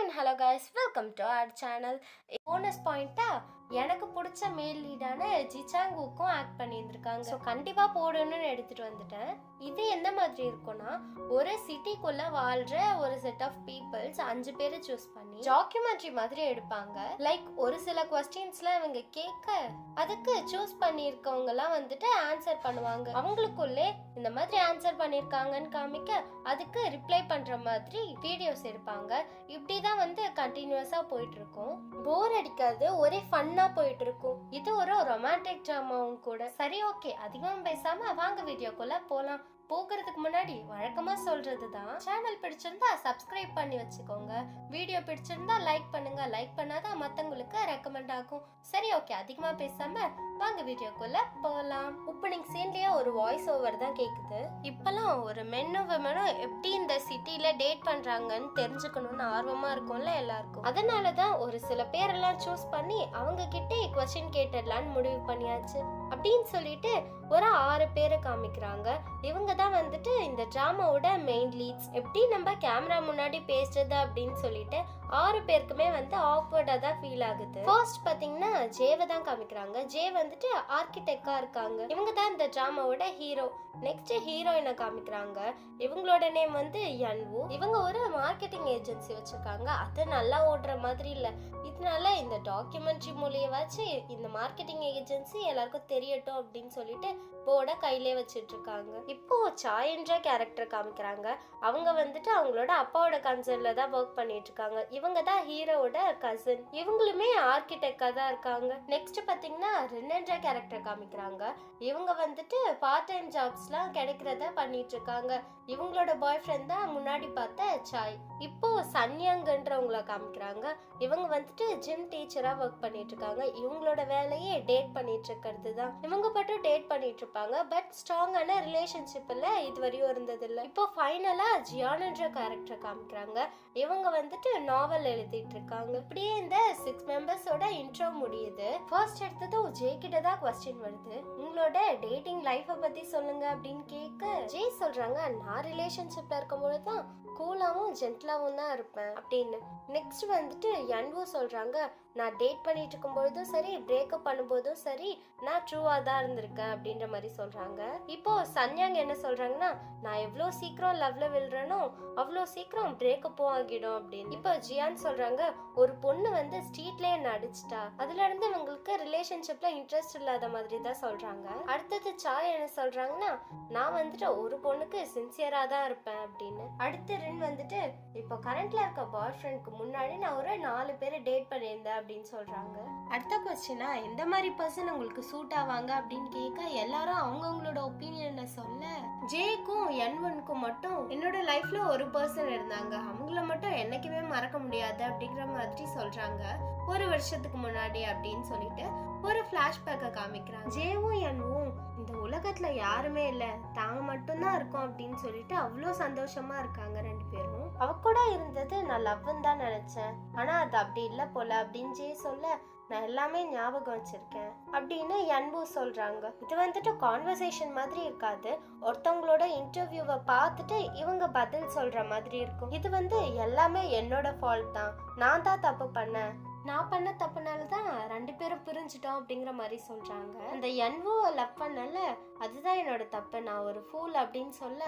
And hello guys, welcome to our channel. Bonus பாயிண்டா எனக்கு பிடிச்ச மேல் லீடான ஜிசாங்குக்கும் ஆக்ட் பண்ணியிருந்திருக்காங்க. ஸோ கண்டிப்பாக போடணும்னு எடுத்துகிட்டு வந்துட்டேன். இது எந்த மாதிரி இருக்கும்னா, ஒரு சிட்டிக்குள்ளே வாழ்கிற ஒரு செட் ஆஃப் பீப்புள்ஸ் 5 பேரை சூஸ் பண்ணி டாக்குமெண்ட்ரி மாதிரி எடுப்பாங்க. லைக் ஒரு சில கொஸ்டின்ஸ்லாம் இவங்க கேட்க அதுக்கு சூஸ் பண்ணியிருக்கவங்கலாம் வந்துட்டு ஆன்சர் பண்ணுவாங்க. அவங்களுக்குள்ளே இந்த மாதிரி ஆன்சர் பண்ணியிருக்காங்கன்னு காமிக்க அதுக்கு ரிப்ளை பண்ணுற மாதிரி வீடியோஸ் எடுப்பாங்க. இப்படிதான் வந்து கண்டினியூஸா போயிட்டு இருக்கும். போர் அடிக்காது, ஒரே ஃபன்னா போயிட்டு இருக்கும். இது ஒரு ரொமான்டிக் ட்ராமாவும் கூட. சரி, ஓகே, அதிகமா பேசாம வாங்க வீடியோக்குள்ள போலாம். போகிறதுக்கு முன்னாடி வழக்கமா சொல்றது தான், சேனல் பிடிச்சிருந்தா சப்ஸ்கிரைப் பண்ணி வச்சுக்கோங்க. வீடியோ பிடிச்சிருந்தா லைக் பண்ணுங்க. லைக் பண்ணாதான் மத்தவங்களுக்கு ரெக்கமெண்ட் ஆகும். சரி, ஓகே, அதிகமா பேசாம வாங்க வீடியோக்குள்ள போலாம். ஓப்பனிங் சீன்லயே ஒரு வாய்ஸ் ஓவர் தான் கேக்குது. இப்பெல்லாம் ஒரு மென்னும் விமனும் எப்படி இந்த சிட்டில டேட் பண்றாங்கன்னு தெரிஞ்சுக்கணும்னு ஆர்வமா இருக்கும்ல எல்லாருக்கும். அதனாலதான் ஒரு சில பேரெல்லாம் சூஸ் பண்ணி அவங்க கிட்டே கொஸ்டின் கேட்டுடலான்னு முடிவு பண்ணியாச்சு. அப்படின்னு சொல்லிட்டு ஒரு 6 பேரை காமிக்கிறாங்க. இவங்க தான் வந்துட்டு இந்த டிராமாவோட மெயின் லீட்ஸ். எப்படி நம்ம கேமரா முன்னாடி பேசுறது அப்படின்னு சொல்லிட்டு 6 பேருக்குமே வந்து ஆக்வர்டா தான் ஃபீல் ஆகுது. ஃபர்ஸ்ட் பாத்தீங்கன்னா ஜேவை தான் காமிக்கிறாங்க. ஜே வந்துட்டு ஆர்கிடெக்டா இருக்காங்க. இவங்க தான் இந்த டிராமாவோட ஹீரோ. நெக்ஸ்ட் ஹீரோயினை காமிக்கிறாங்க. இவங்களோட நேம் வந்து யன்வு. இவங்க ஒரு மார்க்கெட்டிங் ஏஜென்சி வச்சிருக்காங்க. அது நல்லா ஓடுற மாதிரி இல்ல. இதனால இந்த டாக்குமெண்ட்ரி மூலியமாச்சு இந்த மார்க்கெட்டிங் ஏஜென்சி எல்லாருக்கும் தெரியட்டும் அப்படின்னு சொல்லிட்டு போர்டை கையிலே வச்சிட்டு இருக்காங்க. இப்போ சாயன்ற கேரக்டர் காமிக்கிறாங்க. அவங்க வந்துட்டு அவங்களோட அப்பாவோட கன்சர்ன்ல தான் ஒர்க் பண்ணிட்டு இருக்காங்க. இவங்க தான் ஹீரோவோட கசின். இவங்களுமே ஆர்கிடெக்டா தான் இருக்காங்க. நெக்ஸ்ட் பாத்தீங்கன்னா ரென்ற கேரக்டர் காமிக்கிறாங்க. இவங்க வந்துட்டு பார்ட் டைம் ஜாப்ஸ்லாம் கிடைக்கிறத பண்ணிட்டு இருக்காங்க. இவங்களோட பாய் ஃப்ரெண்ட் தான் முன்னாடி பார்த்த சாய். இப்போ சன்யாங்கன்றவங்கள காமிக்கிறாங்க. இவங்க வந்துட்டு ஜிம் டீச்சரா ஒர்க் பண்ணிட்டு இருக்காங்க. இவங்களோட வேலையே டேட் பண்ணிட்டு இருக்கிறது தான். இவங்க மட்டும் டேட் பண்ணிட்டு இருப்பாங்க. பட் ஸ்ட்ராங்கான ரிலேஷன்ஷிப்ல இதுவரையும் இருந்தது இல்ல. இப்போ ஃபைனலா ஜியான்ன்ற கேரக்டர் காமிக்கிறாங்க. இவங்க வந்துட்டு நாவல் எழுதிட்டு இருக்காங்க. இப்படியே இந்த 6 மெம்பர்ஸோட இன்ட்ரோ முடியுது. ஃபர்ஸ்ட் எடுத்ததும் ஜே கிட்ட தான் கொஸ்டின் வருது. உங்களோட டேட்டிங் லைஃப பத்தி சொல்லுங்க அப்படின்னு கேட்க ஜே சொல்றாங்க, நான் ரிலேஷன்ஷிப்ல இருக்கும்போது தான் கூலாவும் ஜென்டலாவும் தான் இருப்பேன் அப்படின்னு. நெக்ஸ்ட் வந்துட்டு யன்வு சொல்றாங்க, நான் டேட் பண்ணிட்டு இருக்கும்போதும் சரி, பிரேக்கப் பண்ணும்போதும் சரி, நான் ட்ரூவா தான் இருந்திருக்கேன் அப்படின்ற மாதிரி சொல்றாங்க. இப்போ சன்யாங் என்ன சொல்றாங்கன்னா, நான் எவ்வளோ சீக்கிரம் லவ்ல விழுறனோ அவ்வளோ சீக்கிரம் பிரேக்கப்பும் ஆகிடும் அப்படின்னு. இப்போ ஜியான் சொல்றாங்க, ஒரு பொண்ணு வந்து ஸ்ட்ரீட்ல என்ன அடிச்சிட்டா, அதுல இருந்து இவங்களுக்கு ரிலேஷன்ஷிப்ல இன்ட்ரெஸ்ட் இல்லாத மாதிரி தான் சொல்றாங்க. அடுத்தது சாய் என்ன சொல்றாங்கன்னா, நான் வந்துட்டு ஒரு பொண்ணுக்கு சின்சியரா தான் இருப்பேன் அப்படின்னு. அடுத்து ரின் வந்துட்டு, இப்போ கரண்ட்ல இருக்க பாய் ஃப்ரெண்ட்க்கு முன்னாடி நான் ஒரு 4 பேரை டேட் பண்ணியிருந்தேன் அப்படின்னு சொல்றாங்க. அடுத்த கொஸ்டினா, எந்த மாதிரி பர்சன் உங்களுக்கு சூட் ஆவாங்க அப்படின்னு கேட்க எல்லாரும் அவங்கவுங்களோட ஒப்பீனியனை சொல்ல, ஜேக்கும் யன்வனுக்கும் மட்டும் என்னோட லைஃப்ல ஒரு பர்சன் இருந்தாங்க, அவங்கள மட்டும் என்னைக்குமே மறக்க முடியாது அப்படிங்கிற மாதிரி சொல்றாங்க. ஒரு வருஷத்துக்கு முன்னாடி அப்படின்னு சொல்லிட்டு ஒரு பிளாஷ்பேக்கை காமிக்கிறாங்க. ஜேவும் யன்வும் இந்த உலகத்துல யாருமே இல்ல, தாங்க மட்டும்தான் இருக்கோம் அப்படின்னு சொல்லிட்டு அவ்வளோ சந்தோஷமா இருக்காங்க 2 பேரும். அவ கூட இருந்தது நான் லவ்ன்னு தான் நினைச்சேன், ஆனா அது அப்படி இல்ல போல அப்படின்னு ஜே சொல்ல, நான் எல்லாமே ஞாபகம் வச்சிருக்கேன் அப்படின்னு யன்வு சொல்றாங்க. இது வந்துட்டு கான்வர்சேஷன் மாதிரி இருக்காது, ஒருத்தவங்களோட இன்டர்வியூவை பார்த்துட்டு இவங்க பதில் சொல்ற மாதிரி இருக்கும். இது வந்து எல்லாமே என்னோட ஃபால்ட் தான், நான் தான் தப்பு பண்ணேன், நான் பண்ண தப்புனாலதான் 2 பேரும் பிரிஞ்சிட்டோம் அப்படிங்கிற மாதிரி சொல்றாங்க. அந்த யன்வுவை லவ் பண்ணல, அதுதான் என்னோட தப்பு, நான் ஒரு ஃபூல் அப்படின்னு சொல்ல,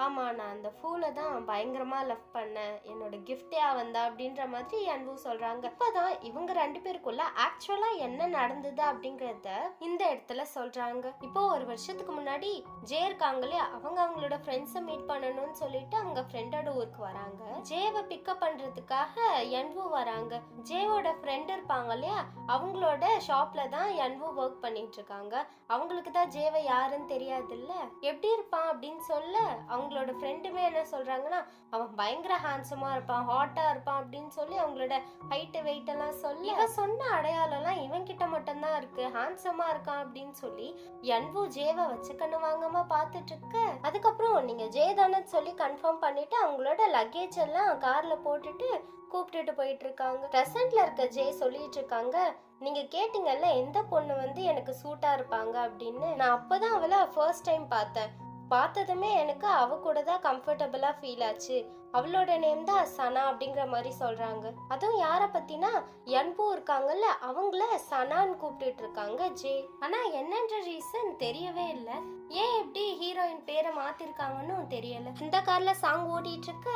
ஆமா, நான் அந்த ஃபூலை தான் பயங்கரமா லவ் பண்ணேன், என்னோட கிஃப்டே அவன்தான் அப்படின்ற மாதிரி யன்வு சொல்றாங்க. இப்பதான் இவங்க 2 பேருக்குள்ள ஆக்சுவலா என்ன நடந்தது அப்படிங்கறத இந்த இடத்துல சொல்றாங்க. இப்போ ஒரு வருஷத்துக்கு முன்னாடி ஜே இருக்காங்களே, அவங்க அவங்களோட ஃப்ரெண்ட்ஸை மீட் பண்ணணும்னு சொல்லிட்டு அவங்க ஃப்ரெண்டோட ஊருக்கு வராங்க. ஜேவை பிக்கப் பண்றதுக்காக யன்வு வராங்க. ஜேவோட ஃப்ரெண்ட் இருப்பாங்க இல்லையா, அவங்களோட ஷாப்ல தான் யன்வு ஒர்க் பண்ணிட்டு இருக்காங்க. அவங்களுக்கு தான் ஜேவை யாருன்னு தெரியாது இல்ல, எப்படி இருப்பான் அப்படின்னு சொல்ல அவங்களோட ஃப்ரெண்டுமே என்ன சொல்றாங்கன்னா, அவன் பயங்கர ஹேண்ட்ஸமா இருப்பான், ஹாட்டா இருப்பான் அப்படின்னு சொல்லி அவங்களோட ஹைட் வெயிட் எல்லாம் சொல்லி, இவ சொன்ன அடையாளம் எல்லாம் இவன் கிட்ட மட்டும் தான் இருக்கு, ஹேண்ட்ஸமா இருக்கான் அப்படின்னு சொல்லி யன்வு ஜேவை வச்சுக்கணும் வாங்காம பாத்துட்டு இருக்கு. அதுக்கப்புறம் நீங்க ஜே தானே சொல்லி கன்ஃபார்ம் பண்ணிட்டு அவங்களோட லக்கேஜ் எல்லாம் கார்ல போட்டுட்டு கூப்பிட்டுட்டு போயிட்டு இருக்காங்க. பிரசன்ட்ல இருக்க ஜே சொல்லிட்டு இருக்காங்க, நீங்க கேட்டீங்கல்ல எந்த பொண்ணு வந்து எனக்கு சூட்டா இருப்பாங்க அப்படின்னு, நான் அப்பதான் அவளை ஃபர்ஸ்ட் டைம் பார்த்தேன், பார்த்ததுமே எனக்கு அவ கூட தான் கம்ஃபர்டபுளா ஃபீல் ஆச்சு, அவளோட நேம் தான் சனா அப்படிங்கிற மாதிரி சொல்றாங்க. அதுவும் யாரை பத்தினா யன்பு இருக்காங்கல்ல, அவங்கள சனான்னு கூப்பிட்டுட்டு இருக்காங்க ஜே. ஆனா என்னன்ற ரீசன் தெரியவே இல்லை. ஏன் எப்படி ஹீரோயின் பேரை மாத்திருக்காங்கன்னு தெரியல. இந்த கார்ல சாங் ஓடிட்டு இருக்க,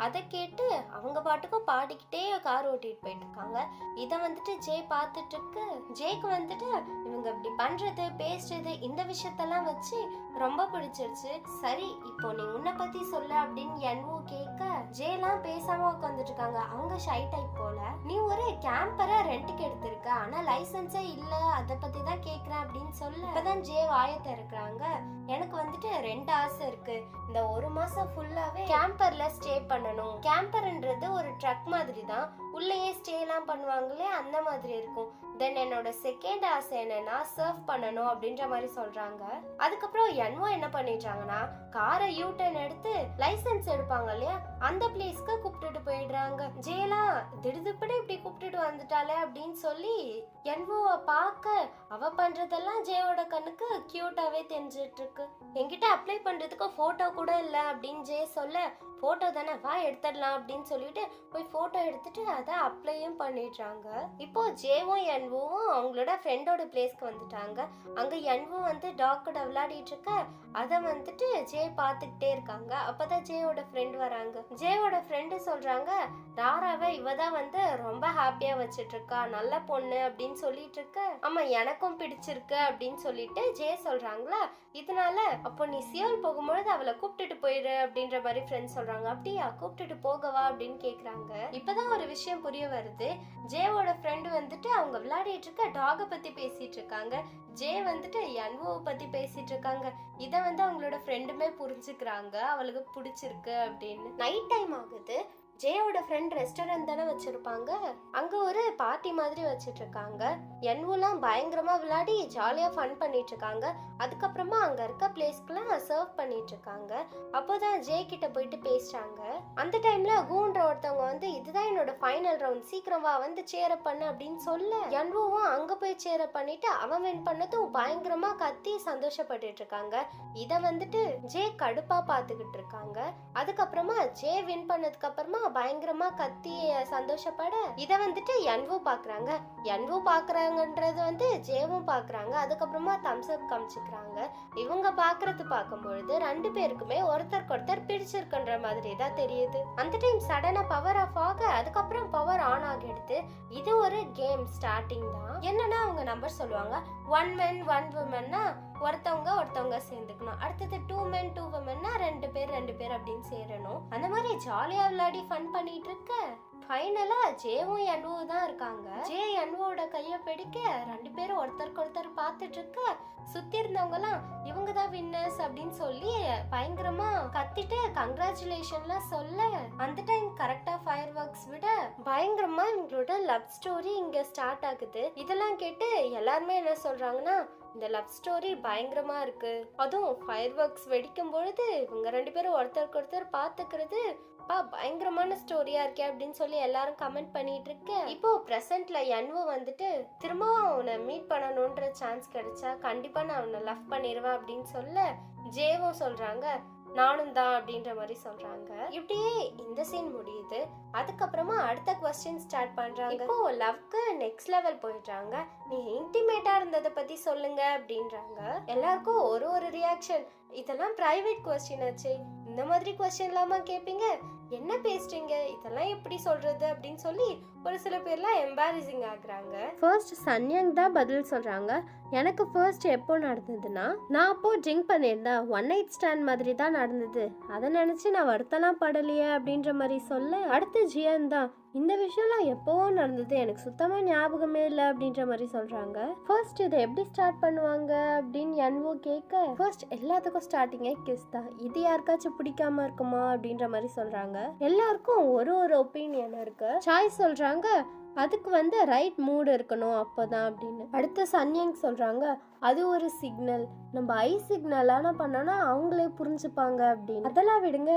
அதை கேட்டு அவங்க பாட்டுக்கும் பாடிக்கிட்டே கார் ஓட்டிட்டு போயிட்டு இருக்காங்க. இதை வந்துட்டு ஜே பார்த்துட்டு இருக்கு. ஜேக்கு வந்துட்டு இவங்க இப்படி பண்றது பேசுறது இந்த விஷயத்தெல்லாம் வச்சு ரொம்ப பிடிச்சிருச்சு. சரி இப்போ நீ உன்னை பத்தி சொல்ல அப்படின்னு யன்வு கேட்க, ஜேலாம் பேசாம உட்காந்துட்டு இருக்காங்க. அவங்க ஷை டைப் போல. நீ ஒரு கேம்பரை ரெண்டுக்கு எடுத்திருக்க, ஆனா லைசன்ஸே இல்ல, அதை பத்தி தான் கேக்குறேன் அப்படின்னு சொல்ல, இப்பதான் ஜே வாயத்தை இருக்கிறாங்க. எனக்கு வந்துட்டு 2 ஆசை இருக்கு. இந்த 1 மாசம் ஃபுல்லாவே கேம்பர்ல ஸ்டே பண்ணணும். கேம்பர்ன்றது ஒரு ட்ரக் மாதிரி தான், உள்ளேயே ஸ்டே எல்லாம் பண்ணுவாங்களே அந்த மாதிரி இருக்கும். தென் என்னோட செகண்ட் ஆசை என்னன்னா சர்வ் பண்ணணும் அப்படின்ற மாதிரி சொல்றாங்க. அதுக்கப்புறம் யன்வோ என்ன பண்ணிடுறாங்கன்னா காரை யூ டர்ன் எடுத்து லைசன்ஸ் எடுப்பாங்க இல்லையா அந்த பிளேஸ்க்கு கூப்பிட்டுட்டு போயிடுறாங்க. ஜேலா திடுதுப்படி இப்படி கூப்பிட்டுட்டு வந்துட்டாலே அப்படின்னு சொல்லி யன்வோவை பார்க்க அவ பண்றதெல்லாம் ஜேவோட கண்ணுக்கு கியூட்டாவே தெரிஞ்சிட்டு இருக்கு. என்கிட்ட அப்ளை பண்றதுக்கு போட்டோ கூட இல்லை அப்படின்னு ஜே சொல்ல, போட்டோ தானே வா எடுத்துடலாம் அப்படின்னு சொல்லிட்டு போய் போட்டோ எடுத்துட்டு அதை அப்ளையும் பண்ணிடுறாங்க. இப்போ ஜேவும் யன்வுவும் அவங்களோட ஃப்ரெண்டோட பிளேஸ்க்கு வந்துட்டாங்க. அங்க யன்வு வந்து டாக் கூட விளையாடிட்டு இருக்க, அதை வந்துட்டு ஜே பார்த்துக்கிட்டே இருக்காங்க. அப்பதான் ஜேவோட ஃப்ரெண்ட் வராங்க. ஜேவோட ஃப்ரெண்டு சொல்றாங்க, ராராவை இவதான் வந்து ரொம்ப ஹாப்பியா வச்சிட்டு இருக்கா, நல்ல பொண்ணு அப்படின்னு சொல்லிட்டு இருக்க. ஆமா எனக்கும் பிடிச்சிருக்கு அப்படின்னு சொல்லிட்டு ஜே சொல்றாங்களா, இதனால அப்போ நீ சியோல் போகும்பொழுது அவளை கூப்பிட்டுட்டு போயிரு அப்படின்ற மாதிரி ஃப்ரெண்ட் சொல்றாங்க. அப்படியா கூப்பிட்டுட்டு போகவா அப்படின்னு கேக்குறாங்க. இப்பதான் ஒரு விஷயம் புரிய வருது. ஜேவோட ஃப்ரெண்டு வந்துட்டு அவங்க விளையாடிட்டு இருக்க டாக பத்தி பேசிட்டு இருக்காங்க. ஜே வந்துட்டு யன்வோவை பத்தி பேசிட்டு இருக்காங்க. இதை வந்து அவங்களோட ஃப்ரெண்டுமே புரிஞ்சுக்கிறாங்க, அவளுக்கு பிடிச்சிருக்கு அப்படின்னு. நைட் டைம் ஆகுது. ஜேயோட ஃப்ரெண்ட் ரெஸ்டாரண்ட் தானே வச்சிருப்பாங்க, அங்க ஒரு பார்ட்டி மாதிரி வச்சிட்டு இருக்காங்க. யன்வுலாம் பயங்கரமா விளையாடி ஜாலியா ஃபன் பண்ணிட்டு இருக்காங்க. அதுக்கப்புறமா அங்க இருக்க பிளேஸ்க்குலாம் சர்வ் பண்ணிட்டு இருக்காங்க. அப்போதான் ஜே கிட்ட போயிட்டு பேசுறாங்க. அந்த டைம்ல கூன்ற ஒருத்தவங்க வந்து இதுதான் என்னோட ஃபைனல் ரவுண்ட், சீக்கிரம் வா வந்து சேர பண்ணு அப்படின்னு சொல்ல, யன்வுவும் அங்க போய் சேர பண்ணிட்டு அவன் வின் பண்ணதும் பயங்கரமா கத்தி சந்தோஷப்பட்டுட்டு இருக்காங்க. இத வந்துட்டு ஜே கடுப்பா பாத்துக்கிட்டு இருக்காங்க. அதுக்கப்புறமா ஜே வின் பண்ணதுக்கு அப்புறமா பயங்கரமா கத்தி சந்தோஷப்பட இத வந்துட்டு யன்வு பாக்குறாங்க. யன்வு பாக்குறாங்கன்றது வந்து ஜேவும் பாக்குறாங்க. அதுக்கப்புறமா தம்ஸ் அப் காமிச்சுக்கிறாங்க. இவங்க பாக்குறது பார்க்கும்பொழுது 2 பேருக்குமே ஒருத்தருக்கு ஒருத்தர் பிடிச்சிருக்குன்ற மாதிரி தான் தெரியுது. அந்த டைம் சடனா பவர் ஆஃப் ஆக அதுக்கப்புறம் பவர் ஆன் ஆகிடுது. இது ஒரு கேம் ஸ்டார்டிங் தான். என்னன்னா அவங்க நம்பர் சொல்லுவாங்க, 1 men 1 womenனா ஒருத்தவங்க சேர்ந்துக்கணும். அடுத்தது 2 men 2 womenனா 2 பேர் அப்படின்னு சேரணும். அந்த மாதிரி ஜாலியா விளையாடி ஃபன் பண்ணிட்டு இருக்க ஃபைனலா ஜேவும் யன்வும் தான் இருக்காங்க. ஜே யன்வோட கைய பிடிக்க 2 பேரும் ஒருத்தருக்கு ஒருத்தர் பார்த்துட்டு இருக்க, சுத்தி இருந்தவங்க எல்லாம் இவங்க தான் வின்னர்ஸ் அப்படின்னு சொல்லி பயங்கரமா கத்திட்டு கங்க்ராச்சுலேஷன்லாம் சொல்ல, அந்த டைம் கரெக்டா ஃபயர் ஒர்க்ஸ் விட பயங்கரமா இவங்களோட லவ் ஸ்டோரி இங்க ஸ்டார்ட் ஆகுது. இதெல்லாம் கேட்டு எல்லாருமே என்ன சொல்றாங்கன்னா, இந்த லவ் ஸ்டோரி பயங்கரமா இருக்கு, அதுவும் ஃபயர் ஒர்க்ஸ் வெடிக்கும் பொழுது இவங்க 2 பேரும் ஒருத்தருக்கு ஒருத்தர் பார்த்துக்கிறது பயங்கரமான ஸ்டோரியா இருக்கே அப்படின்னு சொல்லி எல்லாரும் கமெண்ட் பண்ணிட்டு இருக்கேன். இப்போ பிரசன்ட்ல யன்வு வந்துட்டு திரும்பவும் அவனை மீட் பண்ணணும்ன்ற சான்ஸ் கிடைச்சா கண்டிப்பா நான் அவனை லவ் பண்ணிடுவேன் அப்படின்னு சொல்ல, ஜேவும் சொல்றாங்க நானும் தான் அப்படின்ற மாதிரி சொல்றாங்க. இப்படியே இந்த சீன் முடியுது. அதுக்கப்புறமா அடுத்த क्वेश्चन ஸ்டார்ட் பண்றாங்க. இப்போ லவ்க்கு நெக்ஸ்ட் லெவல் போயிடுறாங்க. நீ இன்டிமேட்டா இருந்ததை பத்தி சொல்லுங்க அப்படின்றாங்க. எல்லாருக்கும் ஒரு ரியாக்ஷன். இதெல்லாம் பிரைவேட் क्वेश्चन ஆச்சு, இந்த மாதிரி क्वेश्चन இல்லாம கேப்பீங்க, என்ன பேசுறீங்க, இதெல்லாம் எப்படி சொல்றது அப்படின்னு சொல்லி ஒரு சில பேர்லாம் எம்பாரசிங் ஆகுறாங்க. ஃபர்ஸ்ட் சன்யங் தான் பதில் சொல்றாங்க. எனக்கு ஃபர்ஸ்ட் எப்போ நடந்ததுன்னா, நான் அப்போ ட்ரிங்க் பண்ணியிருந்தா 1 night ஸ்டாண்ட் மாதிரி தான் நடந்தது, அதை நினைச்சு நான் வருத்தலாம் படலையே அப்படின்ற மாதிரி சொல்ல, அடுத்து ஜியன் தான் இந்த விஷயம்லாம் எப்போவோ நடந்தது, எனக்கு சுத்தமா ஞாபகமே இல்லை அப்படின்ற மாதிரி சொல்றாங்க. ஃபர்ஸ்ட் இதை எப்படி ஸ்டார்ட் பண்ணுவாங்க அப்படின்னு யன்வு கேட்க, ஃபர்ஸ்ட் எல்லாத்துக்கும் ஸ்டார்டிங்கே கிஸ் தான், இது யாருக்காச்சும் பிடிக்காம இருக்குமா அப்படின்ற மாதிரி சொல்றாங்க. எல்லாருக்கும் ஒரு ஒப்பீனியன் இருக்கு. சாய்ஸ் சொல்றாங்க அதுக்கு வந்து ரைட் மூட் இருக்கணும் அப்போதான் அப்படின்னு. அடுத்து சன்யங் சொல்றாங்க அது ஒரு சிக்னல், நம்ம ஐ சிக்னலான பண்ணோன்னா அவங்களே புரிஞ்சுப்பாங்க அப்படின்னு. அதெல்லாம் விடுங்க,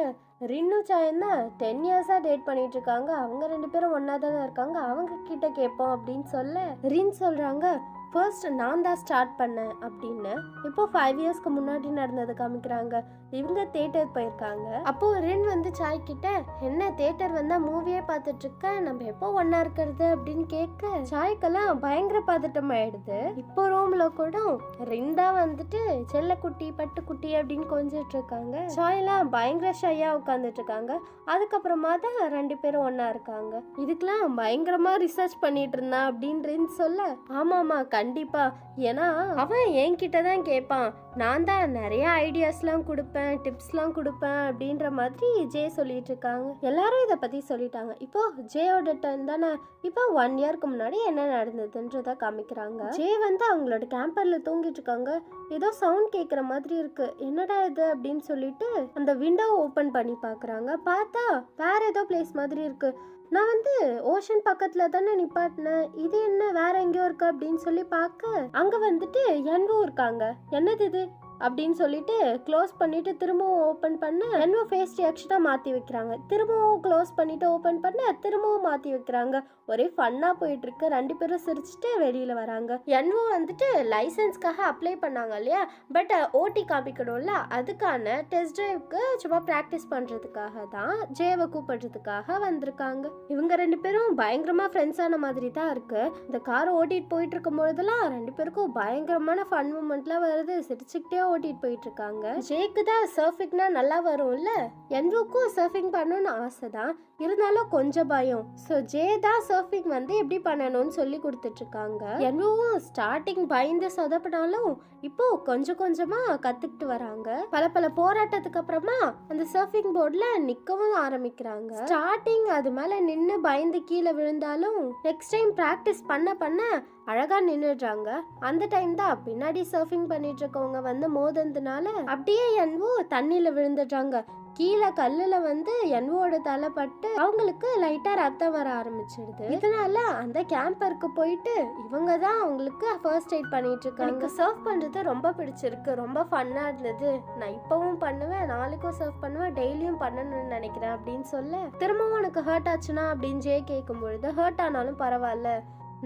ரின்னு சாயன் தான் 10 years டேட் பண்ணிட்டு இருக்காங்க, அவங்க 2 பேரும் ஒன்னா தானே இருக்காங்க, அவங்க கிட்ட கேட்போம் அப்படின்னு சொல்ல, ரின் சொல்றாங்க ஃபர்ஸ்ட் நான் தான் ஸ்டார்ட் பண்ணேன் அப்படின்னு இப்போ 5 இயர்ஸ்க்கு முன்னாடி நடந்தது காமிக்கிறாங்க. இவங்க தியேட்டர் போயிருக்காங்க. அப்போ ரின் வந்து சாய் கிட்ட, என்ன தியேட்டர் வந்தா மூவியே பார்த்துட்டு இருக்க, நம்ம எப்போ ஒன்னா இருக்கிறது அப்படின்னு கேட்க சாய்க்கெல்லாம் பயங்கர பதட்டம் ஆயிடுது. இப்போ ரூம்ல கூட ரின் தான் வந்துட்டு செல்லக்குட்டி பட்டுக்குட்டி அப்படின்னு கொஞ்சிட்டு இருக்காங்க. சாய்லாம் பயங்கர ஷையா உட்காந்துட்டு இருக்காங்க. அதுக்கப்புறமா தான் 2 பேரும் ஒன்னா இருக்காங்க. இதுக்கெல்லாம் பயங்கரமா ரிசர்ச் பண்ணிட்டு இருந்தான் அப்படின்னு ரின் சொல்ல, ஆமாமா கண்டிப்பா, ஏன்னா அவன் என்கிட்ட தான் கேட்பான், நான் தான் நிறைய ஐடியாஸ்லாம் கொடுப்பேன், டிப்ஸ்லாம் கொடுப்பேன் அப்படின்ற மாதிரி ஜே சொல்லிட்டு இருக்காங்க. எல்லாரும் இதை பத்தி சொல்லிட்டாங்க. இப்போ ஜேயோட டர்ன் தானே. இப்போ 1 இயர்க்கு முன்னாடி என்ன நடந்ததுன்றத காமிக்கிறாங்க. ஜே வந்து அவங்களோட கேம்பர்ல தூங்கிட்டு இருக்காங்க. ஏதோ சவுண்ட் கேட்குற மாதிரி இருக்கு, என்னடா இது அப்படின்னு சொல்லிட்டு அந்த விண்டோ ஓப்பன் பண்ணி பார்க்குறாங்க. பார்த்தா வேற ஏதோ பிளேஸ் மாதிரி இருக்கு. நான் வந்து ஓஷன் பக்கத்துல தானே நிப்பாட்டினேன், இது என்ன வேற எங்கேயோ இருக்கு அப்படின்னு சொல்லி பார்க்க அங்க வந்துட்டு என்வோ இருக்காங்க. என்னது இது அப்படின்னு சொல்லிட்டு க்ளோஸ் பண்ணிட்டு திரும்பவும் ஓப்பன் பண்ண என்வோ ஃபேஸ் ரியாக்ஷனா மாத்தி வைக்கிறாங்க. திரும்பவும் க்ளோஸ் பண்ணிட்டு ஓப்பன் பண்ண திரும்பவும் மாத்தி வைக்கிறாங்க. ஒரே ஃபன்னா போயிட்டு இருக்கு. 2 பேரும் சிரிச்சுட்டு வெளியில வராங்க. என்வோ வந்துட்டு லைசன்ஸ்க்காக அப்ளை பண்ணாங்க இல்லையா, பட் ஓடி காமிக்கணும்ல, அதுக்கான டெஸ்ட் டிரைவ்க்கு சும்மா ப்ராக்டிஸ் பண்றதுக்காக தான் ஜேவை கூப்பிடுறதுக்காக வந்திருக்காங்க. இவங்க 2 பேரும் பயங்கரமா ஃப்ரெண்ட்ஸ் ஆன மாதிரி தான் இருக்கு. இந்த கார் ஓட்டிட்டு போயிட்டு இருக்கும் பொழுதுலாம் 2 பேருக்கும் பயங்கரமான ஃபன் மூமெண்ட்லாம் வருது. சிரிச்சுக்கிட்டே ஓட்டிட்டு போயிட்டு இருக்காங்க. ஜேக்கு தான் சர்ஃபிங்னா நல்லா வரும்ல, என்வோக்கும் சர்ஃபிங் பண்ணணும்னு ஆசை தான், இருந்தாலும் கொஞ்சம் பயம். ஸோ ஜே தான் சர்ஃபிங் வந்து எப்படி பண்ணணும்னு சொல்லி கொடுத்துட்டு இருக்காங்க. என்வோவும் ஸ்டார்டிங் பயந்து சொதப்பினாலும் இப்போ கொஞ்சம் கொஞ்சமா கத்துக்கிட்டு வராங்க. பல போராட்டத்துக்கு அப்புறமா அந்த சர்ஃபிங் போர்ட்ல நிக்கவும் ஆரம்பிக்கிறாங்க. ஸ்டார்டிங் அது மேல நின்று பயந்து கீழே விழுந்தாலும் நெக்ஸ்ட் டைம் பிராக்டிஸ் பண்ண அழகா நின்னுடுறாங்க. அந்த டைம் தான் பின்னாடி சர்ஃபிங் பண்ணிட்டு இருக்கவங்க வந்து மோதந்தனால அப்படியே என்வோ தண்ணியில விழுந்துடுறாங்க. கீழே கல்லுல வந்து என்வோட தலை பட்டு அவங்களுக்கு லைட்டா ரத்தம் வர ஆரம்பிச்சிடுது. இதனால அந்த கேம்பருக்கு போயிட்டு இவங்க தான் அவங்களுக்கு ஃபர்ஸ்ட் எய்ட் பண்ணிட்டு இருக்காங்க. எனக்கு சர்ஃப் பண்றது ரொம்ப பிடிச்சிருக்கு, ரொம்ப ஃபன்னா இருந்தது, நான் இப்பவும் பண்ணுவேன், நாளைக்கும் சர்ஃப் பண்ணுவேன், டெய்லியும் பண்ணணும்னு நினைக்கிறேன் அப்படின்னு சொல்ல, திரும்பவும் உனக்கு ஹர்ட் ஆச்சுன்னா அப்படின்னு ஜே கேட்கும் பொழுது, ஹர்ட் ஆனாலும் பரவாயில்ல,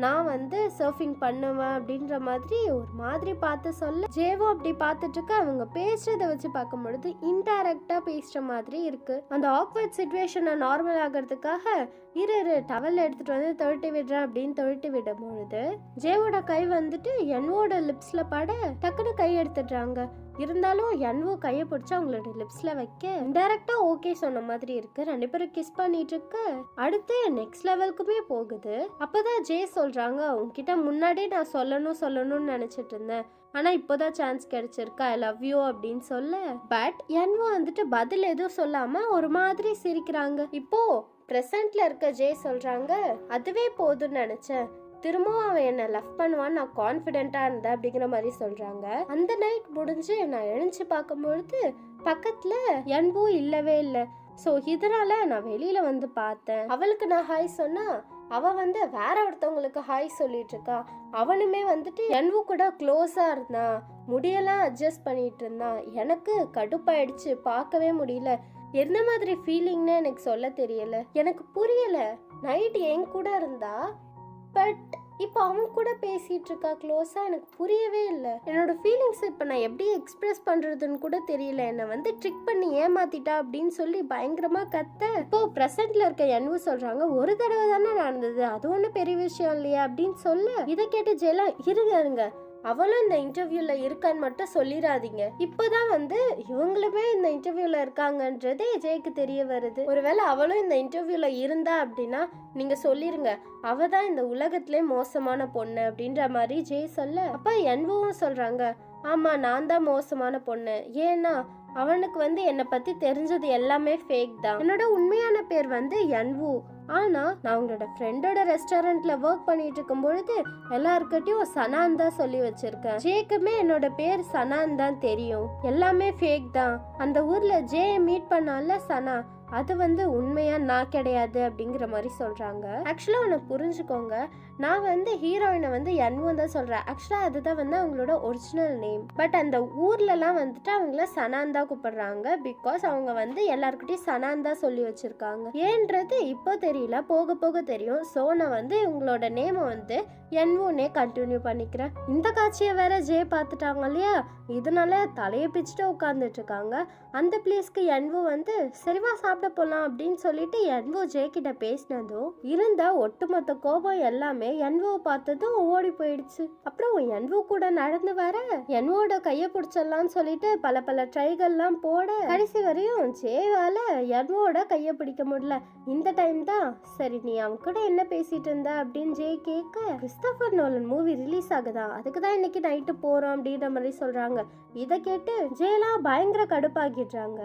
நான் வந்து சர்ஃபிங் பண்ணுவேன் அப்படின்ற மாதிரி ஒரு மாதிரி பார்த்து சொல்ல, ஜேவோ அப்படி பார்த்துட்டு இருக்க. அவங்க பேசுறதை வச்சு பார்க்கும் பொழுது இன்டைரக்டா பேசுற மாதிரி இருக்கு. அந்த ஆக்வர்ட் சிச்சுவேஷனை நார்மல் ஆகிறதுக்காக இரு டவல் எடுத்துட்டு வந்து தொழட்டி விடுறேன் அப்படின்னு தொழட்டி விடும் பொழுது ஜேவோட கை வந்துட்டு என்வோட லிப்ஸ்ல பட டக்குன்னு கை எடுத்துடுறாங்க. இருந்தாலும் என்வோ கையை பிடிச்சி அவங்களோட லிப்ஸ்ல வைக்க இன்டைரக்டா ஓகே சொன்ன மாதிரி இருக்கு. 2 பேரும் கிஸ் பண்ணிட்டு இருக்கு. அடுத்து நெக்ஸ்ட் லெவலுக்குமே போகுது. அப்பதான் ஜே சொல்றாங்க, உங்ககிட்ட முன்னாடியே நான் சொல்லணும்னு நினைச்சிட்டு இருந்தேன், ஆனா இப்போதான் சான்ஸ் கிடைச்சிருக்கு, ஐ லவ் யூ அப்படின்னு சொல்ல, பட் என்வோ வந்துட்டு பதில் எதுவும் சொல்லாம ஒரு மாதிரி சிரிக்கிறாங்க. இப்போ பிரசன்ட்ல இருக்க ஜே சொல்றாங்க, அதுவே போதும்னு நினைச்சேன், திரும்பவும் அவன் என்ன லவ் பண்ணுவான்னு நான் கான்ஃபிடென்ட்டா இருந்தேன் அப்படிங்கிற மாதிரி சொல்றாங்க. அந்த நைட் முடிஞ்சு நான் எழுந்து பார்க்கும்பொழுது பக்கத்துல என்வோ இல்லவே இல்லை. ஸோ இதனால நான் வெளியில வந்து பார்த்தேன். அவளுக்கு நான் ஹாய் சொன்னா அவ வந்து வேற ஒருத்தவங்களுக்கு ஹாய் சொல்லிட்டு இருக்கா. அவனுமே வந்துட்டு என்வோ கூட க்ளோஸா இருந்தான், முடியெல்லாம் அட்ஜஸ்ட் பண்ணிட்டு இருந்தான். எனக்கு கடுப்பாயிடுச்சு, பார்க்கவே முடியல. என்ன மாதிரி ஃபீலிங்னு எனக்கு சொல்ல தெரியல, எனக்கு புரியல. நைட் என் கூட இருந்தா, பட் இப்போ அவன் கூட பேசிட்டு இருக்கா க்ளோஸா, எனக்கு புரியவே இல்லை. என்னோட ஃபீலிங்ஸ் இப்போ நான் எப்படி எக்ஸ்பிரஸ் பண்றதுன்னு கூட தெரியல. என்னை வந்து ட்ரிக் பண்ணி ஏமாத்திட்டா அப்படின்னு சொல்லி பயங்கரமா கத்த. இப்போ பிரசன்ட்ல இருக்க என்வு சொல்றாங்க, ஒரு தடவை தானே நடந்தது, அது ஒன்றும் பெரிய விஷயம் இல்லையா அப்படின்னு சொல்ல, இதை கேட்டு ஜெயலாம் இருங்க, அவளும் இந்த இன்டர்வியூல இருக்கான்னு மட்டும் சொல்லிடாதீங்க. இப்போதான் வந்து இவங்களுமே இந்த இன்டர்வியூல இருக்காங்கன்றதே ஜெய்க்கு தெரிய வருது. ஒருவேளை அவளும் இந்த இன்டர்வியூல இருந்தா அப்படின்னா நீங்க சொல்லிருங்க, அவ தான் இந்த உலகத்திலே மோசமான பொண்ணு அப்படின்ற மாதிரி ஜெய் சொல்ல, அப்ப என்வும் சொல்றாங்க, ஆமா நான் தான் மோசமான பொண்ணு, ஏன்னா அவனுக்கு வந்து என்னை பத்தி தெரிஞ்சது எல்லாமே ஃபேக் தான். என்னோட உண்மையான பேர் வந்து என்வு, ஆனா நான் உங்களோட ஃப்ரெண்டோட ரெஸ்டாரண்ட்ல ஒர்க் பண்ணிட்டு இருக்கும் பொழுது எல்லாருக்கிட்டையும் சனான் தான் சொல்லி வச்சிருக்கேன். ஜேக்குமே என்னோட பேர் சனான் தான் தெரியும், எல்லாமே ஃபேக் தான். அந்த ஊர்ல ஜே மீட் பண்ணால சனா, அது வந்து உண்மையா நான் கிடையாது அப்படிங்கிற மாதிரி சொல்றாங்க. ஆக்சுவலா உன்னை புரிஞ்சுக்கோங்க, நான் வந்து ஹீரோயினை வந்து என்வும் தான் சொல்றேன். ஆக்சுவலா அதுதான் வந்து அவங்களோட ஒரிஜினல் நேம். பட் அந்த ஊர்லலாம் வந்துட்டு அவங்கள சனாந்தா கூப்பிடுறாங்க. பிகாஸ் அவங்க வந்து எல்லாருக்கிட்டையும் சனாந்தா சொல்லி வச்சிருக்காங்க. ஏன்றது இப்போ தெரியல, போக போக தெரியும். ஸோ நான் வந்து உங்களோட நேமை வந்து என்வுனே கண்டினியூ பண்ணிக்கிறேன். இந்த காட்சியை வேற ஜே பார்த்துட்டாங்க இல்லையா, இதனால தலையை பிச்சுட்டு உட்காந்துட்டு இருக்காங்க. அந்த பிளேஸ்க்கு என்வு வந்து சரிவா சாப்பிட போலாம் அப்படின்னு சொல்லிட்டு என்வு ஜே கிட்ட பேசினதும் இருந்த ஒட்டுமொத்த கோபம் எல்லாமே என்வுவை பார்த்ததும் ஓடி போயிடுச்சு. அப்புறம் என்வு கூட நடந்து வர என்வோட கையை பிடிச்சிடலாம்னு சொல்லிட்டு பல பல ட்ரைகள்லாம் போட கடைசி வரையும் ஜேவால என்வோட கையை பிடிக்க முடியல. இந்த டைம் தான் சரி நீ அவன் கூட என்ன பேசிட்டு இருந்த அப்படின்னு ஜே கேட்க, கிறிஸ்டோபர் நோலன் மூவி ரிலீஸ் ஆகுதா, அதுக்கு தான் இன்னைக்கு நைட்டு போறோம் அப்படின்ற மாதிரி சொல்றாங்க. இதை கேட்டு ஜேலாம் பயங்கர கடுப்பாகிடுறாங்க.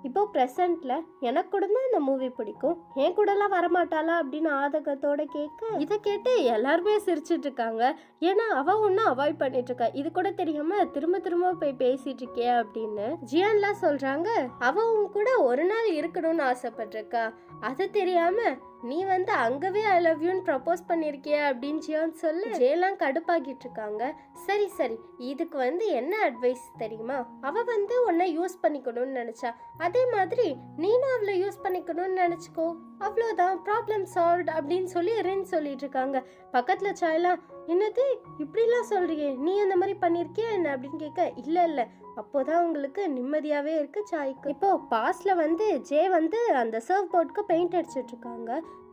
இப்போ ப்ரெசண்ட்ல எனக்கு கூட தான் இந்த மூவி பிடிக்கும், என் கூடலாம் வரமாட்டாளா அப்படின்னு ஆதகத்தோட கேட்க, இதை கேட்டு எல்லாருமே சிரிச்சிட்டு இருக்காங்க. ஏன்னா அவ ஒன்னும் அவாய்ட் பண்ணிட்டு இருக்கா, இது கூட தெரியாம திரும்ப திரும்ப போய் பேசிட்டு இருக்கே அப்படின்னு. ஜியான்லாம் சொல்றாங்க, அவ உன் கூட ஒரு நாள் இருக்கணும்னு ஆசைப்பட்டிருக்கா, அது தெரியாம நீ வந்து அங்கவே ஐ லவ் யூன்னு ப்ரப்போஸ் பண்ணிருக்கிய அப்படின்னு ஜியான் சொல்லு. ஜேலாம் கடுப்பாகிட்டு இருக்காங்க. சரி சரி, இதுக்கு வந்து என்ன அட்வைஸ் தெரியுமா, அவ வந்து உன்னை யூஸ் பண்ணிக்கணும்னு நினைச்சா, அதே மாதிரி நீனும் அவளை யூஸ் பண்ணிக்கணும்னு நினைச்சுக்கோ, அவ்வளோதான், ப்ராப்ளம் சால்வ் அப்படின்னு சொல்லி ரின் சொல்லிட்டு இருக்காங்க. பக்கத்துல சாயலாம், என்னது இப்படிலாம் சொல்றியே, நீ அந்த மாதிரி பண்ணிருக்கியா என்ன அப்படின்னு கேட்க, இல்ல இல்ல அப்போதான் உங்களுக்கு நிம்மதியாவே இருக்கு சாய்க்கு. இப்போ பாஸ்ட்ல வந்து ஜே வந்து அந்த சர்வ் போர்டுக்கு பெயிண்ட் அடிச்சிட்டு இருக்காங்க.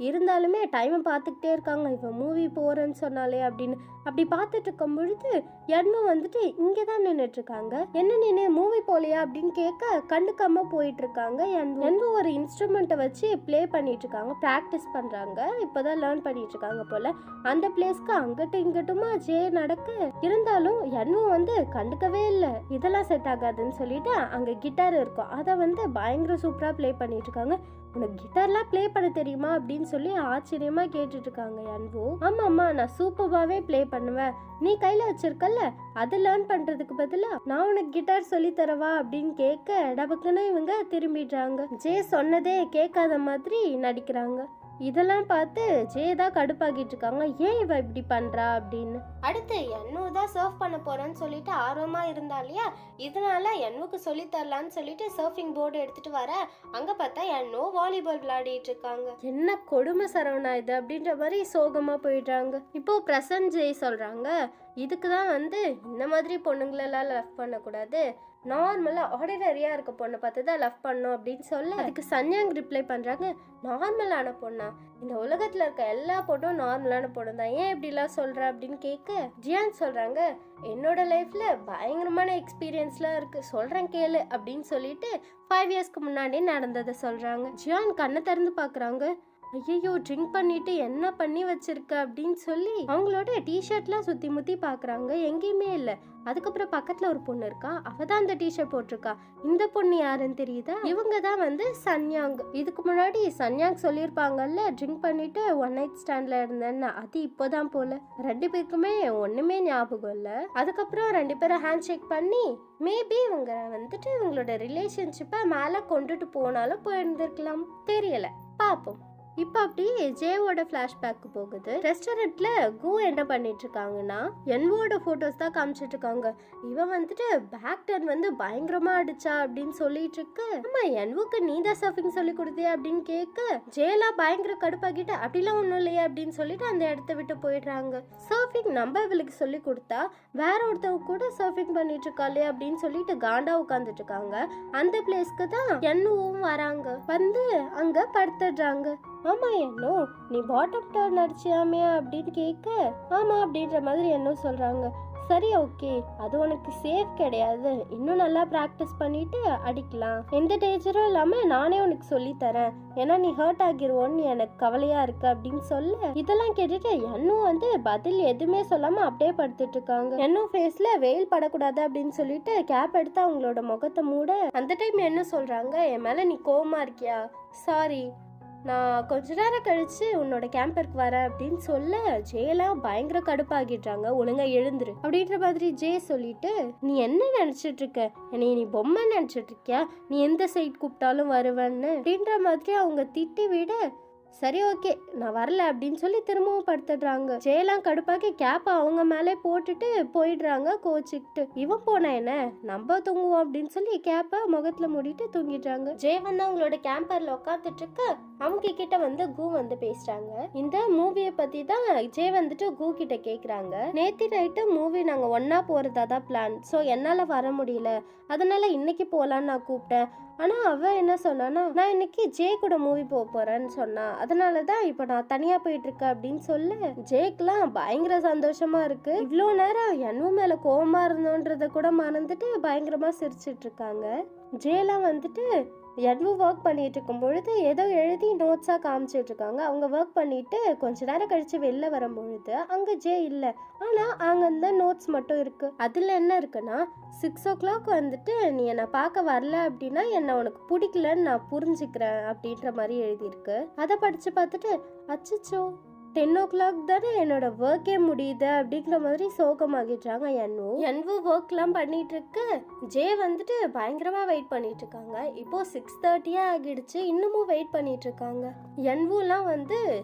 இருந்தாலுமே டைமை பார்த்துக்கிட்டே இருக்காங்க, இவன் மூவி போறேன்னு சொன்னாலே அப்படின்னு. அப்படி பார்த்துட்டு இருக்கும் பொழுது என்வு வந்துட்டு இங்கே தான் நின்றுட்டு இருக்காங்க. என்ன நின்று மூவி போலையா அப்படின்னு கேட்க கண்டுக்காம போயிட்டு இருக்காங்க. என்வு ஒரு இன்ஸ்ட்ருமெண்ட்டை வச்சு ப்ளே பண்ணிட்டு இருக்காங்க, ப்ராக்டிஸ் பண்றாங்க, இப்போதான் லேர்ன் பண்ணிட்டு இருக்காங்க போல. அந்த பிளேஸ்க்கு அங்கிட்டும் இங்கிட்டுமா ஜே நடக்க, இருந்தாலும் என்வு வந்து கண்டுக்கவே இல்லை. இதெல்லாம் செட் ஆகாதுன்னு சொல்லிட்டு அங்கே கிட்டார் இருக்கும், அதை வந்து பயங்கர சூப்பராக ப்ளே பண்ணிட்டு இருக்காங்க. உனக்கு கிட்டார்லாம் ப்ளே பண்ண தெரியுமா அப்படின்னு சொல்லி ஆச்சரியமா கேட்டுட்டு இருக்காங்க என்வு. ஆமாம்மா நான் சூப்பராகவே ப்ளே பண்ணுவேன், நீ கையில் வச்சிருக்கல அதை லேர்ன் பண்ணுறதுக்கு பதிலாக நான் உனக்கு கிட்டார் சொல்லி தரவா அப்படின்னு கேட்க டபக்குன்னு இவங்க திரும்பிடுறாங்க. ஜே சொன்னதே கேட்காத மாதிரி நடிக்கிறாங்க. இதெல்லாம் பார்த்து ஜே தான் கடுப்பாகிட்டு இருக்காங்க, ஏன் இவ இப்படி பண்றா அப்படின்னு. அடுத்து என்னு தான் சர்ஃப் பண்ண போறேன்னு சொல்லிட்டு ஆர்வமா இருந்தா இல்லையா, இதனால எண்ணுக்கு சொல்லி தரலான்னு சொல்லிட்டு சர்ஃபிங் போர்டு எடுத்துட்டு வர அங்க பார்த்தா என்னு வாலிபால் விளையாடிட்டு இருக்காங்க. என்ன கொடுமை சரவணா இது அப்படின்ற மாதிரி சோகமா போயிடுறாங்க. இப்போ பிரசன்ட் ஜெய் சொல்றாங்க, இதுக்கு தான் வந்து இந்த மாதிரி பொண்ணுங்களெல்லாம் லவ் பண்ணக்கூடாது, நார்மலாக ஆர்டினரியாக இருக்க பொண்ணை பார்த்து தான் லவ் பண்ணோம் அப்படின்னு சொல்ல, அதுக்கு சன்யாங் ரிப்ளை பண்ணுறாங்க, நார்மலான பொண்ணா, இந்த உலகத்தில் இருக்க எல்லா பொண்ணும் நார்மலான பொண்ணு தான், ஏன் இப்படிலாம் சொல்கிற அப்படின்னு கேட்க ஜியான் சொல்கிறாங்க, என்னோட லைஃப்பில் பயங்கரமான எக்ஸ்பீரியன்ஸ்லாம் இருக்குது, சொல்கிறேன் கேளு அப்படின்னு சொல்லிட்டு 5 இயர்ஸ்க்கு முன்னாடி நடந்ததை சொல்கிறாங்க. ஜியான் கண்ணை திறந்து பார்க்குறாங்க, ஐயோ ட்ரிங்க் பண்ணிட்டு என்ன பண்ணி வச்சிருக்க அப்படின்னு சொல்லி அவங்களோட டிஷர்ட்லாம் சுற்றி முற்றி பார்க்குறாங்க, எங்கேயுமே இல்லை. அதுக்கப்புறம் பக்கத்தில் ஒரு பொண்ணு இருக்கா, அவ தான் அந்த டிஷர்ட் போட்டிருக்கா. இந்த பொண்ணு யாருன்னு தெரியுதா, இவங்க தான் வந்து சன்யாங். இதுக்கு முன்னாடி சன்யாங் சொல்லியிருப்பாங்கல்ல ட்ரிங்க் பண்ணிட்டு 1 நைட் ஸ்டாண்டில் இருந்தேன்னு, அது இப்போதான் போல. 2 பேருக்குமே ஒன்றுமே ஞாபகம் இல்லை. அதுக்கப்புறம் 2 பேரும் ஹேண்ட் ஷேக் பண்ணி மேபி இவங்க வந்துட்டு இவங்களோட ரிலேஷன்ஷிப்பை மேலே கொண்டுட்டு போனாலும் போயிருந்திருக்கலாம், தெரியல, பார்ப்போம். இப்போ அப்படியே ஜேவோட ஃப்ளாஷ்பேக்கு போகுது. ரெஸ்டாரண்ட்ல கு என்ன பண்ணிட்டு இருக்காங்கன்னா என்வோட ஃபோட்டோஸ் தான் காமிச்சிட்டு இருக்காங்க. இவன் வந்துட்டு பேக் டர்ன் வந்து பயங்கரமா அடிச்சா அப்படின்னு சொல்லிட்டு இருக்கு. ஆமா என்வுக்கு நீதா சர்ஃபிங் சொல்லி கொடுத்தியா அப்படின்னு கேட்க ஜேலா பயங்கர கடுப்பாக்கிட்டு அப்படிலாம் ஒன்றும் இல்லையா அப்படின்னு சொல்லிட்டு அந்த இடத்த விட்டு போயிடுறாங்க. சர்ஃபிங் நம்ம இவளுக்கு சொல்லி கொடுத்தா வேற ஒருத்தவங்க கூட சர்ஃபிங் பண்ணிட்டு இருக்காளே அப்படின்னு சொல்லிட்டு காண்டா உட்காந்துட்டு இருக்காங்க. அந்த பிளேஸ்க்கு தான் என்வும் வராங்க, வந்து அங்க படுத்துடுறாங்க. ஆமா என்னோ நீ பாட்டம் டர்ன் அடிச்சியாமே அப்படின்னு கேட்க ஆமா அப்படின்ற மாதிரி என்ன சொல்றாங்க. சரி ஓகே, அது உனக்கு சேஃப் கிடையாது, இன்னும் நல்லா ப்ராக்டிஸ் பண்ணிட்டு அடிக்கலாம், எந்த டேஞ்சரும் இல்லாம நானே உனக்கு சொல்லி தரேன், ஏன்னா நீ ஹர்ட் ஆகிருவோன்னு எனக்கு கவலையா இருக்கு அப்படின்னு சொல்ல இதெல்லாம் கேட்டுட்டு என்னும் வந்து பதில் எதுவுமே சொல்லாம அப்படியே படுத்துட்டு இருக்காங்க. என்னும் ஃபேஸ்ல வெயில் படக்கூடாது அப்படின்னு சொல்லிட்டு கேப் எடுத்து அவங்களோட முகத்தை மூட அந்த டைம் என்ன சொல்றாங்க, என் மேல நீ கோவமா இருக்கியா, சாரி நான் கொஞ்ச நேரம் கழிச்சு உன்னோட கேம்பருக்கு வரேன் அப்படின்னு சொல்ல ஜேலாம் பயங்கர கடுப்பாகிடுறாங்க. ஒழுங்கா எழுந்துரு அப்படின்ற மாதிரி ஜே சொல்லிட்டு, நீ என்ன நினைச்சிட்டு இருக்க, என்னை நீ பொம்மை நினைச்சிட்டு இருக்கியா, நீ எந்த சைட் கூப்பிட்டாலும் வருவேன்னு அப்படின்ற மாதிரி அவங்க திட்டி விட, சரி ஓகே நான் வரல அப்படின்னு சொல்லி திரும்பவும் படுத்துடுறாங்க. ஜெயலாம் கடுப்பாக்கி கேப்பை அவங்க மேலே போட்டுட்டு போயிடுறாங்க கோச்சிக்கிட்டு. இவன் போனா என்ன, நம்ம தூங்குவோம் அப்படின்னு சொல்லி கேப்பை முகத்துல மூடிட்டு தூங்கிடுறாங்க. ஜெய் வந்து அவங்களோட கேம்பர்ல உட்காந்துட்டு இருக்க அவங்க கிட்ட வந்து கு வந்து பேசுறாங்க. இந்த மூவியை பத்தி தான் ஜெய் வந்துட்டு கு கிட்ட கேக்குறாங்க. நேத்தி நைட்டு மூவி நாங்க ஒன்னா போறதா தான் பிளான், ஸோ என்னால வர முடியல, அதனால இன்னைக்கு போலான்னு நான் கூப்பிட்டேன். ஆனா அவ என்ன சொன்னானா, நான் இன்னைக்கு ஜே கூட மூவி போறேன்னு சொன்னா, அதனாலதான் இப்ப நான் தனியா போயிட்டு இருக்கேன் அப்படின்னு சொல்ல ஜேக்கெல்லாம் பயங்கர சந்தோஷமா இருக்கு. இவ்வளோ நேரம் என்வும் மேல கோவமா இருந்தோன்றத கூட மறந்துட்டு பயங்கரமா சிரிச்சிட்டு இருக்காங்க. ஜேலாம் வந்துட்டு என்வு ஒர்க் பண்ணிட்டு இருக்கும் பொழுது ஏதோ எழுதி நோட்ஸா காமிச்சிட்டு இருக்காங்க. அவங்க ஒர்க் பண்ணிட்டு கொஞ்ச நேரம் கழிச்சு வெளில வரும்பொழுது அங்க ஜே இல்ல, ஆனா அங்க இந்த நோட்ஸ் மட்டும் இருக்கு. அதுல என்ன இருக்குன்னா, 6 o'clock வந்துட்டு நீ என்னை பார்க்க வரல அப்படின்னா என்ன உனக்கு பிடிக்கலன்னு நான் புரிஞ்சுக்கிறேன் அப்படின்ற மாதிரி எழுதியிருக்கு. அதை படிச்சு பார்த்துட்டு அச்சோ 10 o'clock தானே என்னோட ஒர்க்கே முடியுது அப்படிங்கிற மாதிரி சோகமாகிடுறாங்க. என்வு ஒர்க்லாம் பண்ணிட்டு இருக்கு. ஜே வந்துட்டு பயங்கரமா வெயிட் பண்ணிட்டு இருக்காங்க. இப்போ 6:30 ஆகிடுச்சு, இன்னமும் வெயிட் பண்ணிட்டு இருக்காங்க. என்வுலாம் வந்து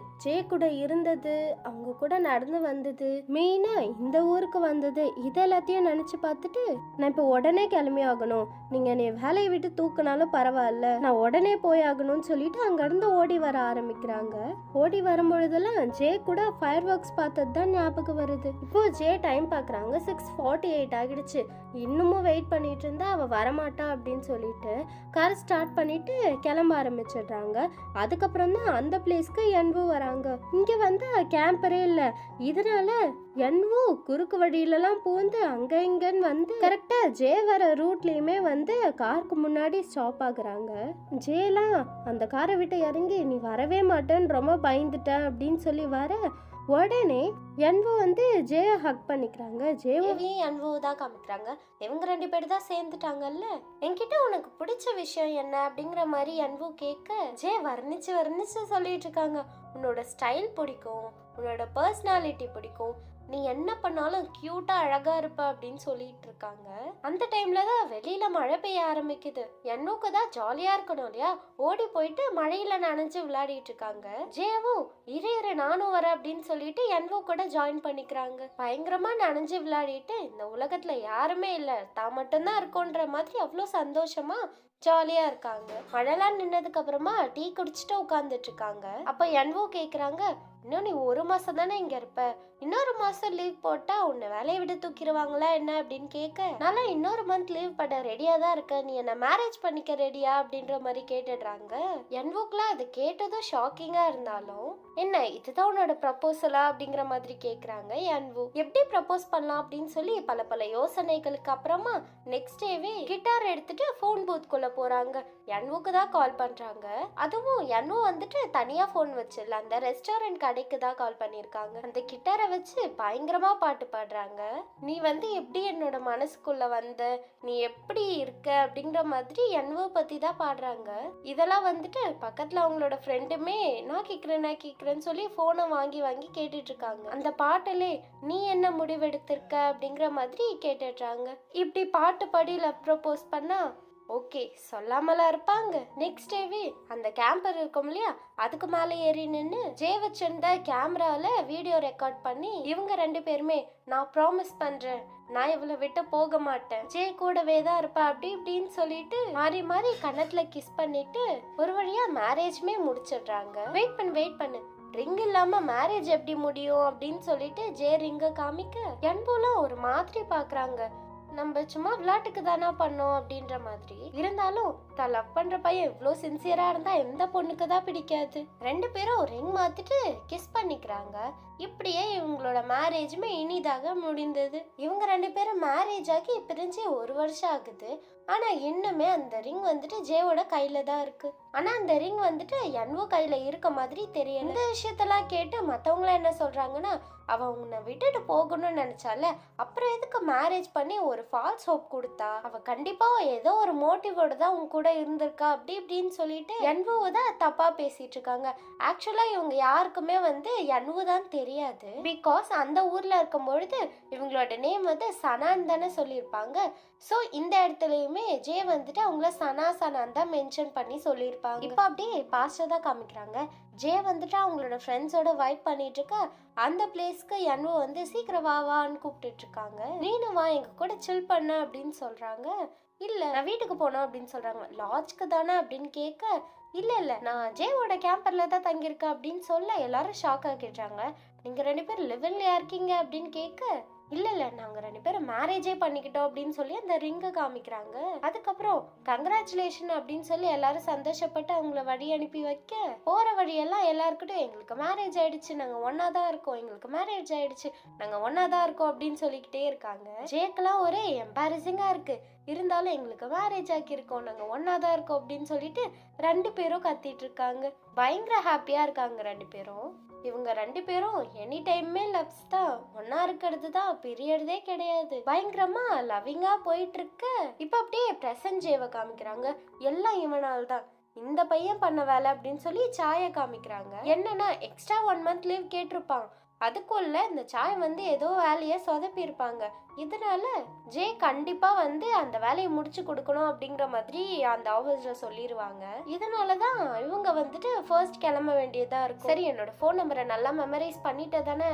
ஜே கூட இருந்தது, அவங்க கூட நடந்து வந்தது, மெயினா இந்த ஊருக்கு வந்தது, இதெல்லாத்தையும் நினைச்சு பார்த்துட்டு நான் இப்போ உடனே கிளம்பி ஆகணும், நீங்க என்னை வேலையை விட்டு தூக்குனாலும் பரவாயில்ல, நான் உடனே போய் ஆகணும்னு சொல்லிட்டு அங்கிருந்து ஓடி வர ஆரம்பிக்கிறாங்க. ஓடி வரும்பொழுதெல்லாம் ஜே கூட ஃபயர் ஒர்க்ஸ் பார்த்தது தான் ஞாபகம் வருது. இப்போ ஜே டைம் பார்க்குறாங்க, 6:48 ஆகிடுச்சு. இன்னமும் வெயிட் பண்ணிட்டு இருந்தா அவ வரமாட்டா அப்படின்னு சொல்லிட்டு கார் ஸ்டார்ட் பண்ணிட்டு கிளம்ப ஆரம்பிச்சிடுறாங்க. அதுக்கப்புறம் தான் அந்த பிளேஸ்க்கு என்வு வராங்க. இங்க வந்து கேம்பரே இல்ல, இதனால என்வு குறுக்கு வழியிலலாம் பூந்து அங்க இங்கன்னு வந்து கரெக்டா ஜே வர ரூட்லயுமே வந்து காருக்கு முன்னாடி ஸ்டாப் ஆகுறாங்க. ஜேலாம் அந்த காரை விட்டு இறங்கி நீ வரவே மாட்டேன்னு ரொம்ப பயந்துட்டேன் அப்படின்னு சொல்லி வர உடனே என்வு வந்து ஜேயை ஹக் பண்ணிக்கிறாங்க. ஜேவையும் என்வு தான் காமிக்கிறாங்க. இவங்க 2 பேர் தான் சேர்ந்துட்டாங்கல்ல. என்கிட்ட உனக்கு பிடிச்ச விஷயம் என்ன அப்படிங்கிற மாதிரி என்வு கேட்க ஜே வர்ணிச்சு சொல்லிட்டு இருக்காங்க. உன்னோட ஸ்டைல் பிடிக்கும், உன்னோட பர்சனாலிட்டி பிடிக்கும், நீ என்ன பண்ணாலும் கியூட்டா அழகா இருப்ப அப்படின்னு சொல்லிட்டு இருக்காங்க. அந்த டைம்ல தான் வெளியில மழை பெய்ய ஆரம்பிக்குது. என்னுக்கு தான் ஜாலியா இருக்கணும் இல்லையா, ஓடி போயிட்டு மழையில நனைஞ்சு விளையாடிட்டு இருக்காங்க. ஜேவும் இரு நானும் வரேன் அப்படின்னு சொல்லிட்டு என்வோ கூட ஜாயின் பண்ணிக்கிறாங்க. பயங்கரமா நனைஞ்சு விளையாடிட்டு இந்த உலகத்துல யாருமே இல்ல, தான் மட்டும்தான் இருக்கோன்ற மாதிரி அவ்வளோ சந்தோஷமா ஜாலியா இருக்காங்க. மழைலாம் நின்னதுக்கு அப்புறமா டீ குடிச்சிட்டு உட்கார்ந்துட்டு இருக்காங்க. அப்ப என்வோ கேக்குறாங்க, இன்னும் நீ 1 மாசம் தானே இங்க இருப்ப, இன்னொரு மாசம் லீவ் போட்டா உன்னை வேலையை விட்டு தூக்கிடுவாங்களா என்ன அப்படின்னு கேட்க, நான் இன்னொரு மந்த் லீவ் பண்ண ரெடியா தான் இருக்க, நீ என்ன மேரேஜ் பண்ணிக்க ரெடியா அப்படின்ற மாதிரி கேட்டுடுறாங்க. என்வுக்குலாம் அது கேட்டதும் ஷாக்கிங்கா இருந்தாலும், என்ன இதுதான் உன்னோட ப்ரப்போசலா அப்படிங்கிற மாதிரி கேக்குறாங்க. என்வு எப்படி ப்ரப்போஸ் பண்ணலாம் அப்படின்னு சொல்லி பல யோசனைகளுக்கு அப்புறமா நெக்ஸ்ட் டேவே கிட்டார் எடுத்துட்டு போன் பூத்குள்ள போறாங்க. என்வுக்கு தான் கால் பண்றாங்க. அதுவும் என்வு வந்துட்டு தனியா போன் வச்சிடல, அந்த ரெஸ்டாரண்ட் கடைக்கு தான் கால் பண்ணிருக்காங்க. அந்த கிட்டாரை வச்சு பயங்கரமா பாட்டு பாடுறாங்க. நீ வந்து எப்படி என்னோட மனசுக்குள்ள வந்த, நீ எப்படி இருக்க அப்படிங்கிற மாதிரி என்வு பத்தி தான் பாடுறாங்க. இதெல்லாம் வந்துட்டு பக்கத்துல அவங்களோட ஃப்ரெண்டுமே நான் கேக்குறேன்னு சொல்லி போனை வாங்கி கேட்டுட்டு இருக்காங்க. அந்த பாட்டிலே நீ என்ன முடிவெடுத்திருக்க அப்படிங்கிற மாதிரி கேட்டுடுறாங்க. இப்படி பாட்டு பாடி லவ் ப்ரப்போஸ் பண்ணா ஓகே சொல்லாமலாம் இருப்பாங்க. நெக்ஸ்ட் டேவே அந்த கேம்பர் இருக்கும் இல்லையா, அதுக்கு மேலே ஏறி நின்று ஜே வச்சிருந்த கேமரால வீடியோ ரெக்கார்ட் பண்ணி இவங்க 2 பேருமே நான் ப்ராமிஸ் பண்றேன், நான் இவளை விட்டு போக மாட்டேன், ஜே கூடவே தான் இருப்பா அப்படி இப்படின்னு சொல்லிட்டு மாறி கன்னத்துல கிஸ் பண்ணிட்டு ஒரு வழியா மேரேஜ்மே முடிச்சிடுறாங்க. வெயிட் பண்ணு ரிங் இல்லாம மேரேஜ் எப்படி முடியும் அப்படின்னு சொல்லிட்டு ஜே ரிங்க காமிக்க என்போலாம் ஒரு மாதிரி பாக்குறாங்க. நம்ம சும்மா விளையாட்டுக்கு தானா பண்ணோம் அப்படின்ற மாதிரி. இருந்தாலும் தான் லவ் பண்ற பையன் இவ்வளோ சின்சியரா இருந்தா எந்த பொண்ணுக்கு தான் பிடிக்காது. 2 பேரும் ரிங் மாத்திட்டு கிஸ் பண்ணிக்கிறாங்க. இப்படியே இவங்களோட மேரேஜுமே இனிதாக முடிந்தது. இவங்க 2 பேரும் மேரேஜ் ஆகி பிரிஞ்சு 1 வருஷம் ஆகுது. ஆனா இன்னுமே அந்த ரிங் வந்துட்டு ஜேவோட கையில தான் இருக்கு. ஆனா அந்த ரிங் வந்துட்டு என்வோ கையில இருக்க மாதிரி தெரியல. இந்த விஷயத்தெல்லாம் கேட்டு மத்தவங்கள என்ன சொல்றாங்கன்னா, அவ உன்னை விட்டுட்டு போகணும்னு நினைச்சால, அப்புறம் எதுக்கு மேரேஜ் பண்ணி ஒரு ஃபால்ஸ் ஹோப் கொடுத்தா, அவ கண்டிப்பா ஏதோ ஒரு மோட்டிவோட தான் உன் கூட இருந்திருக்கா அப்படி இப்படின்னு சொல்லிட்டு என்வோவை தான் தப்பா பேசிட்டு இருக்காங்க. ஆக்சுவலா இவங்க யாருக்குமே வந்து என்வோ தான் தெரியாது. பிகாஸ் அந்த ஊர்ல இருக்கும் பொழுது இவங்களோட நேம் வந்து சனான் தானே சொல்லியிருப்பாங்க. ஸோ இந்த இடத்துலையுமே ஜே வந்துட்டு அவங்கள சனான் தான் மென்ஷன் பண்ணி சொல்லியிருப்பாங்க. இப்போ அப்படியே பாஸ்டர் தான் காமிக்கிறாங்க. ஜே வந்துட்டு அவங்களோட ஃப்ரெண்ட்ஸோட வைப் பண்ணிட்டு இருக்க அந்த பிளேஸ்க்கு என்வோ வந்து சீக்கிரம் வான்னு கூப்பிட்டுட்டு இருக்காங்க. நீனு வா எங்க கூட சில் பண்ண அப்படின்னு சொல்றாங்க. இல்ல நான் வீட்டுக்கு போனோம் அப்படின்னு சொல்றாங்க. லாட்ஜ்க்கு தானே அப்படின்னு கேட்க, இல்ல நான் ஜேவோட கேம்பர்ல தான் தங்கியிருக்கேன் அப்படின்னு சொல்ல எல்லாரும் ஷாக் ஆகிடுறாங்க. நீங்க 2 பேரும் லிவிங்லயா இருக்கீங்க அப்படின்னு கேட்க, இல்ல நாங்க 2 பேரும் மேரேஜே பண்ணிக்கிட்டோம் அப்படின்னு சொல்லி அந்த ரிங்கை காமிக்கிறாங்க. அதுக்கப்புறம் கங்க்ராச்சுலேஷன் அப்படின்னு சொல்லி எல்லாரும் சந்தோஷப்பட்டு அவங்கள வழி அனுப்பி வைக்க, போற வழியெல்லாம் எல்லாருக்கிட்டும் எங்களுக்கு மேரேஜ் ஆயிடுச்சு, நாங்க ஒன்னா தான் இருக்கோம், எங்களுக்கு மேரேஜ் ஆயிடுச்சு, நாங்க ஒன்னா தான் இருக்கோம் அப்படின்னு சொல்லிக்கிட்டே இருக்காங்க. ஜேக்கெல்லாம் ஒரே எம்பாரசிங்கா இருக்கு. இருந்தாலும் எங்களுக்கு மேரேஜ் ஆக்கியிருக்கோம், நாங்க ஒன்னா தான் இருக்கோம் அப்படின்னு சொல்லிட்டு 2 பேரும் கத்திட்டு இருக்காங்க. பயங்கர ஹாப்பியா இருக்காங்க 2 பேரும். இவங்க 2 பேரும் எனி டைமே லவ்ஸ் தான், ஒன்னா இருக்கிறது தான் பிரியறதே கிடையாது. பயங்கரமா லவ்விங்கா போயிட்டு இருக்கு. இப்ப அப்படியே பிரசன்ட் ஜேவை காமிக்கிறாங்க. எல்லாம் இவனால் தான், இந்த பையன் பண்ண வேலை அப்படின்னு சொல்லி சாயை காமிக்கிறாங்க. என்னன்னா எக்ஸ்ட்ரா 1 மந்த் லீவ் கேட்டிருப்பான். அதுக்குள்ள இந்த சாய் வந்து ஏதோ வேலையை சொதப்பி இருப்பாங்க. இதனால ஜே கண்டிப்பா வந்து அந்த வேலையை முடிச்சு கொடுக்கணும் அப்படிங்கிற மாதிரி அந்த ஆஃபீஸ்ல சொல்லிடுவாங்க. இதனாலதான் இவங்க வந்துட்டு ஃபர்ஸ்ட் கிளம்ப வேண்டியதா இருக்கும். சரி என்னோட ஃபோன் நம்பரை நல்லா மெமரைஸ் பண்ணிட்ட தானே?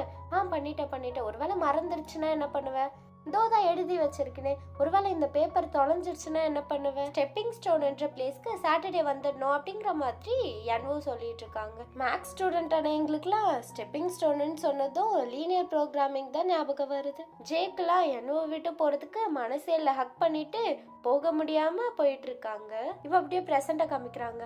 பண்ணிட்டேன். ஒருவேளை மறந்துருச்சுன்னா என்ன பண்ணுவேன்? தான் எழுதி வச்சிருக்கேன். ஒருவேளை இந்த பேப்பர் தொலைஞ்சிருச்சுன்னா என்ன பண்ணுவேன்? ஸ்டெப்பிங் ஸ்டோன் என்ற பிளேஸ்க்கு சாட்டர்டே வந்துடணும் அப்படிங்கிற மாதிரி என்வோ சொல்லிட்டு இருக்காங்க. மேக்ஸ் ஸ்டூடெண்டான எங்களுக்குலாம் ஸ்டெப்பிங் ஸ்டோன்னு சொன்னதும் லீனியர் ப்ரோக்ராமிங் தான் ஞாபகம் வருது. ஜேக்கெல்லாம் என்வோ விட்டு போறதுக்கு மனசே இல்லை, ஹக் பண்ணிட்டு போக முடியாம போயிட்டு இருக்காங்க. இவ அப்படியே ப்ரெசண்டா காமிக்கிறாங்க.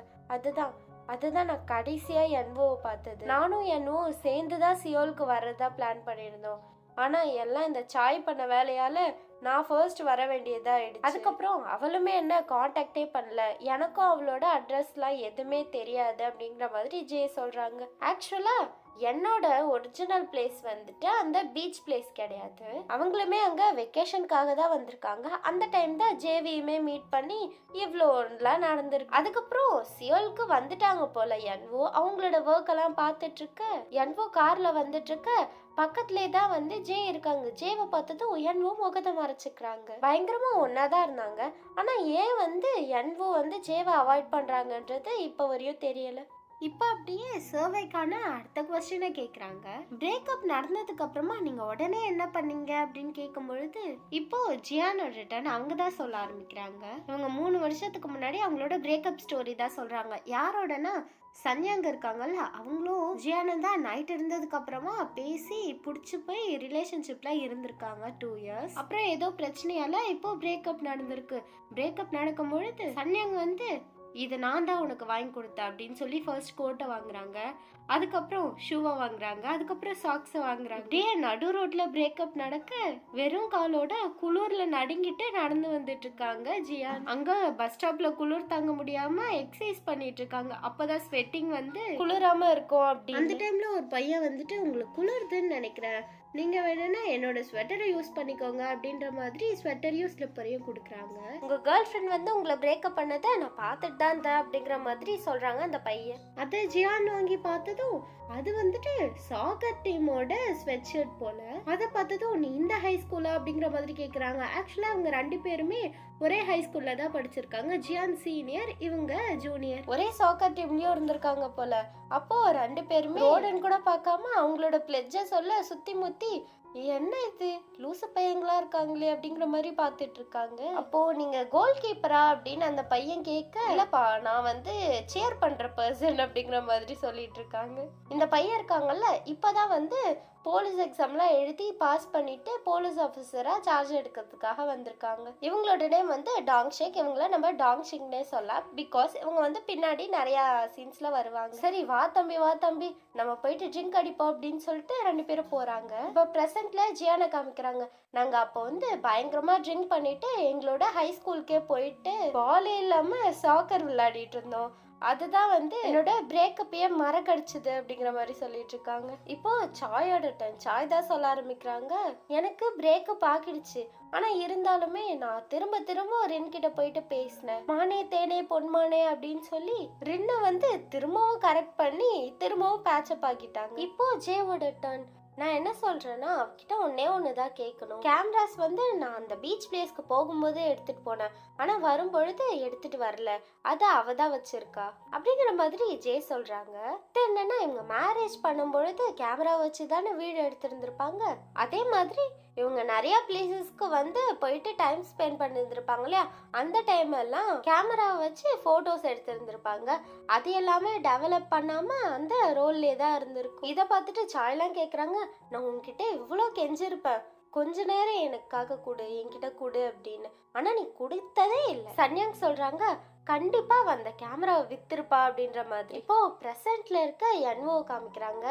அதுதான் நான் கடைசியா என்வோவை பார்த்தது. நானும் என்வோவும் சேர்ந்துதான் சியோலுக்கு வர்றதா பிளான் பண்ணியிருந்தோம். ஆனா எல்லாம் இந்த சாய் பண்ண வேலையால நான் ஃபர்ஸ்ட் வர வேண்டியதா ஆயிடுச்சு. அதுக்கப்புறம் அவளுமே என்ன காண்டாக்டே பண்ணல, எனக்கும் அவளோட அட்ரஸ்லாம் எதுவுமே தெரியாது அப்படிங்கிற மாதிரி ஜே சொல்றாங்க. ஆக்சுவலா என்னோட ஒரிஜினல் பிளேஸ் வந்துட்டு அந்த பீச் பிளேஸ் கிடையாது. அவங்களுமே அங்க வெக்கேஷனுக்காக தான் வந்திருக்காங்க. அந்த டைம் தான் ஜேவியுமே மீட் பண்ணி இவ்வளோலாம் நடந்திருக்கு. அதுக்கப்புறம் சியோலுக்கு வந்துட்டாங்க போல என்வோ. அவங்களோட ஒர்க் எல்லாம் பார்த்துட்டு இருக்க என்வோ கார்ல வந்துட்டு இருக்க பக்கத்துலேயே தான் வந்து ஜே இருக்காங்க. ஜேவை பார்த்ததும் என்வோ முகத்தை மறைச்சிக்கிறாங்க. பயங்கரமா ஒன்னாதான் இருந்தாங்க. ஆனா ஏன் வந்து என்வோ வந்து ஜேவை அவாய்ட் பண்றாங்கன்றது இப்ப வரையும் தெரியல. இப்போ அப்படியே சர்வேக்கான அடுத்த கொஸ்டினை கேட்குறாங்க. பிரேக்கப் நடந்ததுக்கு அப்புறமா நீங்க உடனே என்ன பண்ணீங்க அப்படின்னு கேட்கும் பொழுது இப்போ ஜியானோட ரிட்டர்ன் அவங்க தான் சொல்ல ஆரம்பிக்கிறாங்க. இவங்க 3 வருஷத்துக்கு முன்னாடி அவங்களோட பிரேக்கப் ஸ்டோரி தான் சொல்றாங்க. யாரோடனா சன்யாங்க இருக்காங்கல்ல, அவங்களும் ஜியானும் தான் நைட் இருந்ததுக்கு அப்புறமா பேசி பிடிச்சி போய் ரிலேஷன்ஷிப்ல இருந்திருக்காங்க 2 இயர்ஸ். அப்புறம் ஏதோ பிரச்சனையால இப்போ பிரேக்கப் நடந்திருக்கு. பிரேக்கப் நடக்கும் பொழுது சன்யாங் வந்து இது நான் தான் உனக்கு வாங்கி கொடுத்தேன் அப்படின்னு சொல்லி ஃபர்ஸ்ட் கோட்டை வாங்குறாங்க. அதுக்கப்புறம் ஷூவை வாங்குறாங்க. அதுக்கப்புறம் சாக்ஸை வாங்குறாங்க. அப்படியே நடு ரோட்ல பிரேக்கப் நடக்க வெறும் காலோட குளிர்ல நடுங்கிட்டு நடந்து வந்துட்டு இருக்காங்க ஜியான். அங்க பஸ் ஸ்டாப்ல குளிர் தாங்க முடியாம எக்ஸசைஸ் பண்ணிட்டு இருக்காங்க. அப்பதான் ஸ்வெட்டிங் வந்து குளிராம இருக்கும். அப்படி அந்த டைம்ல ஒரு பையன் வந்துட்டு உங்களுக்கு குளிர்துன்னு நினைக்கிறேன், நீங்க வேணும்னா என்னோட ஸ்வெட்டரை யூஸ் பண்ணிக்கோங்க அப்படின்ற மாதிரி ஸ்வெட்டரையும் ஸ்லிப்பரையும் கொடுக்குறாங்க. உங்க கேர்ள் ஃப்ரெண்ட் வந்து உங்களை பிரேக்கப் பண்ணதை நான் பார்த்துட்டு தான் இருந்தேன் அப்படிங்கிற மாதிரி சொல்றாங்க அந்த பையன். அதை ஜியான் வாங்கி பார்த்ததும் அது வந்துட்டு சாக்கர் டீமோட ஸ்வெட் ஷர்ட் போல. அதை பார்த்ததும் நீ இந்த ஹை ஸ்கூலா அப்படிங்கிற மாதிரி கேட்குறாங்க. ஆக்சுவலா அவங்க 2 பேருமே ஒரே ஹை ஸ்கூல்ல தான் படிச்சிருக்காங்க. ஜியான் சீனியர், இவங்க ஜூனியர். ஒரே சாக்கர் டீம்லயும் இருந்திருக்காங்க போல. அப்போ 2 பேருமே ரோடன் கூட பார்க்காம அவங்களோட பிளெட்ஜை சொல்ல சுத்தி முத்தி என்ன இது லூசு பையங்களா இருக்காங்களே அப்படிங்கிற மாதிரி பார்த்துட்டு இருக்காங்க. அப்போ நீங்க கோல் கீப்பரா அப்படின்னு அந்த பையன் கேட்க, இல்லப்பா நான் வந்து சேர் பண்ற பர்சன் அப்படிங்கிற மாதிரி சொல்லிட்டு இருக்காங்க. இந்த பையன் இருக்காங்கல்ல இப்பதான் வந்து போலீஸ் எக்ஸாம்லாம் எழுதி பாஸ் பண்ணிட்டு போலீஸ் ஆஃபீஸரா சார்ஜ் எடுக்கிறதுக்காக வந்திருக்காங்க. இவங்களோட நேம் வந்து டாங் ஷேக். இவங்கள நம்ம டாங் ஷிங்னே சொல்லலாம். பிகாஸ் இவங்க வந்து பின்னாடி நிறைய சீன்ஸ்ல வருவாங்க. சரி வா தம்பி நம்ம போயிட்டு ட்ரிங்க் அடிப்போம் அப்படின்னு சொல்லிட்டு 2 பேரும் போறாங்க. இப்போ ப்ரெசென்ட்ல ஜியானை காமிக்கிறாங்க. நாங்க அப்போ வந்து பயங்கரமா ட்ரிங்க் பண்ணிட்டு எங்களோட ஹை ஸ்கூலுக்கே போயிட்டு பாலே இல்லாம சாக்கர் விளையாடிட்டு இருந்தோம். அதுதான் வந்து என்னோட பிரேக்கப்பையே மறக்கடிச்சுது அப்படிங்கிற மாதிரி சொல்லிட்டு இருக்காங்க. இப்போ சாயோட டைம். சாய் தான் சொல்ல ஆரம்பிக்கிறாங்க. எனக்கு பிரேக்கப் ஆகிடுச்சு, ஆனா இருந்தாலுமே நான் திரும்ப ரின் கிட்ட போயிட்டு பேசினேன். மானே தேனே பொன்மானே அப்படின்னு சொல்லி ரின்னை வந்து திரும்பவும் கரெக்ட் பண்ணி திரும்பவும் பேச்சப் ஆக்கிட்டாங்க. இப்போ ஜேவோட டர்ன். நான் என்ன சொல்றேன்னா அவகிட்ட ஒண்ணுதான் கேட்கணும். கேமராஸ் வந்து நான் அந்த பீச் பிளேஸ்க்கு போகும்போது எடுத்துட்டு போனேன், ஆனா வரும்பொழுது எடுத்துட்டு வரல, அது அவ தான் வச்சிருக்கா அப்படிங்கிற மாதிரி ஜே சொல்றாங்க. என்னன்னா இவங்க மேரேஜ் பண்ணும்பொழுது கேமரா வச்சு தானே வீடு எடுத்திருந்திருப்பாங்க. அதே மாதிரி இவங்க நிறைய பிளேசஸ்க்கு வந்து போயிட்டு டைம் ஸ்பெண்ட் பண்ணியிருந்திருப்பாங்க இல்லையா, அந்த டைம் எல்லாம் கேமராவை வச்சு போட்டோஸ் எடுத்திருந்திருப்பாங்க. அது எல்லாமே டெவலப் பண்ணாம அந்த ரோல்லே தான் இருந்திருக்கும். இதை பார்த்துட்டு சாயெல்லாம் கேட்குறாங்க, நான் உன்கிட்ட இவ்வளோ கெஞ்சிருப்பேன், கொஞ்ச நேரம் எனக்காக கொடு, என்கிட்ட கொடு அப்படின்னு, ஆனா நீ கொடுத்ததே இல்லை. சன்யாங் சொல்றாங்க, கண்டிப்பா வந்த கேமராவை வித்திருப்பா அப்படின்ற மாதிரி. இப்போ பிரசன்ட்ல இருக்க என்ஓ காமிக்கிறாங்க.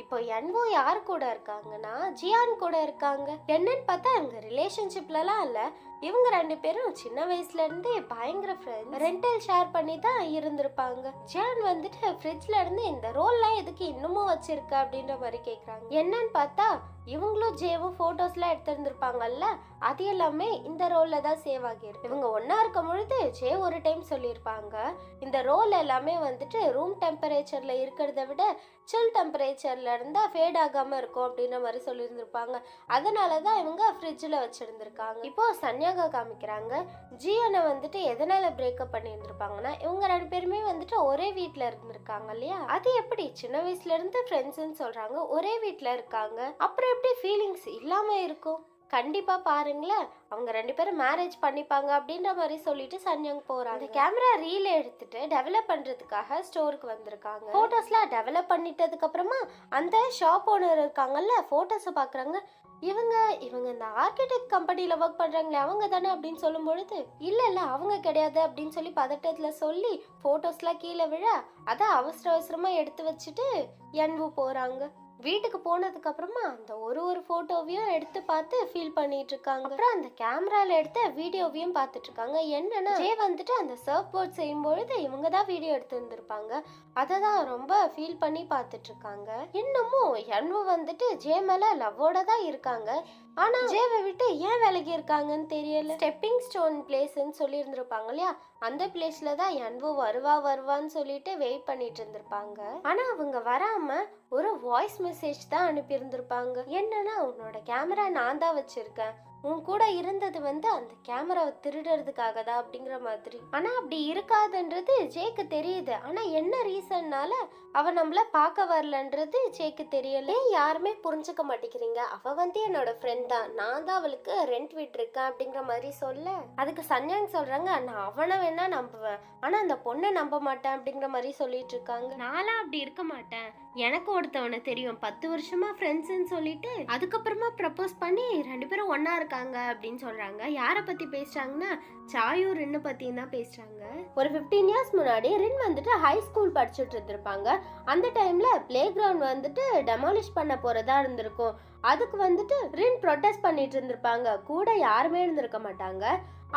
இப்போ என்ஓ யார் கூட இருக்காங்கன்னா ஜியான் கூட இருக்காங்க. என்னன்னு பார்த்தா இவங்க ரிலேஷன்ஷிப்லலாம் இல்ல, இவங்க 2 பேரும் சின்ன வயசுல இருந்தே பயங்கர ஃப்ரெண்ட்ஸ். ரெண்டல் ஷேர் பண்ணி தான் இருந்திருப்பாங்க. ஜியான் வந்துட்டு ஃப்ரிட்ஜ்ல இருந்து இந்த ரோல்லாம் எதுக்கு இன்னமும் வச்சிருக்க அப்படின்ற மாதிரி கேக்குறாங்க. என்னன்னு பார்த்தா இவங்களும் ஜேவும் போட்டோஸ்லாம் எடுத்திருந்திருப்பாங்கல்ல, அது எல்லாமே இந்த ரோல்ல தான் சேவ் ஆகியிருக்கு. இவங்க ஒன்னா இருக்கும் பொழுது ஜே ஒரு டைம் சொல்லியிருப்பாங்க, இந்த ரோல் எல்லாமே வந்துட்டு ரூம் டெம்பரேச்சர்ல இருக்கிறத விட சில் டெம்பரேச்சர்ல இருந்தா ஃபேட் ஆகாம இருக்கும் அப்படின்ற மாதிரி சொல்லியிருந்திருப்பாங்க. அதனாலதான் இவங்க ஃப்ரிட்ஜ்ல வச்சிருந்திருக்காங்க. இப்போ சன்யாகா காமிக்கிறாங்க. ஜியனை வந்துட்டு எதனால பிரேக்கப் பண்ணி இருந்திருப்பாங்கன்னா இவங்க 2 பேருமே வந்துட்டு ஒரே வீட்டுல இருந்திருக்காங்க இல்லையா, அது எப்படி சின்ன வயசுல இருந்து ஃப்ரெண்ட்ஸ்ன்னு சொல்றாங்க, ஒரே வீட்டுல இருக்காங்க, அப்புறம் எப்படி ஃபீலிங்ஸ் இல்லாம இருக்கும்? கண்டிப்பா பாருங்களேன், அவங்க 2 பேரும் மேரேஜ் பண்ணிப்பாங்க அப்படின்ற மாதிரி சொல்லிட்டு சன்யாங் போறாங்க. கேமரா ரீல் எடுத்துட்டு டெவலப் பண்றதுக்காக ஸ்டோருக்கு வந்திருக்காங்க. போட்டோஸ்லாம் டெவலப் பண்ணிட்டதுக்கு அப்புறமா அந்த ஷாப் ஓனர் இருக்காங்கல்ல, போட்டோஸை பாக்குறாங்க. இவங்க இந்த ஆர்கிடெக்ட் கம்பெனில ஒர்க் பண்றாங்களே அவங்க தானே அப்படின்னு சொல்லும் பொழுது இல்ல அவங்க கிடையாது அப்படின்னு சொல்லி பதட்டத்துல சொல்லி போட்டோஸ்லாம் கீழே விழ அதை அவசரமா எடுத்து வச்சுட்டு என்வு போறாங்க. வீட்டுக்கு போனதுக்கு அப்புறமா அந்த ஒரு போட்டோவையும் எடுத்து பார்த்து ஃபீல் பண்ணிட்டு இருக்காங்க. அப்புறம் அந்த கேமரால எடுத்த வீடியோவையும் பார்த்துட்டு இருக்காங்க. என்னன்னா ஜே வந்துட்டு அந்த சர்ஃப் போர்ட் செய்யும் பொழுது இவங்க தான் வீடியோ எடுத்து இருந்திருப்பாங்க, அதை தான் ரொம்ப ஃபீல் பண்ணி பார்த்துட்டு இருக்காங்க. இன்னமும் என்வு வந்துட்டு ஜே மேல லவ்வோட தான் இருக்காங்க, ஆனா ஜேவை விட்டு ஏன் விலகி இருக்காங்கன்னு தெரியல. ஸ்டெப்பிங் ஸ்டோன் பிளேஸ்ன்னு சொல்லி இருந்திருப்பாங்க இல்லையா, அந்த பிளேஸ்ல தான் என்வு வருவான்னு சொல்லிட்டு வெயிட் பண்ணிட்டு இருந்திருப்பாங்க. ஆனா அவங்க வராம ஒரு வாய்ஸ் மெசேஜ் தான் அனுப்பி இருந்திருப்பாங்க. என்னன்னா உன்னோட கேமரா நான் தான் வச்சிருக்கேன், உன் கூட இருந்தது வந்து அந்த கேமராவை திருடுறதுக்காக தான் அப்படிங்கிற மாதிரி. ஆனா அப்படி இருக்காதுன்றது ஜேக்கு தெரியுது, ஆனா என்ன ரீசன்னால அவ நம்மள பார்க்க வரலன்றது ஜேக்கு தெரியல. யாருமே புரிஞ்சுக்க மாட்டேங்கிறீங்க, அவ வந்து என்னோட ஃப்ரெண்ட் தான், நான் தான் அவளுக்கு ரெண்ட் விட்டுருக்கேன் அப்படிங்கிற மாதிரி சொல்ல, அதுக்கு சன்யாங் சொல்றாங்க, நான் அவனை வேணா நம்புவேன், ஆனா அந்த பொண்ணை நம்ப மாட்டேன் அப்படிங்கிற மாதிரி சொல்லிட்டு இருக்காங்க. நான்லாம் அப்படி இருக்க மாட்டேன், எனக்கு ஒருத்தவனை தெரியும், 10 வருஷமா ஃப்ரெண்ட்ஸ்ன்னு சொல்லிட்டு அதுக்கப்புறமா ப்ரப்போஸ் பண்ணி 2 பேரும் ஒன்னா இருக்காங்க அப்படின்னு சொல்றாங்க. யாரை பத்தி பேசுறாங்கன்னா சாயும் ரின்னு பத்தியும் தான் பேசுறாங்க. ஒரு 15 இயர்ஸ் முன்னாடி ரின் வந்துட்டு ஹை ஸ்கூல் படிச்சுட்டு இருந்திருப்பாங்க. அந்த டைம்ல பிளே கிரவுண்ட் வந்துட்டு டெமாலிஷ் பண்ண போறதா இருந்திருக்கும். அதுக்கு வந்துட்டு ரின் ப்ரொடெஸ்ட் பண்ணிட்டு இருந்திருப்பாங்க, கூட யாருமே இருந்திருக்க மாட்டாங்க.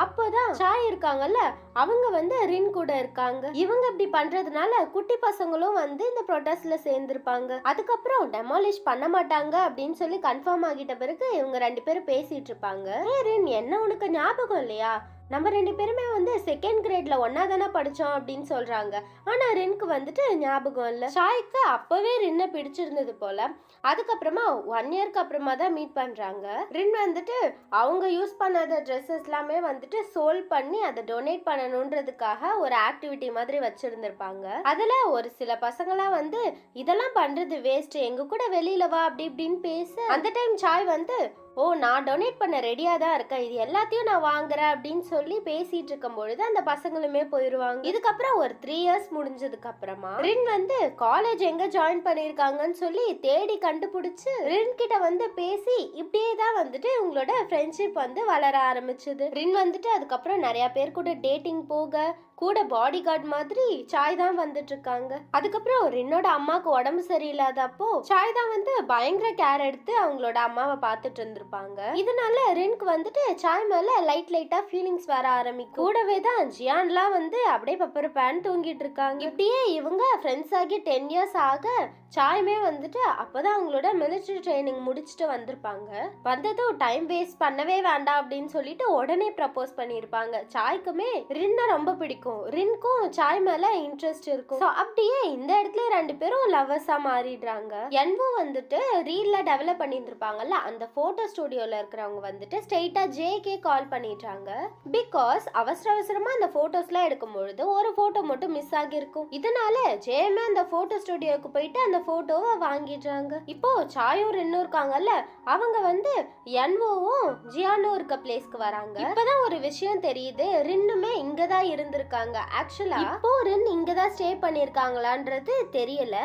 அப்போதான் சாய் இருக்காங்கல்ல, அவங்க வந்து ரின் கூட இருக்காங்க. இவங்க இப்படி பண்றதுனால குட்டி பசங்களும் வந்து இந்த ப்ரொடெஸ்ட்ல சேர்ந்திருப்பாங்க. அதுக்கப்புறம் டெமாலிஷ் பண்ண மாட்டாங்க அப்படின்னு சொல்லி கன்ஃபார்ம் ஆகிட்ட பிறகு இவங்க 2 பேரும் பேசிட்டு இருப்பாங்க. ரின், என்ன உனக்கு ஞாபகம் இல்லையா, நம்ம 2 பேருமே வந்து செகண்ட் கிரேட்ல ஒன்னா தானே படிச்சோம் அப்படின்னு சொல்றாங்க. ஆனா ரின்க்கு வந்துட்டு ஞாபகம் இல்ல. ஷாய்க்கு அப்பவே ரின்னை பிடிச்சிருந்தது போல. அதுக்கப்புறமா 1 இயர்க்கு அப்புறமா தான் மீட் பண்றாங்க. ரின் வந்துட்டு அவங்க யூஸ் பண்ணாத ட்ரெஸ்ஸஸ் எல்லாமே வந்துட்டு சோல் பண்ணி அதை டொனேட் பண்ணணுன்றதுக்காக ஒரு ஆக்டிவிட்டி மாதிரி வச்சிருந்திருப்பாங்க. அதுல ஒரு சில பசங்களாம் வந்து இதெல்லாம் பண்றது வேஸ்ட், எங்க கூட வெளியில வா அப்படி இப்படின்னு பேச, அந்த டைம் சாய் வந்து ஓ நான் டொனேட் பண்ண ரெடியா தான் இருக்கேன், இது எல்லாத்தையும் நான் வாங்குறேன் அப்படின்னு சொல்லி பேசிட்டு இருக்கும் பொழுது அந்த பசங்களுமே போயிருவாங்க. இதுக்கப்புறம் ஒரு 3 இயர்ஸ் முடிஞ்சதுக்கு அப்புறமா ரின் வந்து காலேஜ் எங்க ஜாயின் பண்ணிருக்காங்கன்னு சொல்லி தேடி கண்டுபிடிச்சு ரின் கிட்ட வந்து பேசி இப்படியே தான் வந்துட்டு இவங்களோட ஃப்ரெண்ட்ஷிப் வந்து வளர ஆரம்பிச்சது. ரின் வந்துட்டு அதுக்கப்புறம் நிறைய பேர் கூட டேட்டிங் போக கூட பாடி கார்டு மாதிரி சாய் தான் வந்துட்டு இருக்காங்க. அதுக்கப்புறம் ரின்னோட அம்மாவுக்கு உடம்பு சரியில்லாதப்போ சாய் தான் வந்து பயங்கர கேர் எடுத்து அவங்களோட அம்மாவை பார்த்துட்டு இருந்திருப்பாங்க. இதனால ரின்க்கு வந்துட்டு சாய் மேல லைட்டா ஃபீலிங்ஸ் வர ஆரம்பிக்கும். கூடவே தான் ஜியான்லாம் வந்து அப்படியே பப்பர் பேன் தூங்கிட்டு இருக்காங்க. இப்படியே இவங்க ஃப்ரெண்ட்ஸ் ஆகி 10 இயர்ஸ் ஆக சாயுமே வந்துட்டு அப்பதான் அவங்களோட மிலிட்டரி ட்ரைனிங் முடிச்சுட்டு வந்திருப்பாங்க. வந்ததும் டைம் வேஸ்ட் பண்ணவே வேண்டாம் அப்படின்னு சொல்லிட்டு உடனே ப்ரப்போஸ் பண்ணியிருப்பாங்க. சாய்க்குமே ரின்னை ரொம்ப பிடிக்கும், ரின்க்கும் சாய் மேல இன்ட்ரெஸ்ட் இருக்கும். அப்படியே இந்த இடத்துல 2 பேரும் லவ்வர்ஸா மாறிடுறாங்க. என்வும் வந்துட்டு ரீல்ல டெவலப் பண்ணியிருந்திருப்பாங்கல்ல, அந்த போட்டோ ஸ்டுடியோல இருக்கிறவங்க வந்துட்டு ஸ்ட்ரெயிட்டா ஜேக்கே கால் பண்ணிடுறாங்க. பிகாஸ் அவசரமா அந்த போட்டோஸ்லாம் எடுக்கும் பொழுது ஒரு போட்டோ மட்டும் மிஸ் ஆகிருக்கும். இதனால ஜேமே அந்த போட்டோ ஸ்டுடியோக்கு போயிட்டு அந்த போட்டோவை வாங்கிடுறாங்க. இப்போ சாயும் ரின்னும் இருக்காங்கல்ல, அவங்க வந்து என்வோவும் ஜியானும் இருக்க பிளேஸ்க்கு வராங்க. இப்பதான் ஒரு விஷயம் தெரியுது, ரின்னுமே இங்கதான் இருந்திருக்காங்க. ஆக்சுவலா இப்போ ரின் இங்கதான் ஸ்டே பண்ணிருக்காங்களான்றது தெரியல,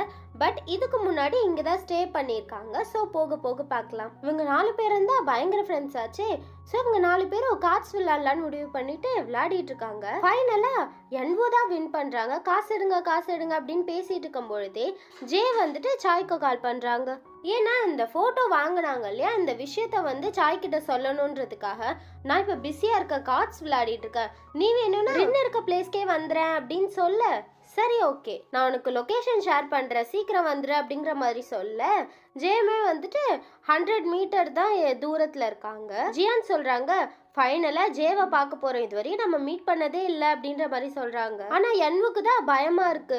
பட் இதுக்கு முன்னாடி இங்கதான் ஸ்டே பண்ணிருக்காங்க. சோ போக போக பார்க்கலாம். இவங்க 4 பேர் இருந்தா பயங்கர ஃப்ரெண்ட்ஸ் ஆச்சு. ஸோ இவங்க 4 பேரும் கார்ட்ஸ் விளையாடலான்னு முடிவு பண்ணிட்டு விளையாடிட்டு இருக்காங்க. ஃபைனலா என்வோ தான் வின் பண்றாங்க. காசு எடுங்க அப்படின்னு பேசிட்டு இருக்கும் பொழுதே ஜே வந்துட்டு சாய்க்கு கால் பண்றாங்க. ஏன்னா இந்த போட்டோ வாங்கினாங்க இல்லையா, இந்த விஷயத்த வந்து சாய் கிட்ட சொல்லணும்ன்றதுக்காக நான் இப்ப பிஸியா இருக்க கார்ட்ஸ் விளையாடிட்டு இருக்கேன், நீ வேணும்னா ரின் இருக்க பிளேஸ்க்கே வந்துறேன் அப்படின்னு சொல்ல, சரி ஓகே நான் உனக்கு லொகேஷன் ஷேர் பண்றேன், சீக்கிரம் வந்துரு அப்படிங்கிற மாதிரி சொல்ல, ஜேமே வந்துட்டு 100 மீட்டர் தான் தூரத்துல இருக்காங்க. ஜியான் சொல்றாங்க ஃபைனலா ஜேவை பார்க்க போறோம், இதுவரையும் நம்ம மீட் பண்ணதே இல்லை அப்படின்ற மாதிரி சொல்றாங்க. ஆனா என்வுக்கு தான் பயமா இருக்கு.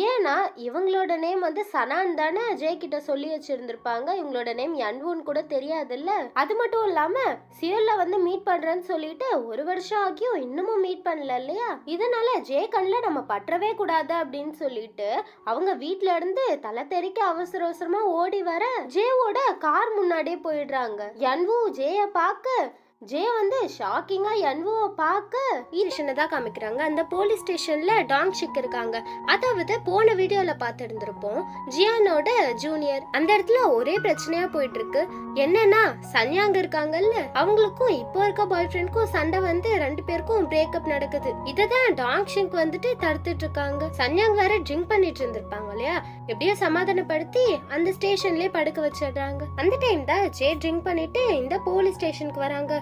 ஏன்னா இவங்களோட நேம் வந்து சனான் தானே ஜே கிட்ட சொல்லி வச்சிருந்திருப்பாங்க, இவங்களோட நேம் என்வுன்னு கூட தெரியாதுல்ல. அது மட்டும் இல்லாம சியர்ல வந்து மீட் பண்றேன்னு சொல்லிட்டு 1 வருஷம் ஆகியும் இன்னமும் மீட் பண்ணல இல்லையா. இதனால ஜே கண்ணில் நம்ம பற்றவே கூடாது அப்படின்னு சொல்லிட்டு அவங்க வீட்டுல இருந்து தலை தெறிக்க அவசரமா ஓடி வர ஜேவோட கார் முன்னாடியே போயிடுறாங்க. என்வு ஜேய பார்க்க ஜே வந்து ஷாக்கிங்கா என்வோவை பார்க்க ஈஷனை தான் காமிக்கிறாங்க. அந்த போலீஸ் ஸ்டேஷன்ல டாங் ஷிக் இருக்காங்க. அதாவது போன வீடியோல பார்த்துருந்துருப்போம் ஜியானோட ஜூனியர். அந்த இடத்துல ஒரே பிரச்சனையா போயிட்டு இருக்கு. என்னன்னா சன்யாங் இருக்காங்கல்ல, அவங்களுக்கும் இப்போ இருக்க பாய் ஃப்ரெண்ட்க்கும் சண்டை வந்து 2 பேருக்கும் பிரேக்கப் நடக்குது. இததான் டாங் ஷிக் வந்துட்டு தடுத்துட்டு இருக்காங்க. சன்யாங் வேற ட்ரிங்க் பண்ணிட்டு இருந்திருப்பாங்க இல்லையா, எப்படியோ சமாதானப்படுத்தி அந்த ஸ்டேஷன்லயே படுக்க வச்சிடுறாங்க. அந்த டைம் தான் ஜே ட்ரிங்க் பண்ணிட்டு இந்த போலீஸ் ஸ்டேஷனுக்கு வராங்க.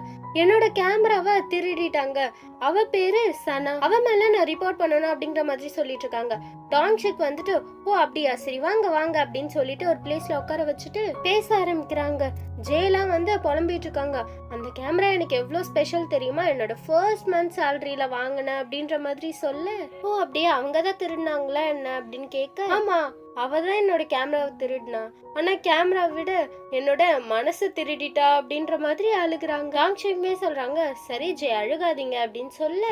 என்னோட கேமராவை திருடிட்டாங்க, அவ பேரு சனா, அவ மேல நான் ரிப்போர்ட் பண்ணணும் அப்படிங்கிற மாதிரி சொல்லிட்டு இருக்காங்க. டாங்ஷிக் வந்துட்டு ஓ அப்படியா சரி வாங்க வாங்க அப்படின்னு சொல்லிட்டு ஒரு பிளேஸ்ல உட்கார வச்சுட்டு பேச ஆரம்பிக்கிறாங்க. ஜெயலாம் வந்து புலம்பிட்டு இருக்காங்க, அந்த கேமரா எனக்கு எவ்வளவு ஸ்பெஷல் தெரியுமா, என்னோட ஃபர்ஸ்ட் மந்த் சேலரியில வாங்கினேன் அப்படின்ற மாதிரி சொல்ல, ஓ அப்படியே அவங்கதான் திருடினாங்களா என்ன அப்படின்னு கேட்க, ஆமா அவதான் என்னோட கேமராவை திருடினா, ஆனா கேமரா விட என்னோட மனசு திருடிட்டா அப்படின்ற மாதிரி அழுகுறாங்க. டாங்ஷிக்மே சொல்றாங்க சரி ஜே அழுகாதீங்க அப்படின்னு சொல்ல,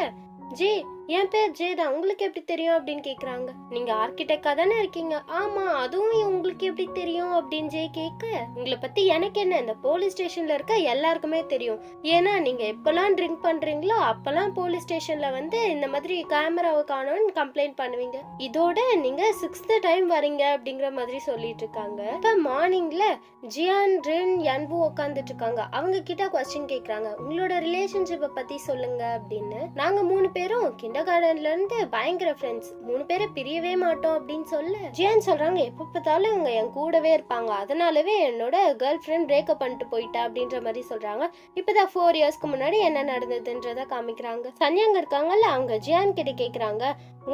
ஜே என் பேர் ஜே தான், உங்களுக்கு எப்படி தெரியும் அப்படின்னு கேக்குறாங்க. நீங்க ஆர்கிடெக்டா தானே இருக்கீங்க, ஆமா அதுவும் உங்களுக்கு எப்படி தெரியும் அப்படின்னு ஜே கேட்க, உங்களை பத்தி எனக்கு என்ன, இந்த போலீஸ் ஸ்டேஷன்ல இருக்க எல்லாருக்குமே தெரியும், ஏன்னா நீங்க எப்பெல்லாம் ட்ரிங்க் பண்றீங்களோ அப்பெல்லாம் போலீஸ் ஸ்டேஷன்ல வந்து இந்த மாதிரி கேமராவை காணோம்னு கம்ப்ளைண்ட் பண்ணுவீங்க, இதோட நீங்க 6th டைம் வரீங்க அப்படிங்கிற மாதிரி சொல்லிட்டு இருக்காங்க. இப்ப மார்னிங்ல ஜியான் ரின் யன்வு உட்காந்துட்டு இருக்காங்க. அவங்க கிட்ட கொஸ்டின் கேக்குறாங்க, உங்களோட ரிலேஷன்ஷிப்பை பத்தி சொல்லுங்க அப்படின்னு. நாங்க 3 பேரும் கிண்டர்கார்டன்ல இருந்து பயங்கர ஃப்ரெண்ட்ஸ், 3 பேரை பிரியவே மாட்டோம் அப்படின்னு சொல்ல, ஜியான் சொல்றாங்க எப்ப பார்த்தாலும் இவங்க என் கூடவே இருப்பாங்க, அதனாலவே என்னோட கேர்ள் ஃப்ரெண்ட் பிரேக்கப் பண்ணிட்டு போயிட்டா அப்படின்ற மாதிரி சொல்றாங்க. இப்பதான் 4 இயர்ஸ்க்கு முன்னாடி என்ன நடந்ததுன்றத காமிக்கிறாங்க. சன்யாங் இருக்காங்கல்ல, அவங்க ஜியான் கிட்ட கேக்குறாங்க,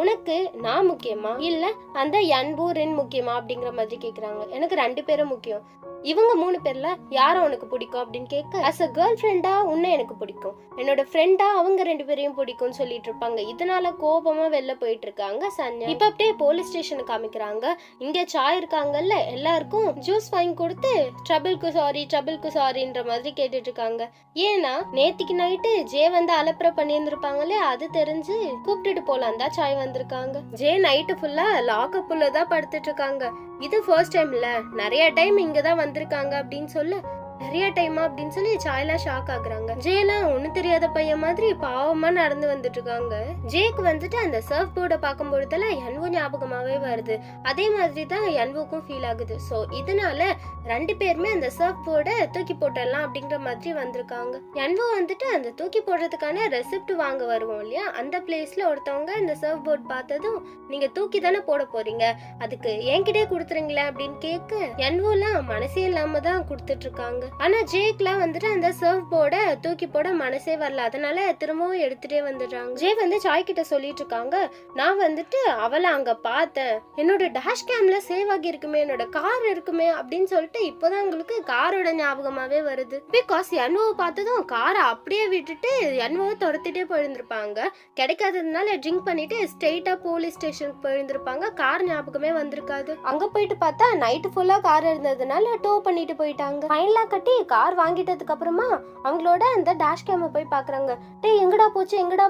உனக்கு நான் முக்கியமா இல்ல அந்த யன்வு ரின் முக்கியமா அப்படிங்கிற மாதிரி கேக்குறாங்க. எனக்கு 2 பேரும் முக்கியம், இவங்க 3 பேர்ல யார உனக்கு பிடிக்கும் அப்படின்னு கேட்க, அஸ் அ கேர்ள் ஃப்ரெண்டா உன்னை எனக்கு பிடிக்கும், என்னோட ஃப்ரெண்டா அவங்க 2 பேரையும் பிடிக்கும்னு சொல்லிட்டு இருப்பாங்க. இதனால கோபமா வெளில போயிட்டு இருக்காங்க சன்யா. இப்ப அப்படியே போலீஸ் ஸ்டேஷனுக்கு காமிக்கிறாங்க. இங்க சாய் இருக்காங்கல்ல, எல்லாருக்கும் ஜூஸ் வாங்கி கொடுத்து ட்ரபிள்க்கு சாரின்ற மாதிரி கேட்டுட்டு இருக்காங்க. ஏன்னா நேத்திக்கு நைட்டு ஜே வந்து அலப்பற பண்ணியிருந்திருப்பாங்களே, அது தெரிஞ்சு கூப்பிட்டுட்டு போலாம் தான் சாய் வந்திருக்காங்க. ஜே நைட்டு ஃபுல்லா லாக்அப்ல தான் படுத்துட்டு இருக்காங்க. இது ஃபர்ஸ்ட் டைம் இல்ல, நிறைய டைம் இங்கதான் வந்திருக்காங்க அப்படின்னு சொல்ல, நிறைய பெரிய டைமா அப்படின்னு சொல்லி சாய்லாம் ஷாக் ஆகுறாங்க. ஜேலாம் ஒன்னும் தெரியாத பையன் மாதிரி பாவமா நடந்து வந்துட்டு இருக்காங்க. ஜேக்கு வந்துட்டு அந்த சர்ஃப் போர்டை பார்க்கும் பொழுதெல்லாம் என்வோ ஞாபகமாவே வருது. அதே மாதிரி தான் என்வோக்கும் ஃபீல் ஆகுது. ஸோ இதனால 2 பேருமே அந்த சர்ஃப் போர்டை தூக்கி போட்டுடலாம் அப்படிங்கிற மாதிரி வந்திருக்காங்க. என்வோ வந்துட்டு அந்த தூக்கி போடுறதுக்கான ரெசிப்ட் வாங்க வருவோம் இல்லையா, அந்த பிளேஸ்ல ஒருத்தவங்க இந்த சர்ஃப் போர்ட் பார்த்ததும் நீங்க தூக்கி தானே போட போறீங்க, அதுக்கு என்கிட்டே கொடுத்துருங்களேன் அப்படின்னு கேட்க என்வோலாம் மனசே இல்லாம தான் கொடுத்துட்டு இருக்காங்க. ஆனா ஜேக்லாம் வந்துட்டு அந்த சர்ஃப் போர்டை தூக்கி போட மனசே வரல. அதனால திரும்பவும் எடுத்துட்டே வந்துடுறாங்க. ஜே வந்து சாய் கிட்ட சொல்லிட்டு இருக்காங்க, நான் வந்துட்டு அவளை அங்க பார்த்தேன், என்னோட டேஷ் கேம்ல சேவ் ஆகி இருக்குமே, என்னோட கார் இருக்குமே அப்படின்னு சொல்லிட்டு இப்போதான் உங்களுக்கு காரோட ஞாபகமாவே வருது. பிகாஸ் என்வோவை பார்த்ததும் காரை அப்படியே விட்டுட்டு என்வோவை துரத்திட்டே போயிருந்திருப்பாங்க. கிடைக்காததுனால ட்ரிங்க் பண்ணிட்டு ஸ்ட்ரெயிட்டா போலீஸ் ஸ்டேஷனுக்கு போயிருந்திருப்பாங்க. கார் ஞாபகமே வந்திருக்காது. அங்க போயிட்டு பார்த்தா நைட்டு ஃபுல்லா கார் இருந்ததுனால டோ பண்ணிட்டு போயிட்டாங்க. ஃபைன்லாம் கட்டி கார் வாங்கிட்டதுக்கு அப்புறமா அவங்களோட அந்த டேஷ் கேமை போய் பாக்குறாங்க. டேய் எங்கடா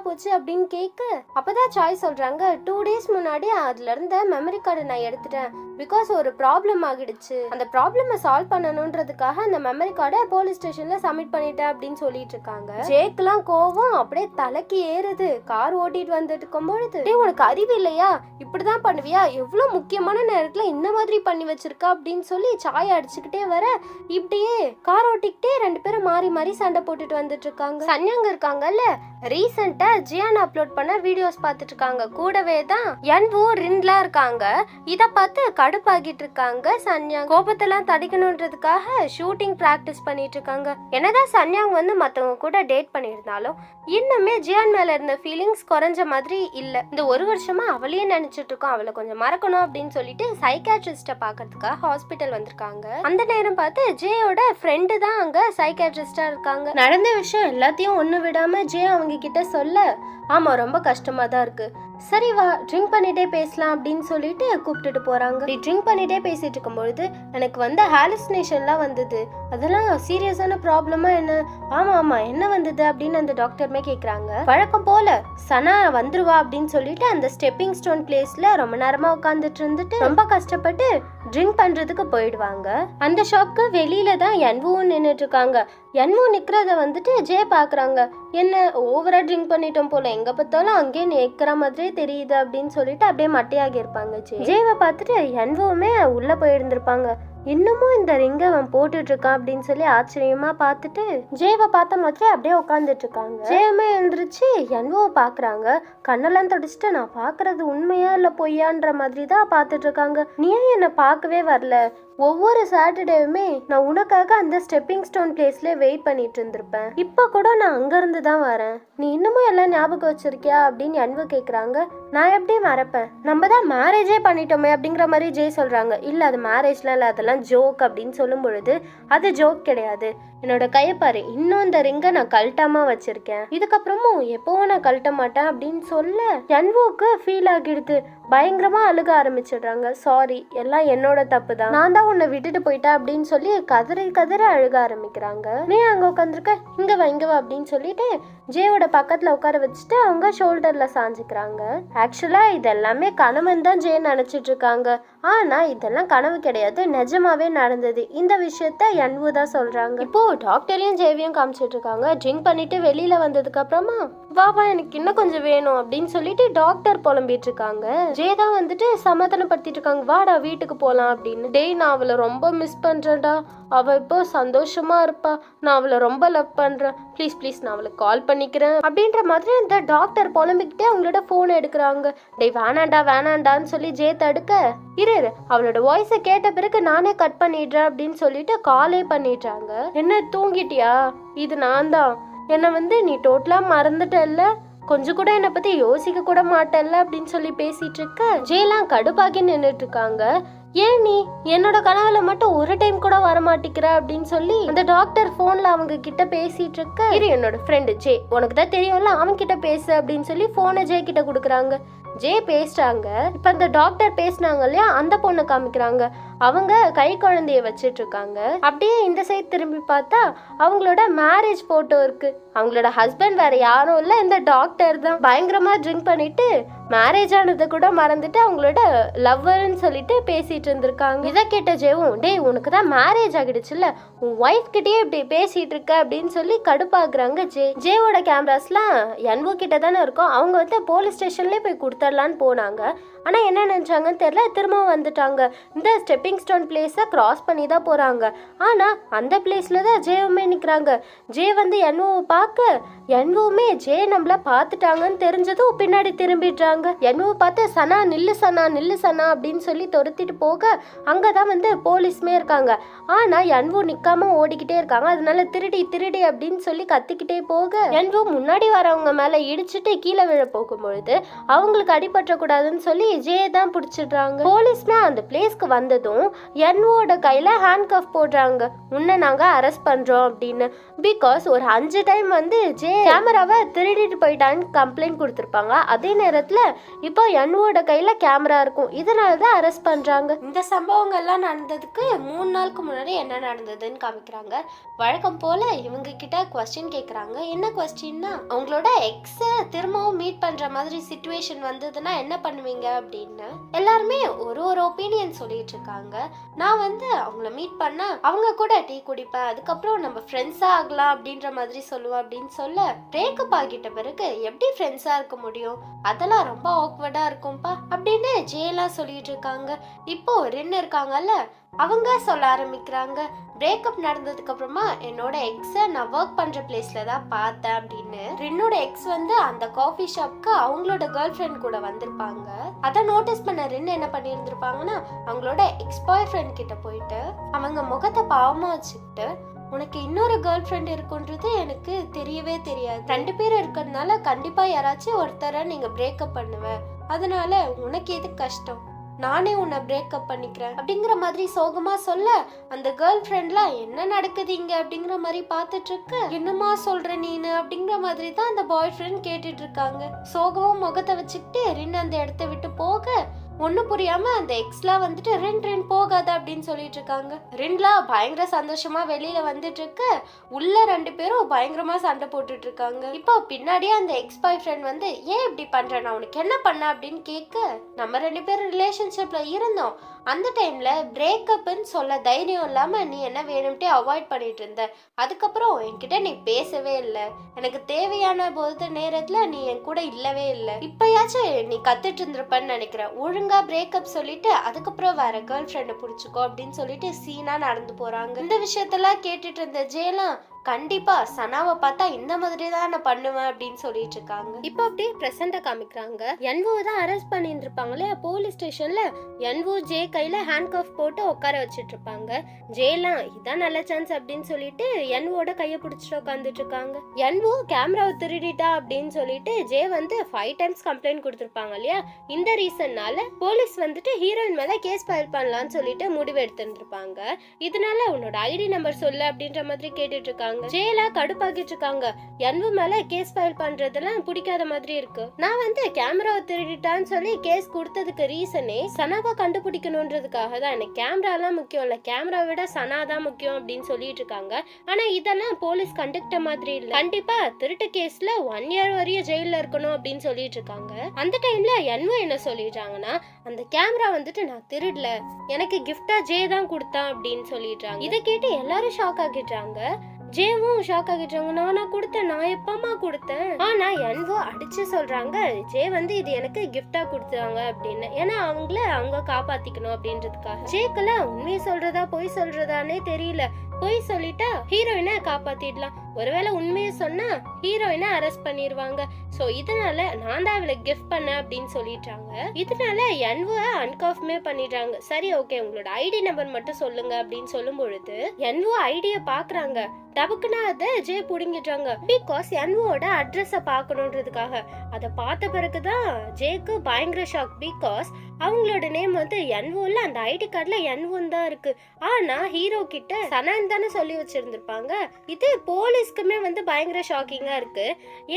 போச்சு அப்படின்னு கேட்க அப்பதான் சாய் சொல்றாங்க, 2 days முன்னாடி அதுல இருந்த மெமரி கார்டு நான் எடுத்துட்டேன். பிகாஸ் ஒரு ப்ராப்ளம் ஆகிடுச்சு, அந்த ப்ராப்ளமை சால்வ் பண்ணணும்ன்றதுக்காக அந்த மெமரி கார்டை போலீஸ் ஸ்டேஷன்ல சப்மிட் பண்ணிட்டேன் அப்படின்னு சொல்லிட்டு இருக்காங்க. ஜேக்கெல்லாம் கோவம் அப்படியே தலைக்கு ஏறுது. கார் ஓட்டிட்டு வந்துட்டு இருக்கும் பொழுது, டேய் உனக்கு அறிவு இல்லையா, இப்படிதான் பண்ணுவியா, எவ்வளவு முக்கியமான நேரத்துல இந்த மாதிரி பண்ணி வச்சிருக்கா அப்படின்னு சொல்லி சாய் அடிச்சுக்கிட்டே வர இப்படியே கார் ஓட்டிக்கிட்டே 2 பேரும் மாறி மாறி சண்டை போட்டுட்டு வந்துட்டு இருக்காங்க. சன்யாங்க இருக்காங்கல்ல, ரீசெண்டா ஜியான் அப்லோட் பண்ண வீடியோஸ் பார்த்துட்டு இருக்காங்க. கூடவே தான் என்வோ ரின்லா இருக்காங்க. இத பார்த்து கடுப்பாகிட்டு இருக்காங்க. சன்யாங் கோபத்தெல்லாம் தடிக்கணும்ன்றதுக்காக ஷூட்டிங் பிராக்டிஸ் பண்ணிட்டு இருக்காங்க. என்னதான் சன்யாங் வந்து மத்தவங்க கூட டேட் பண்ணியிருந்தாலும் இன்னுமே ஜியான் மேல இருந்த ஃபீலிங்ஸ் குறைஞ்ச மாதிரி இல்ல. இந்த 1 வருஷமா அவளையே நினைச்சிட்டு இருக்கோம், அவளை கொஞ்சம் மறக்கணும் அப்படின்னு சொல்லிட்டு சைக்காட்ரிஸ்ட பாக்கிறதுக்காக ஹாஸ்பிட்டல் வந்திருக்காங்க. அந்த நேரம் பார்த்து ஜேயோட ஃப்ரெண்டு தான் அங்க சைக்காட்ரிஸ்டா இருக்காங்க. நடந்த விஷயம் எல்லாத்தையும் ஒண்ணு விடாம ஜே அவங்க கிட்ட சொல்ல, ஆமா ரொம்ப கஷ்டமா தான் இருக்கு, சரி வா ட்ரிங்க் பண்ணிட்டே பேசலாம் அப்படின்னு சொல்லிட்டு கூப்பிட்டுட்டு போறாங்க. ட்ரிங்க் பண்ணிட்டே பேசிட்டு இருக்கும் பொழுது எனக்கு வந்த ஹாலுசினேஷன்லாம் வந்தது, அதெல்லாம் சீரியஸான ப்ராப்ளமா என்ன? ஆமா என்ன வந்தது அப்படின்னு அந்த டாக்டருமே கேக்குறாங்க. வழக்கம் போல சனா வந்துருவா அப்படின்னு சொல்லிட்டு அந்த ஸ்டெப்பிங் ஸ்டோன் பிளேஸ்ல ரொம்ப நேரமா உட்காந்துட்டு இருந்துட்டு ரொம்ப கஷ்டப்பட்டு ட்ரிங்க் பண்றதுக்கு போயிடுவாங்க. அந்த ஷாப்க்கு வெளியில தான் என்வும் நின்னுட்டு இருக்காங்க. என்வும் நிக்கிறத வந்துட்டு ஜே பாக்குறாங்க. என்ன ஓவரா ட்ரிங்க் பண்ணிட்டோம் போல, எங்க பார்த்தாலும் அங்கேயே நிக்கிற மாதிரியே தெரியுது அப்படின்னு சொல்லிட்டு அப்படியே மட்டையாகி இருப்பாங்க. ஜேவை பார்த்துட்டு என்வுமே உள்ள போயிருந்திருப்பாங்க. இன்னமும் இந்த ரிங்க அவன் போட்டுட்டு இருக்கான் அப்படின்னு சொல்லி ஆச்சரியமா பார்த்துட்டு ஜேவை பார்த்த மாதிரி அப்படியே உட்காந்துட்டு இருக்காங்க. ஜேமே எழுந்திருச்சு என்வோவை பாக்குறாங்க. கண்ணெல்லாம் தொடச்சிட்டு நான் பாக்குறது உண்மையா இல்ல பொய்யான்ற மாதிரி தான் பார்த்துட்டு இருக்காங்க. நீ என்ன பார்க்கவே வரல, ஒவ்வொரு சாட்டர்டேவுமே நான் உனக்காக அந்த ஸ்டெப்பிங் ஸ்டோன் பிளேஸ்ல வெயிட் பண்ணிட்டு இருந்திருப்பேன், இப்ப கூட நான் அங்க இருந்து தான் வரேன், நீ இன்னமும் எல்லாம் ஞாபகம் வச்சிருக்கியா அப்படின்னு என்வோ கேக்குறாங்க. நான் எப்படி மறப்பேன், நம்ம தான் மேரேஜே பண்ணிட்டோமே அப்படிங்கிற மாதிரி ஜே சொல்றாங்க. இல்ல அது மேரேஜ்லாம் இல்ல, அதெல்லாம் ஜோக் அப்படின்னு சொல்லும் பொழுது அது ஜோக் கிடையாது, என்னோட கையை பாரு, இன்னும் இந்த ரிங்கை நான் கழட்டாம வச்சிருக்கேன், இதுக்கப்புறமும் எப்பவும் நான் கழட்ட மாட்டேன் அப்படின்னு சொல்ல என்வோக்கு ஃபீல் ஆகிடுது. பயங்கரமா அழுக ஆரம்பிச்சிடுறாங்க. சாரி, எல்லாம் என்னோட தப்பு தான், நான் தான் உன்னை விட்டுட்டு போயிட்டேன் அப்படின்னு சொல்லி கதற அழுக ஆரம்பிக்கிறாங்க. நீ அங்க உட்காந்துருக்க, இங்க வா அப்படின்னு சொல்லிட்டு ஜேவோட பக்கத்துல உட்கார வச்சுட்டு அவங்க ஷோல்டர்ல சாஞ்சுக்கிறாங்க. ஆக்சுவலா இதெல்லாமே கனவுன்னு தான் ஜே நினைச்சிட்டு இருக்காங்க. ஆனா இதெல்லாம் கனவு கிடையாது, நிஜமாவே நடந்தது. இந்த விஷயத்த என்வு தான் சொல்றாங்க. இப்போ டாக்டரையும் ஜேவியும் காமிச்சிட்டு இருக்காங்க. ட்ரிங்க் பண்ணிட்டு வெளியில வந்ததுக்கு அப்புறமா வாவா எனக்கு இன்னும் கொஞ்சம் வேணும் அப்படின்னு சொல்லிட்டு டாக்டர் புலம்பிட்டு இருக்காங்க. ஜே தான் வந்துட்டு சமாதானப்படுத்திட்டு இருக்காங்க. வாடா வீட்டுக்கு போலாம் அப்படின்னு. டேய் நான் அவளை ரொம்ப மிஸ் பண்றேன்டா, அவ இப்போ சந்தோஷமா இருப்பா, நான் அவளை ரொம்ப லவ் பண்றேன், ப்ளீஸ் நான் அவளுக்கு கால் பண்ணிக்கிறேன் அப்படின்ற மாதிரி இந்த டாக்டர் புலம்பிக்கிட்டே அவங்களோட போன் எடுக்கிறாங்க. டேய் வேணாண்டான்னு சொல்லி ஜே தடுக்க, இரு அவளோட வாய்ஸை கேட்ட பிறகு நானே கட் பண்ணிடுறேன் அப்படின்னு சொல்லிட்டு காலே பண்ணிடுறாங்க. என்ன தூங்கிட்டியா, இது நான் தான், என்னை வந்து நீ டோட்டலா மறந்துட்டல்ல, கொஞ்சம் கூட என்னை பத்தி யோசிக்க கூட மாட்டல்ல அப்படின்னு சொல்லி பேசிட்டு இருக்க ஜெயலாம் கடுப்பாகி நின்றுட்டு இருக்காங்க. ஏன் நீ என்னோட கனவுல மட்டும் ஒரு டைம் கூட வரமாட்டிக்கிற அப்படின்னு சொல்லி அந்த டாக்டர் போன்ல அவங்க கிட்ட பேசிட்டு இருக்க, இரு என்னோட ஃப்ரெண்டு ஜே, உனக்கு தான் தெரியும்ல, அவன் கிட்ட பேசு அப்படின்னு சொல்லி போனை ஜே கிட்ட கொடுக்குறாங்க. ஜே பேசுறாங்க. இப்ப அந்த டாக்டர் பேசினாங்க இல்லையா, அந்த பொண்ணை காமிக்கிறாங்க. அவங்க கை குழந்தைய வச்சிட்டு இருக்காங்க. அப்படியே இந்த சைடு திரும்பி பார்த்தா அவங்களோட மேரேஜ் போட்டோ இருக்கு. அவங்களோட ஹஸ்பண்ட் வேற யாரும் இல்ல, இந்த டாக்டர் தான். பயங்கரமா ட்ரிங்க் பண்ணிட்டு மேரேஜ் ஆனதை கூட மறந்துட்டு அவங்களோட லவ்வர்ன்னு சொல்லிட்டு பேசிட்டு இருந்திருக்காங்க. இதை கேட்ட ஜேவும், டேய் உனக்கு தான் மேரேஜ் ஆகிடுச்சுல்ல, உன் ஒய்ஃப் கிட்டயே இப்படி பேசிட்டு இருக்க அப்படின்னு சொல்லி கடுப்பாக்குறாங்க. ஜேவோட கேமராஸ்லாம் என்வோ கிட்ட தானே இருக்கும். அவங்க வந்து போலீஸ் ஸ்டேஷன்லேயே போய் கொடுத்துடலான்னு போனாங்க. ஆனால் என்ன நினச்சாங்கன்னு தெரியல, திரும்பவும் வந்துட்டாங்க. இந்த ஸ்டெப்பிங் ஸ்டோன் பிளேஸை கிராஸ் பண்ணி தான் போகிறாங்க. ஆனால் அந்த பிளேஸில் தான் ஜேவுமே நிற்கிறாங்க. ஜே வந்து என்வோவை பார்க்க, என்வோவுமே ஜே நம்மள பார்த்துட்டாங்கன்னு தெரிஞ்சதும் பின்னாடி திரும்பிடுறாங்க. என்வோவை பார்த்து சனா நில்லு சனா நில்லு சனா அப்படின்னு சொல்லி துரத்திட்டு போக அங்கே தான் வந்து போலீஸுமே இருக்காங்க. ஆனால் என்வோ நிற்காம ஓடிக்கிட்டே இருக்காங்க. அதனால திருடி திருடி அப்படின்னு சொல்லி கத்திக்கிட்டே போக என்வோ முன்னாடி வரவங்க மேலே இடிச்சுட்டு கீழே விழ போகும்பொழுது அவங்களுக்கு அடிபற்றக்கூடாதுன்னு சொல்லி ஜே தான் பிடிச்சிடுறாங்க. போலீஸ்மே அந்த பிளேஸ்க்கு வந்ததும் என்வோட கையில ஹேண்ட் கஃப் போடுறாங்க. உன்னை நாங்க அரெஸ்ட் பண்றோம் அப்படின்னு. பிகாஸ் ஒரு 5 டைம் வந்து ஜே கேமராவை திருடிட்டு போயிட்டான்னு கம்ப்ளைண்ட் கொடுத்துருப்பாங்க. அதே நேரத்துல இப்போ என்வோட கையில கேமரா இருக்கும். இதனாலதான் அரெஸ்ட் பண்றாங்க. இந்த சம்பவங்கள்லாம் நடந்ததுக்கு 3 நாளுக்கு முன்னாடி என்ன நடந்ததுன்னு காமிக்கிறாங்க. வழக்கம் போல இவங்க கிட்ட குவஸ்டின் கேட்குறாங்க. என்ன குவஸ்டின்னா, அவங்களோட எக்ஸை திரும்பவும் மீட் பண்ற மாதிரி சிச்சுவேஷன் வந்ததுன்னா என்ன பண்ணுவீங்க அப்படின்னு. எல்லாருமே ஒரு ஒப்பீனியன் சொல்லிட்டு இருக்காங்க. நான் வந்து அவங்கள மீட் பண்ணா அவங்க கூட டீ குடிப்பேன், அதுக்கப்புறம் நம்ம ஃப்ரெண்ட்ஸா ஆகலாம் அப்படின்ற மாதிரி சொல்லுவேன் அப்படின்னு சொல்ல, பிரேக்கப் ஆகிட்ட பிறகு எப்படி ஃப்ரெண்ட்ஸா இருக்க முடியும், அதெல்லாம் ரொம்ப ஆக்வர்டா இருக்கும்பா அப்படின்னு ஜேலாம் சொல்லிட்டு இருக்காங்க. இப்போ ரின் இருக்காங்கல்ல, அவங்க சொல்ல ஆரம்பிக்கிறாங்க. பிரேக்கப் நடந்ததுக்கு அப்புறமா என்னோட எக்ஸை நான் ஒர்க் பண்ற பிளேஸ்ல தான் பார்த்தேன் அப்படின்னு. ரின்னோட எக்ஸ் வந்து அந்த காஃபி ஷாப்க்கு அவங்களோட கேர்ள் ஃப்ரெண்ட் கூட வந்திருப்பாங்க. அதை நோட்டீஸ் பண்ண ரின் என்ன பண்ணியிருந்திருப்பாங்கன்னா, அவங்களோட எக்ஸ் பாய் ஃப்ரெண்ட் கிட்ட போயிட்டு அவங்க முகத்தை பாவமா வச்சுக்கிட்டு, உனக்கு இன்னொரு கேர்ள் ஃப்ரெண்ட் இருக்குன்றது எனக்கு தெரியவே தெரியாது, 2 பேர் இருக்கிறதுனால கண்டிப்பா யாராச்சும் ஒருத்தரை நீங்க பிரேக்கப் பண்ணுவேன், அதனால உனக்கு எது கஷ்டம், நானே உன்னை பிரேக்கப் பண்ணிக்கிறேன் அப்படிங்கிற மாதிரி சோகமா சொல்ல, அந்த கேர்ள் ஃப்ரெண்ட்லாம் என்ன நடக்குது இங்க அப்படிங்கிற மாதிரி பார்த்துட்டு இருக்கு. என்னமா சொல்ற நீனு அப்படிங்கிற மாதிரி தான் அந்த பாய் ஃப்ரெண்ட் கேட்டுட்டு இருக்காங்க. சோகமா முகத்தை வச்சுக்கிட்டு ரின் அந்த இடத்த விட்டு போக, ஒன்னும் புரியாம அந்த எக்ஸ்லாம் வந்துட்டு ரென் போகாத அப்படின்னு சொல்லிட்டு இருக்காங்க. ரின்லாம் பயங்கர சந்தோஷமா வெளியில வந்துட்டு இருக்கு. உள்ள 2 பேரும் பயங்கரமா சண்டை போட்டுட்டு இருக்காங்க. இப்போ பின்னாடியே அந்த எக்ஸ் பாய் ஃப்ரெண்ட் வந்து, ஏன் இப்படி பண்ற, நான் உனக்கு என்ன பண்ண அப்படின்னு கேட்க, நம்ம 2 பேரும் ரிலேஷன்ஷிப்ல இருந்தோம், அந்த டைம்ல பிரேக்கப்னு சொல்ல தைரியம் இல்லாம நீ என்ன வேணும்ட்டே அவாய்ட் பண்ணிட்டு இருந்த, அதுக்கப்புறம் என்கிட்ட நீ பேசவே இல்லை, எனக்கு தேவையான போது நேரத்துல நீ என் கூட இல்லவே இல்லை, இப்பயாச்சும் நீ கத்துட்டு இருந்திருப்பன்னு நினைக்கிறேன், ஒழுங்கா பிரேக்கப் சொல்லிட்டு அதுக்கப்புறம் வேற கேர்ள் ஃப்ரெண்டை பிடிச்சிக்கோ அப்படின்னு சொல்லிட்டு சீனா நடந்து போறாங்க. இந்த விஷயத்தெல்லாம் கேட்டுட்டு இருந்த ஜேலாம், கண்டிப்பா சனாவை பார்த்தா இந்த மாதிரி தான் நான் பண்ணுவேன் அப்படின்னு சொல்லிட்டு இருக்காங்க. இப்போ அப்படியே பிரசண்ட காமிக்கிறாங்க. என்வோ தான் அரெஸ்ட் பண்ணிருப்பாங்களே போலீஸ் ஸ்டேஷன்ல. என்வோ ஜே கையில ஹேண்ட் கஃப் போட்டு உட்கார வச்சிட்டு இருப்பாங்க. ஜேலாம் இதான் நல்ல சான்ஸ் அப்படின்னு சொல்லிட்டு என்வோட கையை பிடிச்சிட்டு உட்காந்துட்டு இருக்காங்க. என்வோ கேமராவை திருடிட்டா அப்படின்னு சொல்லிட்டு ஜே வந்து 5 டைம்ஸ் கம்ப்ளைண்ட் கொடுத்துருப்பாங்க இல்லையா. இந்த ரீசன்னால போலீஸ் வந்துட்டு ஹீரோயின் மேல கேஸ் ஃபைல் பண்ணலாம்னு சொல்லிட்டு முடிவு எடுத்துருப்பாங்க. இதனால உன்னோட ஐடி நம்பர் சொல்லு அப்படின்ற மாதிரி கேட்டுட்டு இருக்காங்க. ஜெயலா கடுப்பாக்கிட்டு இருக்காங்க. என்வு மேல கேஸ் ஃபைல் பண்றதெல்லாம் பிடிக்காத மாதிரி இருக்கு. நான் வந்து கேமராவை திருடிட்டான்னு சொல்லி கேஸ் கொடுத்ததுக்கு ரீசனே சனாவை கண்டுபிடிக்கணும்ன்றதுக்காக தான். எனக்கு கேமராலாம் முக்கியம் இல்ல, கேமரா விட சனா தான் முக்கியம் அப்படின்னு சொல்லிட்டு இருக்காங்க. ஆனா இதெல்லாம் போலீஸ் கண்டுக்ட மாதிரி இல்ல. கண்டிப்பா திருட்டு கேஸ்ல 1 year வரையும் ஜெயில இருக்கணும் அப்படின்னு சொல்லிட்டு இருக்காங்க. அந்த டைம்ல என்வு என்ன சொல்லிடுறாங்கன்னா, அந்த கேமரா வந்துட்டு நான் திருடல, எனக்கு கிஃப்டா ஜே தான் கொடுத்தான் அப்படின்னு சொல்லிடுறாங்க. இதை கேட்டு எல்லாரும் ஷாக் ஆகிடுறாங்க. ஜேவும் ஷாக் ஆகிட்டாங்க. நானா கொடுத்தேன், நான் எப்பமா கொடுத்தேன். ஆனா என்வோ அடிச்சு சொல்றாங்க, ஜே வந்து இது எனக்கு கிஃப்டா கொடுத்தாங்க அப்படின்னு. ஏன்னா அவங்க காப்பாத்திக்கணும் அப்படின்றதுக்காக. ஜேக்குல உண்மையை சொல்றதா பொய் சொல்றதானே தெரியல. பொய் சொல்லிட்டா ஹீரோயினை காப்பாத்திடலாம், ஒருவேளை உண்மையை சொன்னா ஹீரோயினை அரெஸ்ட் பண்ணிடுவாங்க. சோ இதனால நான் தான் அவளை கிஃப்ட் பண்ண அப்படின்னு சொல்லிட்டாங்க. இதனால என்வோ அன்காஃப்மே பண்ணிடுறாங்க. சரி ஓகே, உங்களோட ஐடி நம்பர் மட்டும் சொல்லுங்க அப்படின்னு சொல்லும் பொழுது என்வோ ஐடிய பாக்குறாங்க. டபுக்குன்னா அதை ஜே புடுங்கிட்டாங்க. பிகாஸ் என்வோட அட்ரஸ பாக்கணும்ன்றதுக்காக. அதை பார்த்த பிறகுதான் ஜேக்கு பயங்கர ஷாக். பிகாஸ் அவங்களோட நேம் வந்து என்வோல, அந்த ஐடி கார்டுல என்வோன் தான் இருக்கு. ஆனா ஹீரோ கிட்ட சனா சனான்னு தானே சொல்லி வச்சிருந்திருப்பாங்க. இது போலீஸ்க்குமே வந்து பயங்கர ஷாக்கிங்கா இருக்கு.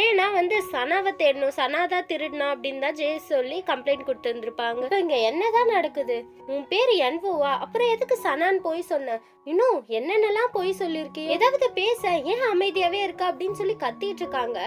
ஏன்னா வந்து சனாவை தேடணும், சனாதான் திருடணும் அப்படின்னு தான் ஜெய் சொல்லி கம்ப்ளைண்ட் கொடுத்து இருந்திருப்பாங்க. இப்போ இங்க என்னதான் நடக்குது? உன் பேரு என்வோவா, அப்புறம் எதுக்கு சனான்னு போய் சொன்ன? இன்னும் என்னென்னலாம் போய் சொல்லியிருக்கீங்க, ஏதாவது பேச, ஏன் அமைதியாவே இருக்கா அப்படின்னு சொல்லி கத்திட்டு இருக்காங்க.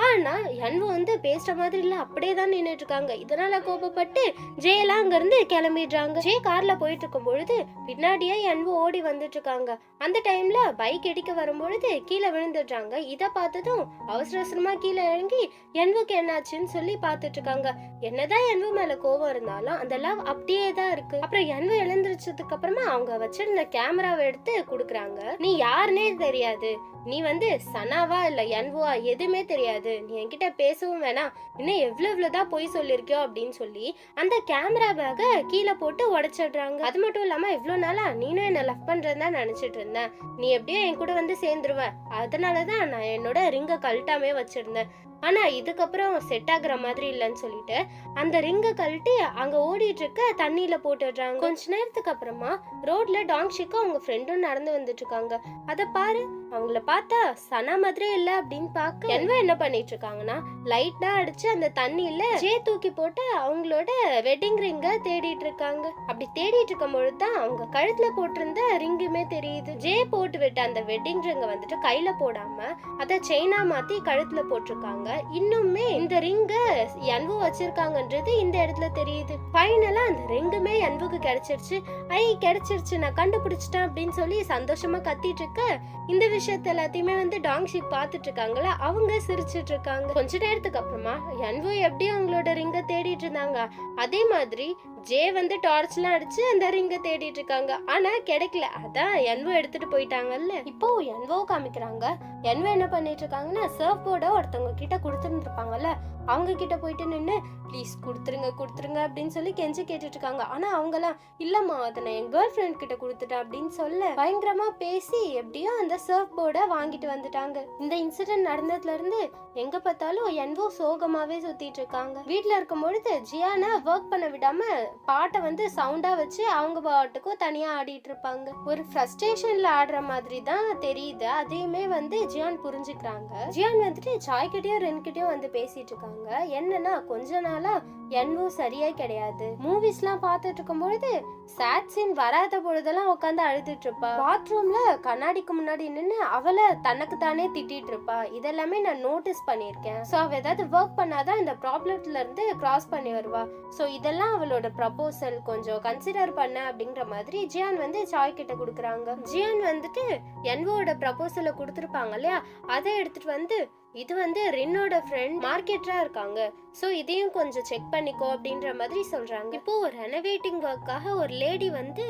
ஆனா என்வோ வந்து பேசுற மாதிரி இல்ல, அப்படியே தான் நின்றுட்டு இருக்காங்க. இதனால கோபப்பட்டு ஜெயெல்லாம் அங்க இருந்து கிளம்பிடுறாங்க. ஜெய் கார்ல போயிட்டு இருக்கும் பொழுது பின்னாடியே என்வோ ஓடி வந்துட்டு இருக்காங்க. அந்த டைம்ல பைக் இடிக்க வரும்பொழுது கீழே விழுந்துடுறாங்க. இத பார்த்ததும் அவசர அவசரமா கீழே இறங்கி என்வோக்கு என்னாச்சுன்னு சொல்லி பார்த்துட்டு இருக்காங்க. என்னதான் என்வோ மேல கோபம் இருந்தாலும் அந்த லவ் அப்படியே தான் இருக்கு. அப்புறம் என்வோ எழுந்திரிச்சதுக்கு அப்புறமா அவங்க வச்சிருந்த கேமராவை எடுத்து குடுக்குறாங்க. நீ யாருன்னே தெரியாது, நீ வந்து சனாவா இல்ல என்வோவா எதுவுமே தெரியாது, நீ என்கிட்ட பேசவும் வேணாம், இன்னும் எவ்வளவுதான் போய் சொல்லிருக்கியோ அப்படின்னு சொல்லி அந்த கேமரா பேக கீழே போட்டு உடைச்சிடுறாங்க. அது மட்டும் இல்லாம இவ்வளவு நாளா நீனும் என்ன லவ் பண்றதுதான் நினைச்சிட்டு இருந்தேன், நீ எப்படியோ என் கூட வந்து சேர்ந்துருவ, அதனாலதான் நான் என்னோட ரிங்க கழட்டாமே வச்சிருந்தேன், ஆனா இதுக்கப்புறம் செட் ஆகுற மாதிரி இல்லைன்னு சொல்லிட்டு அந்த ரிங்க கழட்டி அங்க ஓடிட்டு இருக்க தண்ணியில போட்டுடுறாங்க. கொஞ்ச நேரத்துக்கு அப்புறமா ரோட்ல டாங்ஷிக்கும் அவங்க ஃப்ரெண்டும் நடந்து வந்துட்டு இருக்காங்க. அத பாரு, அவங்கள பார்த்தா சனா மாதிரியே இல்ல அப்படின்னு பாக்க என்வோ என்ன பண்ணிட்டு இருக்காங்கன்னா லைட்டா அடிச்சு அந்த தண்ணியில ஜே தூக்கி போட்டு அவங்களோட வெட்டிங் ரிங்க தேடிட்டு இருக்காங்க. அப்படி தேடிட்டு இருக்கும் பொழுதுதான் அவங்க கழுத்துல போட்டிருந்த ரிங்குமே தெரியுது. ஜே போட்டு விட்ட அந்த வெட்டிங் ரிங்க வந்துட்டு கையில போடாம அத செயினா மாத்தி கழுத்துல போட்டிருக்காங்க. இன்னுமே இந்த ரிங்க என்வோ வச்சிருக்காங்கன்றது இந்த இடத்துல தெரியுது. ஃபைனலா அந்த ரிங்குமே என்வோக்கு கிடைச்சிருச்சு. கிடைச்சிருச்சு, நான் கண்டுபிடிச்சிட்டேன் அப்படின்னு சொல்லி சந்தோஷமா கத்திட்டு இருக்க இந்த விஷயத்த எல்லாத்தையுமே வந்து டாங்ஷிக் பாத்துட்டு இருக்காங்களா, அவங்க சிரிச்சிட்டு இருக்காங்க. கொஞ்ச நேரத்துக்கு அப்புறமா என்வோ எப்படி அவங்களோட ரிங்க தேடிட்டு இருந்தாங்க, அதே மாதிரி ஜே வந்து டார்ச் எல்லாம் அடிச்சு அந்த ரிங்க தேடிட்டு இருக்காங்க. ஆனா கிடைக்கல, அதான் என்வோ எடுத்துட்டு போயிட்டாங்கல்ல. இப்போ என்வோ காமிக்கிறாங்க. என்வோ என்ன பண்ணிட்டு இருக்காங்கன்னா சர்ஃப் போர்ட ஒருத்தவங்க கிட்ட கொடுத்துருந்துருப்பாங்கல்ல, அவங்க கிட்ட போயிட்டு நின்று ப்ளீஸ் கொடுத்துருங்க அப்படின்னு சொல்லி கெஞ்சி கேட்டுட்டு இருக்காங்க. ஆனா அவங்கலாம் இல்லம்மா, அதை நான் என் கேர்ள் ஃப்ரெண்ட் கிட்ட கொடுத்துட்டேன் அப்படின்னு சொல்ல பயங்கரமா பேசி எப்படியோ அந்த சர்ஃப் போர்டை வாங்கிட்டு வந்துட்டாங்க. இந்த இன்சிடென்ட் நடந்ததுல இருந்து எங்க பார்த்தாலும் என்வோ சோகமாவே சுத்திட்டு இருக்காங்க. வீட்டுல இருக்கும் பொழுது ஜியானா ஒர்க் பண்ண விடாம பாட்டை வந்து சவுண்டா வச்சு அவங்க பாட்டுக்கும் தனியா ஆடிட்டு இருப்பாங்க. ஒரு ஃப்ரஸ்ட்ரேஷன்ல ஆடுற மாதிரி தான் தெரியுது. அதையுமே வந்து ஜியான் புரிஞ்சுக்கிறாங்க. ஜியான் வந்துட்டு சாய் கிட்டயும் ரென் கிட்டயும் வந்து பேசிட்டு இருக்காங்க. என்னன்னா கொஞ்ச நாளா என்வோ சரியா கிடையாது. மூவிஸ் எல்லாம் பாத்துட்டு இருக்கும் பொழுது சேட் சீன் வராத பொழுதெல்லாம் உட்காந்து அழுதுட்டு இருப்பா. பாத்ரூம்ல கண்ணாடிக்கு முன்னாடி நின்று அவளை தனக்கு தானே திட்டிட்டு இருப்பா. இதெல்லாமே நான் நோட்டீஸ் பண்ணிருக்கேன். சோ அவ ஏதாவது ஒர்க் பண்ணாதான் இந்த ப்ராப்ளத்துல இருந்து கிராஸ் பண்ணி வருவா. சோ இதெல்லாம் அவளோட ப்ரப்போசல் கொஞ்சம் கன்சிடர் பண்ண அப்படிங்கிற மாதிரி ஜியான் வந்து சாய் கிட்ட குடுக்குறாங்க. ஜியான் வந்துட்டு என்வோட ப்ரப்போசலை கொடுத்துருப்பாங்க இல்லையா, அதை எடுத்துட்டு வந்து இது வந்து ரின்னோட ஃப்ரெண்ட் மார்க்கெட்டரா இருக்காங்க, சோ இதையும் கொஞ்சம் செக் பண்ணிக்கோ அப்படின்ற மாதிரி சொல்றாங்க. இப்போ ஒரு ரெனோவேட்டிங் ஒர்க்காக ஒரு லேடி வந்து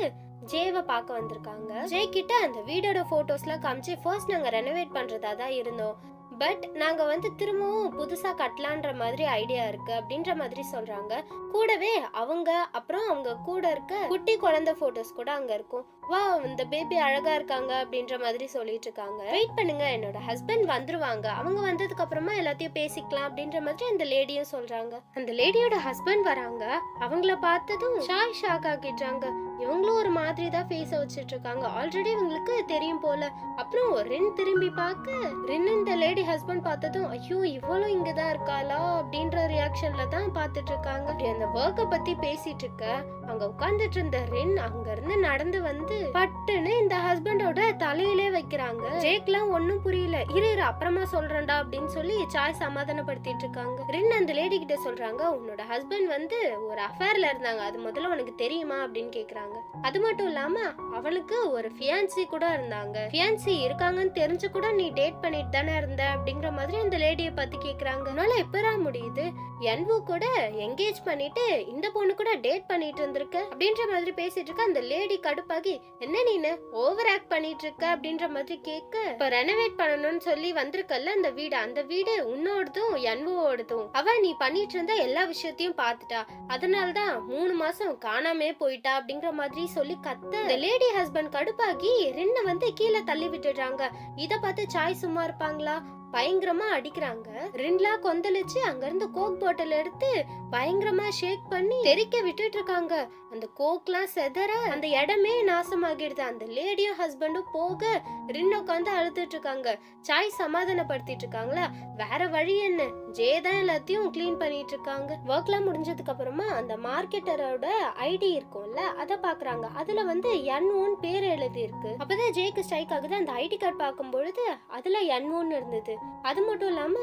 ஜேவை பார்க்க வந்திருக்காங்க. ஜே கிட்ட அந்த வீடோட போட்டோஸ்லாம் காமிச்சு ஃபர்ஸ்ட் நாங்க ரெனோவேட் பண்றதா தான் இருந்தோம், பட் நாங்க வந்து திரும்பவும் புதுசா கட்டலான்ற மாதிரி ஐடியா இருக்கு அப்படின்ற மாதிரி சொல்றாங்க. கூடவே அவங்க அப்புறம் அவங்க கூட இருக்க குட்டி குழந்தை போட்டோஸ் கூட அங்க இருக்கும். வா, இந்த பேபி அழகா இருக்காங்க அப்படின்ற மாதிரி சொல்லிட்டு இருக்காங்க. வெயிட் பண்ணுங்க, என்னோட ஹஸ்பண்ட் வந்துருவாங்க, அவங்க வந்ததுக்கு அப்புறமா எல்லாத்தையும் பேசிக்கலாம் அப்படின்ற மாதிரி அந்த லேடியும் சொல்றாங்க. அந்த லேடியோட ஹஸ்பண்ட் வராங்க. அவங்கள பார்த்ததும் ஷாக் ஆகிட்டாங்க. இவங்களும் ஒரு மாதிரி தான் ஃபேஸ வச்சிட்டு இருக்காங்க. ஆல்ரெடி இவங்களுக்கு தெரியும் போல. அப்புறம் ரின் திரும்பி பார்க்க ரின் இந்த லேடி ஹஸ்பண்ட் பார்த்ததும் ஐயோ இவளும் இங்கதான் இருக்காளா அப்படின்ற ரியாக்ஷன்ல தான் பாத்துட்டு இருக்காங்க. அந்த ஒர்க்க பத்தி பேசிட்டு இருக்க அங்க உட்கார்ந்துட்டு இருந்த ரின் அங்க இருந்து நடந்து வந்து பட்டுன்னு இந்த ஹஸ்பண்டோட தலையிலே வைக்கிறாங்க. ஜேக்லாம் ஒன்னும் புரியல. இரு அப்புறமா சொல்றேன்டா அப்படின்னு சொல்லி சாய் சமாதானப்படுத்திட்டு இருக்காங்க. ரின் அந்த லேடி கிட்ட சொல்றாங்க, உன்னோட ஹஸ்பண்ட் வந்து ஒரு அஃபேர்ல இருந்தாங்க, அது முதல்ல உனக்கு தெரியுமா அப்படின்னு கேக்குறாங்க. அது மட்டும் இல்லாம அவளுக்கு ஒரு ஃபியான்சி கூட இருந்தாங்க, ஃபியான்சி இருக்காங்கன்னு தெரிஞ்சு கூட நீ டேட் பண்ணிட்டு தானே இருந்த அப்படிங்கிற மாதிரி அந்த லேடியை பத்தி கேக்குறாங்க. அதனால எப்பரா முடியுது, என்வோ கூட என்கேஜ் பண்ணிட்டு இந்த பொண்ணு கூட டேட் பண்ணிட்டு இருந்திருக்க அப்படின்ற மாதிரி பேசிட்டு இருக்க. அந்த லேடி கடுப்பாகி என்ன நீனு ஓவர் ஆக்ட் பண்ணிட்டு இருக்க அப்படின்ற மாதிரி கேட்க, இப்ப ரெனோவேட் பண்ணணும்னு சொல்லி வந்திருக்கல அந்த வீடு, அந்த வீடு உன்னோடதும் என்வோடதும், அவ நீ பண்ணிட்டு இருந்த எல்லா விஷயத்தையும் பாத்துட்டா, அதனாலதான் 3 மாசம் காணாமே போயிட்டா அப்படிங்கிற மாதிரி சொல்லி கத்த இந்த லேடி ஹஸ்பண்ட் கடுப்பாகி ரின்ன வந்து கீழே தள்ளி விட்டுடுறாங்க. இத பார்த்து சாய் சும்மா இருப்பாங்களா, பயங்கரமா அடிக்கிறாங்க. ரின்லா கொந்தளிச்சு அங்க இருந்து கோக் பாட்டில் எடுத்து பயங்கரமா ஷேக் பண்ணி தெறிக்க விட்டுட்டு இருக்காங்க. அந்த கோக்லாம் செதற அந்த இடமே நாசமாகிடுது. அந்த லேடியும் ஹஸ்பண்டும் போக ரின் உட்காந்து அழுதுட்டு இருக்காங்க. சாய் சமாதானப்படுத்திட்டு இருக்காங்களா, வேற வழி என்ன, ஜே தான் எல்லாத்தையும் கிளீன் பண்ணிட்டு இருக்காங்க. ஒர்க்லாம் முடிஞ்சதுக்கு அப்புறமா அந்த மார்க்கெட்டரோட ஐடி இருக்கும்ல அதை பாக்குறாங்க. அதுல வந்து N1 பேர் எழுதி இருக்கு. அப்பதான் ஜேக்கு ஸ்ட்ரைக் ஆகுது. அந்த ஐடி கார்டு பார்க்கும் பொழுது அதுல N1 இருந்தது. அது மட்டும் இல்லாம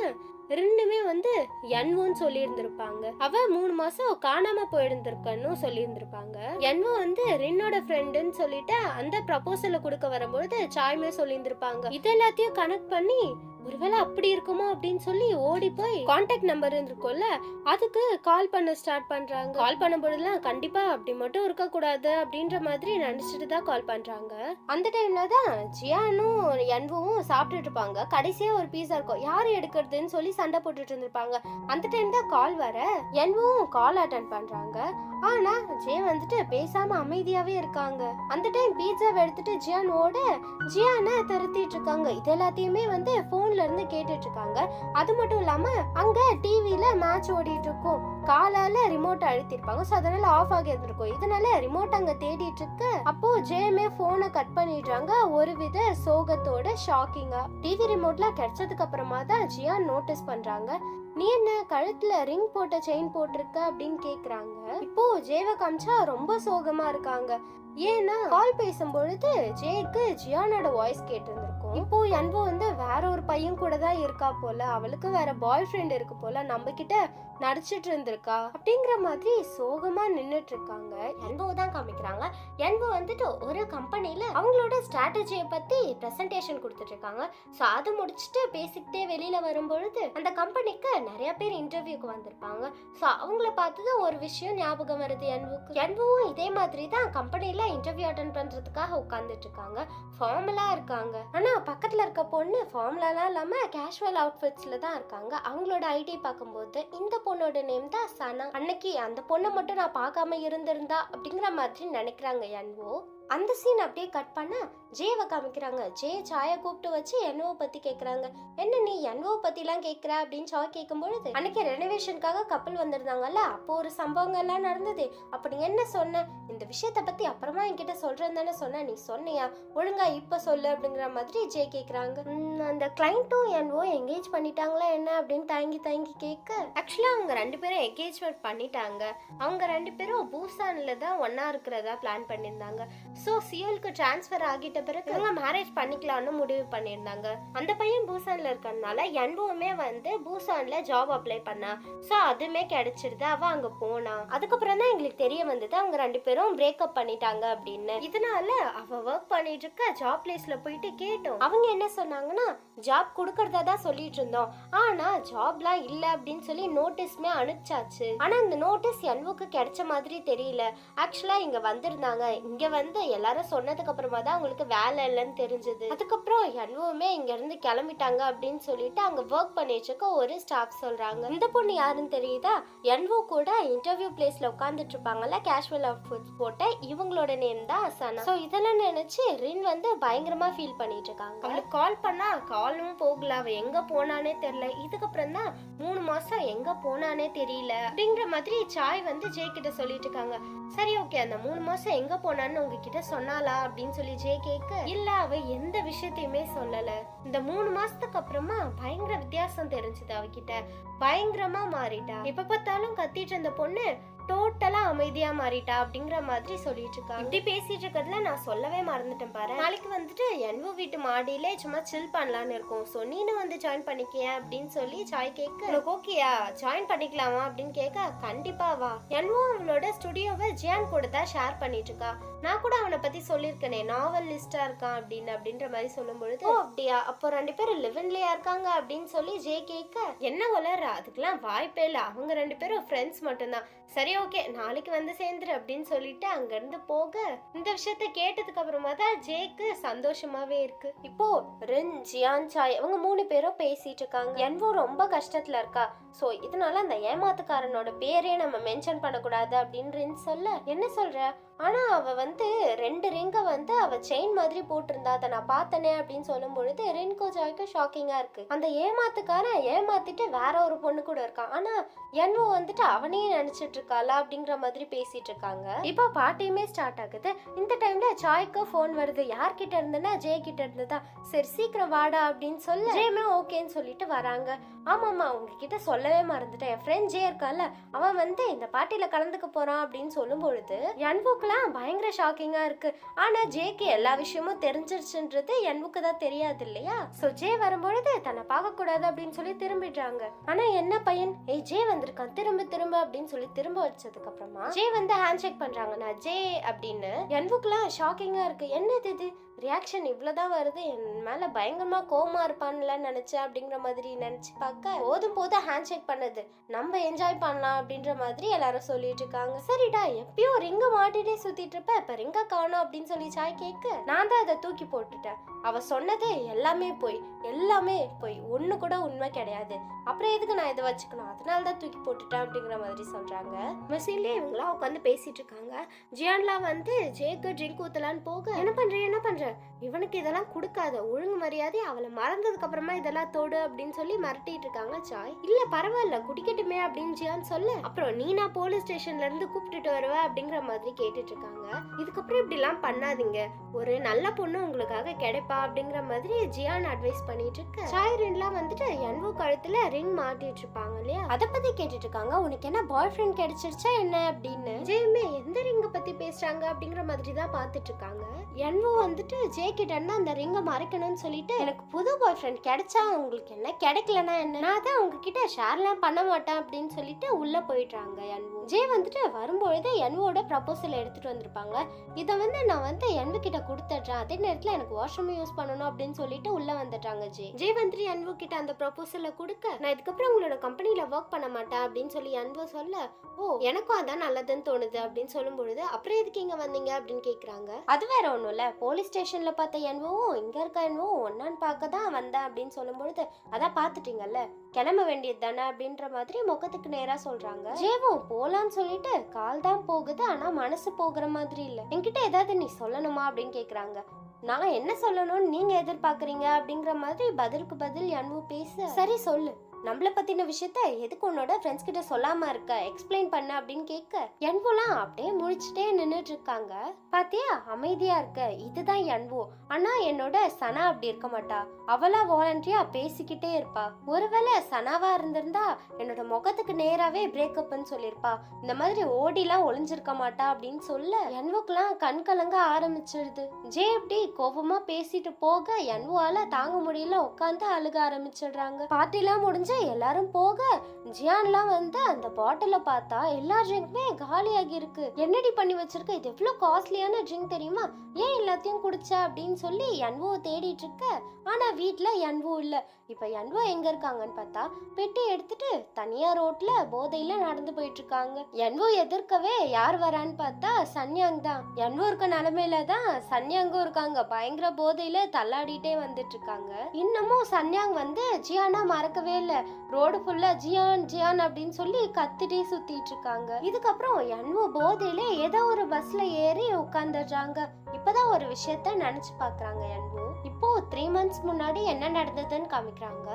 ரெண்டுமே வந்து N1 சொல்லி இருந்திருப்பாங்க. அவ 3 மாசம் காணாம போயிருந்திருக்கன்னு சொல்லி இருந்திருப்பாங்க. N1 வந்து ரின்னோட ஃப்ரெண்டுன்னு சொல்லிட்டு அந்த ப்ரப்போசலை கொடுக்க வரும்போது சாய்மே சொல்லி இருந்திருப்பாங்க. இது எல்லாத்தையும் கனெக்ட் பண்ணி ஒருவேளை அப்படி இருக்குமோ அப்படின்னு சொல்லி ஓடி போய் கான்டாக்ட் நம்பர் இருக்கும்ல அதுக்கு கால் பண்ண ஸ்டார்ட் பண்றாங்க. கால் பண்ணும்போதுலாம் கண்டிப்பா அப்படி மட்டும் இருக்க கூடாது அப்படின்ற மாதிரி நினைச்சிட்டு தான் கால் பண்றாங்க. அந்த டைம்ல தான் ஜியானும் N1வும் சாப்பிட்டுட்டு இருப்பாங்க. கடைசியா ஒரு பீஸா இருக்கும், யாரு எடுக்கிறதுன்னு சொல்லி சண்டை போட்டுட்டு இருந்திருப்பாங்க. அந்த டைம் தான் கால் வர N1வும் கால் அட்டென்ட் பண்றாங்க. ஆனா ஜே வந்துட்டு பேசாம அமைதியாவே இருக்காங்க. அந்த டைம் பீட்சாவை எடுத்துட்டு ஜியானோட ஜியானை திரத்திட்டு இருக்காங்க. இது எல்லாத்தையுமே வந்து போன்ல இருந்து கேட்டுட்டு இருக்காங்க. அது மட்டும் இல்லாம அங்க டிவில மேட்ச் ஓடிட்டு இருக்கும். காலால ரிமோட் அழுத்திருப்பாங்க. சோ அதனால ஆஃப் ஆகி இருந்திருக்கும். இதனால ரிமோட் அங்க தேடிட்டு இருக்கு. அப்போ ஜேமே போனை கட் பண்ணிடுறாங்க ஒரு வித சோகத்தோட. ஷாக்கிங்கா டிவி ரிமோட்ல கிடைச்சதுக்கு அப்புறமா தான் ஜியான் நோட்டீஸ் பண்றாங்க. நீ என்ன கழுத்துல ரிங் போட்ட செயின் போட்டிருக்க அப்படின்னு கேக்குறாங்க. இப்போ ஜேவை காமிச்சா ரொம்ப சோகமா இருக்காங்க. ஏன்னா கால் பேசும்பொழுது ஜேக்கு ஜியானோட வாய்ஸ் கேட்டிருந்திருக்கும். இப்போ N1 வந்து வேற ஒரு பையன் கூட தான் இருக்கா போல, அவளுக்கு வேற பாய் ஃப்ரெண்ட் இருக்கு போல, நம்ம கிட்ட நடிச்சிட்டு இருந்திருக்கா அப்படிங்கிற மாதிரி சோகமா நின்னுட்டு இருக்காங்க. N1 தான் காமிக்கிறாங்க. N1 வந்துட்டு ஒரு கம்பெனில அவங்களோட ஸ்ட்ராட்டஜியை பத்தி பிரசன்டேஷன் கொடுத்துட்டு இருக்காங்க. ஸோ அது முடிச்சுட்டு பேசிக்கிட்டே வெளியில வரும்பொழுது அந்த கம்பெனிக்கு நிறைய பேர் இன்டர்வியூக்கு வந்திருப்பாங்க. ஸோ அவங்கள பார்த்துதான் ஒரு விஷயம் ஞாபகம் வருது N1க்கு. N1வும் இதே மாதிரி தான் கம்பெனில இன்டர்வியூ அட்டென்ட் பண்றதுக்காக உட்கார்ந்துட்டு இருக்காங்க. ஃபார்மலா இருக்காங்க. ஆனா பக்கத்துல இருக்க பொண்ணு ஃபார்மலாலாம் இல்லாம கேஷுவல் அவுட்ஃபிட்ஸ்ல தான் இருக்காங்க. அவங்களோட ஐடி பார்க்கும்போது இந்த பொண்ணோட நேம் தான் சனா. அன்னைக்கு அந்த பொண்ணை மட்டும் நான் பார்க்காம இருந்திருந்தா அப்படிங்கிற மாதிரி நினைக்கிறாங்க N1. அந்த சீன் அப்படியே கட் பண்ணா ஜேவை காமிக்கிறாங்க. ஜே சாயை கூப்பிட்டு வச்சு N1 பத்தி கேக்குறாங்க. என்ன நீ N1 பத்தி எல்லாம் கேக்குற அப்படின்னு சாய் கேட்கும்பொழுது அன்னைக்கு ரெனோவேஷனுக்காக கப்பல் வந்திருந்தாங்கல்ல, அப்போ ஒரு சம்பவங்கள் எல்லாம் நடந்தது. அப்படி என்ன சொன்ன, இந்த விஷயத்த பத்தி அப்புறமா என்கிட்ட சொல்றேன்னு தானே சொன்ன, நீ சொன்னியா, ஒழுங்கா இப்ப சொல்லு அப்படிங்கிற மாதிரி ஜே கேக்குறாங்க. அந்த கிளைண்ட்டும் N1 என்கேஜ் பண்ணிட்டாங்களா என்ன அப்படின்னு தயங்கி தயங்கி கேட்க, ஆக்சுவலா அவங்க 2 பேரும் என்கேஜ்மெண்ட் பண்ணிட்டாங்க. அவங்க 2 பேரும் பூசான்ல தான் ஒன்னா இருக்கிறதா பிளான் பண்ணியிருந்தாங்க. சோ சியோலுக்கு டிரான்ஸ்ஃபர் ஆகிட்ட பிறகு அவங்க மேரேஜ் பண்ணிக்கலாம்னு முடிவு பண்ணியிருந்தாங்க. அந்த பையன் பூசான்ல இருக்கறனால N1மே வந்து பூசான்ல ஜாப் அப்ளை பண்ணா. சோ அதுமே கிடைச்சிருது. அவ அங்க போனா. அதுக்கப்புறம் தான் எங்களுக்கு தெரிய வந்தது அவங்க 2 பேரும் பிரேக்கப் பண்ணிட்டாங்க அப்படின்னு. இதனால அவ ஒர்க் பண்ணிட்டு இருக்க ஜாப் பிளேஸ்ல போயிட்டு கேட்டோம். அவங்க என்ன சொன்னாங்கன்னா, ஜாப் கொடுக்கறதா தான் சொல்லிட்டு இருந்தோம், ஆனா ஜாப்லாம் இல்ல அப்படின்னு சொல்லி நோட்டீஸ்மே அனுப்பிச்சாச்சு. ஆனா இந்த நோட்டீஸ் N1க்கு கிடைச்ச மாதிரி தெரியல. ஆக்சுவலா இங்க வந்திருந்தாங்க. இங்க வந்து எல்லாரும் சொன்னதுக்கு அப்புறமா தான் அவங்களுக்கு வேலை இல்லைன்னு தெரிஞ்சது. அதுக்கப்புறம் N1மே இங்க இருந்து கிளம்பிட்டாங்க அப்படின்னு சொல்லிட்டு அங்க ஒர்க் பண்ணி வச்சுக்க ஒரு ஸ்டாஃப் சொல்றாங்க. இந்த பொண்ணு யாருன்னு தெரியுதா, N1 கூட இன்டர்வியூ பிளேஸ்ல உட்கார்ந்துட்டு இருப்பாங்கல்ல கேஷுவல் அவுட்ஃபிட்ஸ் போட்ட, இவங்களோட நேம் தான் அசானா. சோ இதெல்லாம் நினைச்சு ரின் வந்து பயங்கரமா ஃபீல் பண்ணிட்டு இருக்காங்க. அவளுக்கு கால் பண்ணா காலும் போகல, அவ எங்க போனானே தெரியல. இதுக்கப்புறம் தான் 3 மாசம் எங்க போனானே தெரியல அப்படிங்கிற மாதிரி சாய் வந்து ஜே கிட்ட சொல்லிட்டு இருக்காங்க. சரி ஓகே, அந்த 3 மாசம் எங்க போனான்னு உங்ககிட்ட சொன்னாலா அப்படின்னு சொல்லி ஜே கேட்க, இல்ல அவ எந்த விஷயத்தையுமே சொல்லல. இந்த 3 மாசத்துக்கு அப்புறமா பயங்கர வித்தியாசம் தெரிஞ்சது அவகிட்ட. பயங்கரமா மாறிட்டா. எப்ப பார்த்தாலும் கத்திட்டு இருந்த பொண்ணு டோட்டலா அமைதியா மாறிட்டா அப்படிங்கிற மாதிரி சொல்லிட்டு இருக்காங்க. இப்படி பேசிட்டு இருக்கிறதுல நான் சொல்லவே மறந்துட்டேன் பாரு, நாளைக்கு வந்துட்டு N1 வீட்டு மாடியிலே சும்மா சில் பண்ணலான்னு இருக்கும். சோ நீனும் வந்து ஜாயின் பண்ணிக்கிய அப்படின்னு சொல்லி சாய் கேட்க, உனக்கு ஓகேயா ஜாயின் பண்ணிக்கலாமா அப்படின்னு கேட்க, கண்டிப்பா வா. N1 அவளோட ஸ்டுடியோவை ஜியான் கூட தான் ஷேர் பண்ணிட்டு இருக்கா. நான் கூட அவனை பத்தி சொல்லியிருக்கேனே, நாவல் லிஸ்டா இருக்கான் அப்படின்ற மாதிரி சொல்லும் பொழுது, ஓ அப்படியா, அப்போ 2 பேரும் லிவ்ன்லயா இருக்காங்க அப்படின்னு சொல்லி ஜே கேட்க, என்ன வளர்ற, அதுக்கெல்லாம் வாய்ப்பே இல்ல, அவங்க 2 பேரும் ஃப்ரெண்ட்ஸ் மட்டும்தான். சரி ஓகே நாளைக்கு வந்து சேர்ந்துரு அப்படின்னு சொல்லிட்டு அங்க இருந்து போக, இந்த விஷயத்த கேட்டதுக்கு அப்புறமா தான் ஜேக்கு சந்தோஷமாவே இருக்கு. இப்போ ரின் ஜியான் சாய் அவங்க 3 பேரும் பேசிட்டு இருக்காங்க. N1 ரொம்ப கஷ்டத்துல இருக்கா. சோ இதனால அந்த ஏமாத்துக்காரனோட பேரே நம்ம மென்ஷன் பண்ணக்கூடாது அப்படின்னு ரின் சொல்ல, என்ன சொல்ற, ஆனா அவ வந்து 2 ரிங்கை வந்து அவ செயின் மாதிரி போட்டிருந்தா, அதை நான் பார்த்தனே அப்படின்னு சொல்லும் பொழுது ரின்கோ ஜாய்க்கு ஷாக்கிங்கா இருக்கு. அந்த ஏமாத்துக்காரன் ஏமாத்திட்டு வேற ஒரு பொண்ணு கூட இருக்கான். ஆனா என்வோ வந்துட்டு அவனையும் நினைச்சிட்டு இருக்காளா அப்படிங்கிற மாதிரி பேசிட்டு இருக்காங்க. இப்போ பார்ட்டியுமே ஸ்டார்ட் ஆகுது. இந்த டைம்ல சாய்க்கு ஃபோன் வருது. யார்கிட்ட இருந்துன்னா ஜே கிட்ட இருந்துதான். சரி சீக்கிரம் வாடா அப்படின்னு சொல்ல ஜேமே ஓகேன்னு சொல்லிட்டு வராங்க. ஆமாம்மா உங்ககிட்ட சொல்லவே மறந்துட்டேன், என் ஃப்ரெண்ட் ஜே இருக்கான்ல அவன் வந்து இந்த பார்ட்டியில கலந்துக்க போறான் அப்படின்னு சொல்லும் பொழுது என்வுக்குலாம் பயங்கர ஷாக்கிங்கா இருக்கு. ஆனா ஜேக்கு எல்லா விஷயமும் தெரிஞ்சிருச்சுன்றது என்வுக்கு தான் தெரியாது இல்லையா? சோ ஜே வரும்பொழுது தன்னை பார்க்க கூடாது அப்படின்னு சொல்லி திரும்பிடுறாங்க. ஆனா என்ன பையன் ஜே வந்திருக்கான் திரும்ப திரும்ப அப்படின்னு சொல்லி திரும்ப வச்சதுக்கு அப்புறமா ஜே வந்து ஹேண்ட் ஷேக் பண்றாங்க. நான் ஜே அப்படின்னு என்வுக்குலாம் ஷாக்கிங்கா இருக்கு. என்னது இது ரியாக்ஷன் இவ்வளவுதான் வருது, என் மேல பயங்கரமா கோமா இருப்பான்ல நினைச்சேன் அப்படிங்கிற மாதிரி நினைச்சு பார்க்க போதும் ஹேண்ட் ஷேக் பண்ணது, நம்ம என்ஜாய் பண்ணலாம் அப்படின்ற மாதிரி எல்லாரும் சொல்லிட்டு இருக்காங்க. சரிடா எப்பயும் ரிங்க மாட்டிட்டே சுத்திட்டு இருப்ப, இப்ப ரிங்க காணோம் அப்படின்னு சொல்லி சாய் கேட்க நான் தான் அதை தூக்கி போட்டுட்டேன். அவ சொன்னது எல்லாமே போய் ஒண்ணு கூட உண்மை கிடையாது, அப்புறம் எதுக்கு நான் இதை வச்சுக்கணும், அதனாலதான் தூக்கி போட்டுட்டேன் அப்படிங்கிற மாதிரி சொல்றாங்க. மெசிலே இவங்களாம் உட்காந்து பேசிட்டு இருக்காங்க. ஜியான்லாம் வந்து ஜேக்கு ட்ரிங்க் ஊத்தலான்னு போக என்ன பண்ற இவனுக்கு இதெல்லாம் கொடுக்காத, ஒழுங்கு மரியாதை அவளை மறந்ததுக்கு அப்புறமா இதெல்லாம் தோடு அப்படின்னு சொல்லி மிரட்டிட்டு இருக்காங்க சாய். இல்ல பரவாயில்ல குடிக்கட்டுமே அப்படின்னு ஜியான் சொல்ல அப்புறம் நீ நான் போலீஸ் ஸ்டேஷன்ல இருந்து கூப்பிட்டுட்டு வருவ அப்படிங்கிற மாதிரி கேட்டுட்டு இருக்காங்க. இதுக்கப்புறம் இப்படி எல்லாம் பண்ணாதீங்க, ஒரு நல்ல பொண்ணு உங்களுக்காக கிடைப்பா அப்படிங்கிற மாதிரி ஜியான் அட்வைஸ் பண்ணிட்டு இருக்க சாய் ரின்லாம் வந்துட்டு என்வோ கழுத்துல ரிங் மாட்டிட்டு இருப்பாங்க இல்லையா, அதை பத்தி கேட்டுட்டு இருக்காங்க. உனக்கு என்ன பாய் ஃப்ரெண்ட் கிடைச்சிருச்சா என்ன அப்படின்னு ஜேமே எந்த ரிங்க பத்தி பேசுறாங்க அப்படிங்கிற மாதிரி தான் பாத்துட்டு இருக்காங்க. என்வோ வந்துட்டு ஜே கிட்ட அந்த ரிங்கை மறைக்கணும்னு சொல்லிட்டு எனக்கு புது பாய் ஃப்ரெண்ட் கிடைச்சா உங்களுக்கு என்ன, கிடைக்கலன்னா என்ன, நான் தான் உங்ககிட்ட ஷேர்லாம் பண்ண மாட்டேன் அப்படின்னு சொல்லிட்டு உள்ள போயிடுறாங்க. என்வோ ஜே வந்துட்டு வரும்பொழுது என்வோட ப்ரப்போசல் எடுத்துட்டு வந்திருப்பாங்க. இதை வந்து நான் வந்து என்வோ கிட்ட கொடுத்துட்றேன், அதே நேரத்தில் எனக்கு வாஷ்ரூம் யூஸ் பண்ணணும் அப்படின்னு சொல்லிட்டு உள்ள வந்துட்டாங்க. ஜே வந்துட்டு என்வோ கிட்ட அந்த ப்ரப்போசலை கொடுக்க நான் இதுக்கப்புறம் உங்களோட கம்பெனில ஒர்க் பண்ண மாட்டேன் அப்படின்னு சொல்லி என்வோ சொல்ல ஓ எனக்கும் அதான் நல்லதுன்னு தோணுது அப்படின்னு சொல்லும் பொழுது அப்புறம் எதுக்கு இங்க வந்தீங்க அப்படின்னு கேக்குறாங்க. அது வேற ஒண்ணும் இல்ல, போலீஸ் ஸ்டேஷன்ல பார்த்த என்வோவும் இங்க இருக்க என்வோவும் ஒன்னான்னு பார்க்க தான் வந்தேன் அப்படின்னு சொல்லும் பொழுது அதான் பாத்துட்டீங்கல்ல கிளம்ப வேண்டியது தானே அப்படின்ற மாதிரி முகத்துக்கு நேரா சொல்றாங்க. ஜேவும் போலான்னு சொல்லிட்டு கால் தான் போகுது, ஆனா மனசு போகிற மாதிரி இல்ல. என்கிட்ட ஏதாவது நீ சொல்லணுமா அப்படின்னு கேக்குறாங்க. நான் என்ன சொல்லணும்னு நீங்க எதிர்பார்க்கறீங்க அப்படிங்கிற மாதிரி பதிலுக்கு பதில் என்வோ பேச சரி சொல்லு, நம்மள பத்தின விஷயத்த எதுக்கு உன்னோட ஃப்ரெண்ட்ஸ் கிட்ட சொல்லாம இருக்க, எக்ஸ்பிளைன் பண்ண அப்படின்னு கேட்க என்வோலாம் அப்படியே முழிச்சுட்டே நின்னுட்டு இருக்காங்க. பாத்தியா அமைதியா இருக்க, இதுதான் என்வோ. ஆனா என்னோட சனா அப்படி இருக்க மாட்டா, அவளா வாலண்டரியா பேசிக்கிட்டே இருப்பா. ஒருவேளை சனாவா இருந்திருந்தா என்னோட முகத்துக்கு நேராவே பிரேக்கப்னு சொல்லிருப்பா, இந்த மாதிரி ஓடிலாம் ஒளிஞ்சிருக்க மாட்டா அப்படின்னு சொல்ல என்வோக்கெல்லாம் கண் கலங்க ஆரம்பிச்சிருது. ஜே எப்படி கோபமா பேசிட்டு போக என்வோவால தாங்க முடியல, உட்காந்து அழுக ஆரம்பிச்சிடுறாங்க. பார்ட்டிலாம் முடிஞ்சு எல்லாரும் போக ஜியான்லாம் வந்து அந்த பாட்டில பார்த்தா எல்லா ட்ரிங்க்குமே காலியாகி இருக்கு. என்னடி பண்ணி வச்சிருக்க, இது எவ்வளவு காஸ்ட்லியான ட்ரிங்க் தெரியுமா, ஏன் எல்லாத்தையும் குடிச்ச அப்படின்னு சொல்லி என்வோ தேடிட்டு இருக்க. ஆனா வீட்டுல என்வோ இல்ல. இப்ப என்வோ எங்க இருக்காங்கன்னு பார்த்தா பெட்டி எடுத்துட்டு தனியா ரோட்ல போதையில நடந்து போயிட்டு இருக்காங்க. என்வோ எதிர்க்கவே யார் வரான்னு பார்த்தா சன்யாங் தான். என்வோ இருக்க நிலைமையில தான் சன்யாங்கும் இருக்காங்க, பயங்கர போதையில தள்ளாடிட்டே வந்துட்டு இருக்காங்க. இன்னமும் சன்யாங் வந்து ஜியானா மறக்கவே இல்ல, ரோடு ஃபுல்லா ஜியான் ஜியான் அப்படின்னு சொல்லி கத்திட்டே சுத்திட்டு இருக்காங்க. இதுக்கப்புறம் என்வோ போதையில ஏதோ ஒரு பஸ்ல ஏறி உட்காந்துடுறாங்க. இப்பதான் ஒரு விஷயத்த நினைச்சு பாக்குறாங்க என்வோ. இப்போ 3 months முன்னாடி என்ன நடந்ததுன்னு காமிக்கிறாங்க.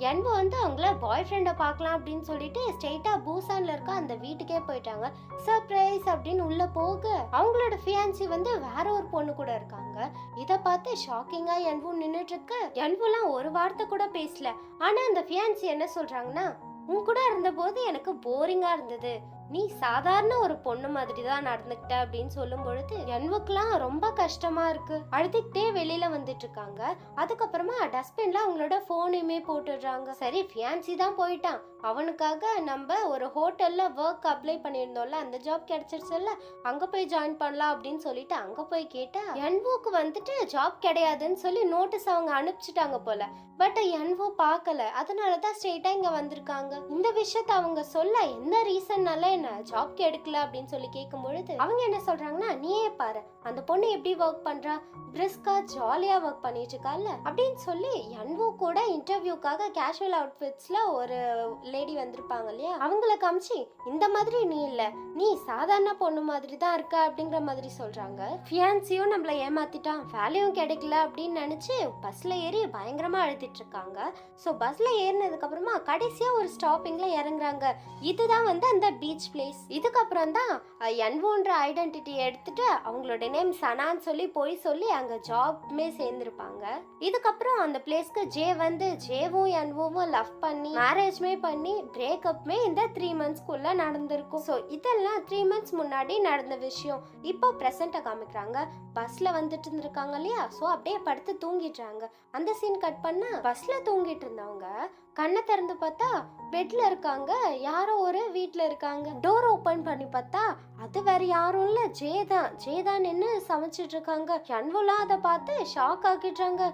என்வோ வந்து அவங்கள பாய் ஃப்ரெண்டை பார்க்கலாம் அப்படின்னு சொல்லிட்டு ஸ்ட்ரெயிட்டா பூசான்ல இருக்க அந்த வீட்டுக்கே போயிட்டாங்க. சர்ப்ரைஸ் அப்படின்னு உள்ள போக அவங்களோட ஃபியான்சி வந்து வேற ஒரு பொண்ணு கூட இருக்காங்க. இத பார்த்து ஷாக்கிங்கா என்வோ நின்னுட்டு இருக்கு. என்வோலாம் ஒரு வார்த்தை கூட பேசல. ஆனா அந்த ஃபியான்சி என்ன சொல்றாங்கன்னா, உன் கூட இருந்த போது எனக்கு போரிங்கா இருந்தது, நீ சாதாரண ஒரு பொண்ணு மாதிரி தான் நடந்துக்கிட்ட அப்படின்னு சொல்லும் பொழுது என்வுக்குலாம் ரொம்ப கஷ்டமா இருக்கு. அழுதுகிட்டே வெளியில வந்துட்டு இருக்காங்க. அதுக்கப்புறமா டஸ்ட்பின்ல அவங்களோட போனையுமே போட்டுடுறாங்க. சரி ஃபியான்சி தான் போயிட்டான், அவனுக்காக நம்ம ஒரு ஹோட்டல்ல ஒர்க் அப்ளை பண்ணியிருந்தோம்ல, அந்த ஜாப் கிடைச்சிருச்சுல்ல, அங்க போய் ஜாயின் பண்ணலாம் அப்படின்னு சொல்லிட்டு அங்க போய் கேட்டா என்வோக்கு வந்துட்டு ஜாப் கிடையாதுன்னு சொல்லி நோட்டீஸ் அவங்க அனுப்பிச்சிட்டாங்க போல. பட் என்வோ பார்க்கல, அதனாலதான் ஸ்ட்ரெயிட்டா இங்க வந்திருக்காங்க. இந்த விஷயத்த அவங்க சொல்ல என்ன ரீசன்னால என்ன ஜாப்க்கு எடுக்கல அப்படின்னு சொல்லி கேட்கும் பொழுது அவங்க என்ன சொல்றாங்கன்னா, நீயே பாரு அந்த பொண்ணு எப்படி ஒர்க் பண்றா, பிரிஸ்கா ஜாலியா ஒர்க் பண்ணிட்டு இருக்கால அப்படின்னு சொல்லி என்வோ கூட இன்டர்வியூக்காக கேஷுவல் அவுட்ஃபிட்ஸ்ல ஒரு லேடி வந்திருப்பாங்க இல்லையா, அவங்கள காமிச்சு இந்த மாதிரி நீ இல்ல, நீ சாதாரண பொண்ணு மாதிரி தான் இருக்க அப்படிங்கிற மாதிரி சொல்றாங்க. ஃபியான்சியும் நம்மள ஏமாத்திட்டான், வேலையும் கிடைக்கல அப்படின்னு நினைச்சு பஸ்ல ஏறி பயங்கரமா அழுத்திட்டு இருக்காங்க. ஸோ பஸ்ல ஏறினதுக்கு அப்புறமா கடைசியா ஒரு ஸ்டாப்பிங்ல இறங்குறாங்க. இதுதான் வந்து அந்த பீச் பிளேஸ். இதுக்கப்புறம் தான் என்வோன்ற ஐடென்டிட்டி எடுத்துட்டு அவங்களோட நேம் சனான்னு சொல்லி போய் சொல்லி அங்க ஜாப்மே சேர்ந்திருப்பாங்க. இதுக்கப்புறம் அந்த பிளேஸ்க்கு ஜே வந்து ஜேவும் என்வோவும் லவ் பண்ணி மேரேஜ்மே பண்ணி பிரேக்கப்மே இந்த 3 monthsக்குள்ள நடந்திருக்கும். ஸோ இதெல்லாம் 3 months முன்னாடி நடந்த விஷயம். இப்போ ப்ரெசென்ட்டை காமிக்கிறாங்க. பஸ்ல வந்துட்டு இருந்திருக்காங்க இல்லையா, ஸோ அப்படியே படுத்து தூங்கிடுறாங்க. அந்த சீன் கட் பண்ணா பஸ்ல தூங்கிட்டு இருந்தவங்க கண்ணை திறந்து பார்த்தா பெட்ல இருக்காங்க, யாரோ ஒரு வீட்ல இருக்காங்க. டோர் ஓபன் பண்ணி பார்த்தா அது வேற யாரும் இல்ல, ஜேதான் நின்னு சமைச்சிட்டு இருக்காங்க. என்வோலாம் அதை பார்த்து ஷாக் ஆக்கிடுறாங்க.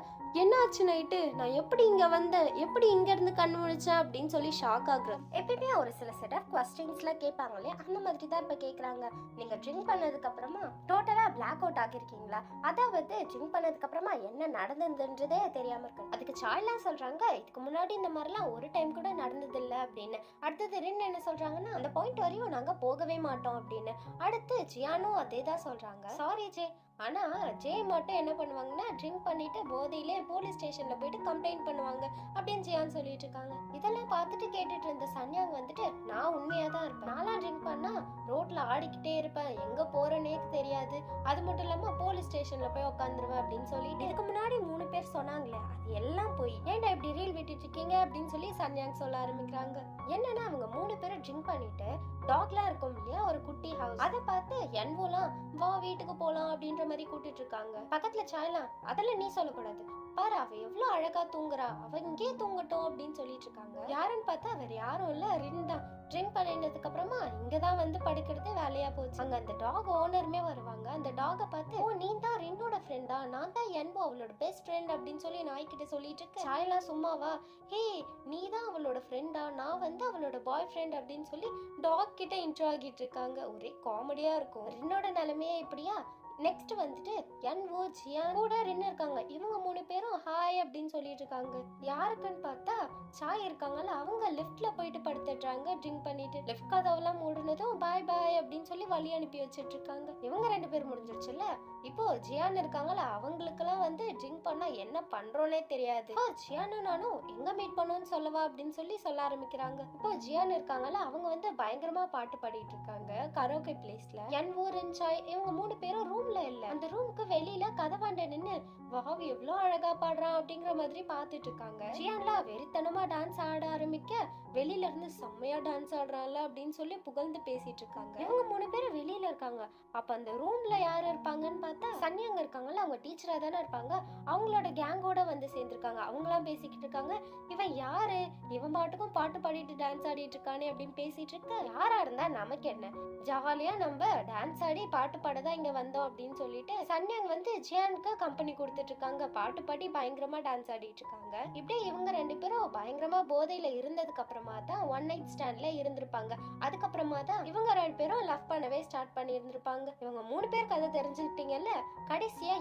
என்னாச்சு நைட்டு, நான் எப்படி இங்க வந்தேன், எப்படி இங்க இருந்து கண்ணு முழிச்சேன் அப்படின்னு சொல்லி ஷாக் ஆகுறேன். எப்பயுமே ஒரு சில செட் ஆஃப் கொஸ்டின்ஸ்லாம் கேட்பாங்களே, அந்த மாதிரி தான் இப்ப கேக்குறாங்க. நீங்க ட்ரிங்க் பண்ணதுக்கு அப்புறமா டோட்டலா பிளாக் அவுட் ஆகிருக்கீங்களா, அதாவது ட்ரிங்க் பண்ணதுக்கு அப்புறமா என்ன நடந்ததுன்றதே தெரியாம இருக்கு. அதுக்கு சாய்லாம் சொல்றாங்க, இதுக்கு முன்னாடி இந்த மாதிரிலாம் ஒரு டைம் கூட நடந்தது இல்ல அப்படின்னு. அடுத்தது ரின் என்ன சொல்றாங்கன்னா, அந்த பாயிண்ட் வரையும் நாங்க போகவே மாட்டோம் அப்படின்னு. அடுத்து ஜியானும் அதே தான் சொல்றாங்க. சாரி ஜே, ஆனா ஜே மட்டும் என்ன பண்ணுவாங்கன்னா ட்ரிங்க் பண்ணிட்டு போதையிலே போலீஸ் ஸ்டேஷன்ல போயிட்டு கம்ப்ளைண்ட் பண்ணுவாங்க அப்படின்னு ஜியான் சொல்லிட்டு இருக்காங்க. இதெல்லாம் பார்த்துட்டு கேட்டுட்டு இருந்த சன்யாங் வந்துட்டு, நான் உண்மையா தான் இருப்பேன், நான்லாம் ட்ரிங்க் பண்ணா ரோட்ல ஆடிக்கிட்டே இருப்பேன், எங்க போறேனே தெரியாது, அது மட்டும் இல்லாம போலீஸ் ஸ்டேஷன்ல போய் உட்காந்துருவேன் அப்படின்னு சொல்லிட்டு இதுக்கு முன்னாடி 3 பேர் சொன்னாங்களே அது எல்லாம் போய் ஏன்டா இப்படி ரீல் விட்டுட்டு இருக்கீங்க அப்படின்னு சொல்லி சன்யாங் சொல்ல ஆரம்பிக்கிறாங்க. என்னன்னா அவங்க 3 பேரும் ட்ரிங்க் பண்ணிட்டு டாக்லாம் இருக்கும் இல்லையா, ஒரு குட்டி ஹவுஸ், அதை பார்த்து என்வோலாம் வா வீட்டுக்கு போலாம் அப்படின்ற மாதிரி கூட்டிட்டு இருக்காங்க. பக்கத்துல சாய்லாம், அதெல்லாம் நீ சொல்லக்கூடாது, பாரு அவ எவ்வளவு அழகா தூங்குறா, அவ இங்கே தூங்கட்டும் அப்படின்னு சொல்லிட்டு இருக்காங்க. யாருன்னு பார்த்தா வேற யாரும் இல்ல, ரின் தான். ட்ரிங்க் பண்ணினதுக்கு அப்புறமா இங்கதான் வந்து படுக்கிறது வேலையா போச்சு. அங்க அந்த டாக் ஓனருமே வருவாங்க. அந்த டாக பார்த்து, ஓ நீ தான் ரின்னோட ஃப்ரெண்டா, நான் தான் என்வோ அவளோட பெஸ்ட் ஃப்ரெண்ட் அப்படின்னு சொல்லி நாய்கிட்ட சொல்லிட்டு இருக்கு. சாயெல்லாம் சும்மாவா, ஹே நீ தான் அவளோட ஃப்ரெண்டா, நான் வந்து அவளோட பாய் ஃப்ரெண்ட் அப்படின்னு சொல்லி டாக் கிட்ட இன்ட்ரோ ஆகிட்டு இருக்காங்க. ஒரே காமெடியா இருக்கும். ரின்னோட நிலைமையே இப்படியா. நெக்ஸ்ட் வந்துட்டு என்வோ ஜியான் கூட ரின் இருக்காங்க. இவங்க 3 பேரும் ஹாய் அப்படின்னு சொல்லிட்டு இருக்காங்க. யாருக்குன்னு பார்த்தா சாய் இருக்காங்கல்ல, அவங்க லிஃப்ட்ல போயிட்டு படுத்துடுறாங்க ட்ரிங்க் பண்ணிட்டு. லிஃப்ட் கதவெல்லாம் மூடுனதும் பாய் பாய் அப்படின்னு சொல்லி வழி அனுப்பி வச்சிட்டு இருக்காங்க. இவங்க 2 பேர் முடிஞ்சிருச்சுல்ல. இப்போ ஜியான் இருக்காங்கல்ல, அவங்களுக்கெல்லாம் வந்து ட்ரிங்க் பண்ணா என்ன பண்றோன்னே தெரியாது. ஜியானும் நானும் எங்க மீட் பண்ணோம்னு சொல்லவா அப்படின்னு சொல்லி சொல்ல ஆரம்பிக்கிறாங்க. இப்போ ஜியான் இருக்காங்கல்ல, அவங்க வந்து பயங்கரமா பாட்டு பாடிட்டு இருக்காங்க கரோக்கே பிளேஸ்ல. என்வோ ரின் சாய் இவங்க 3 பேரும் ரூம்ல இல்ல, அந்த ரூமுக்கு வெளியில கதவாண்ட நின்னு வாவ் எவ்வளவு அழகா பாடுறான் அப்படிங்கிற மாதிரி பாத்துட்டு இருக்காங்க. ஜியான்லாம் வெறித்தனமா டான்ஸ் ஆட ஆரம்பிக்க வெளியில இருந்து செம்மையா டான்ஸ் ஆடுறான்ல அப்படின்னு சொல்லி புகழ்ந்து பேசிட்டு இருக்காங்க. இவங்க 3 பேரும் வெளியில இருக்காங்க. அப்ப அந்த ரூம்ல யாரு இருப்பாங்கன்னு பார்த்தா சன்யாங் இருக்காங்கல்ல, அவங்க டீச்சரா தானே இருப்பாங்க. அவங்களோட கேங்கோட வந்து சேர்ந்திருக்காங்க. அவங்களாம் பேசிக்கிட்டு இருக்காங்க. இவன் யாரு, இவன் பாட்டுக்கும் பாட்டு பாடிட்டு டான்ஸ் ஆடிட்டு இருக்கானே அப்படின்னு பேசிட்டு இருக்க. யாரா இருந்தா நமக்கு என்ன, ஜாலியா நம்ம டான்ஸ் ஆடி பாட்டு பாடதான் இங்க வந்தோம் அப்படின்னு சொல்லிட்டு சன்யாங் வந்து ஜியானுக்கு கம்பெனி கொடுத்துட்டு இருக்காங்க. பாட்டு பாடி பயங்கரமா டான்ஸ் ஆடிட்டு இருக்காங்க. இப்படியே இவங்க 2 பேரும் பயங்கரமா போதையில இருந்ததுக்கு அப்புறமா தான் ஒன் நைட் ஸ்டாண்ட்ல இருந்திருப்பாங்க. அதுக்கப்புறமா தான் இவங்க 2 பேரும் லவ் பண்ணவே ஸ்டார்ட் பண்ணி இருந்திருப்பாங்க. இவங்க 3 பேர் கதை தெரிஞ்சுக்கிட்டீங்கல்ல. கடைசியா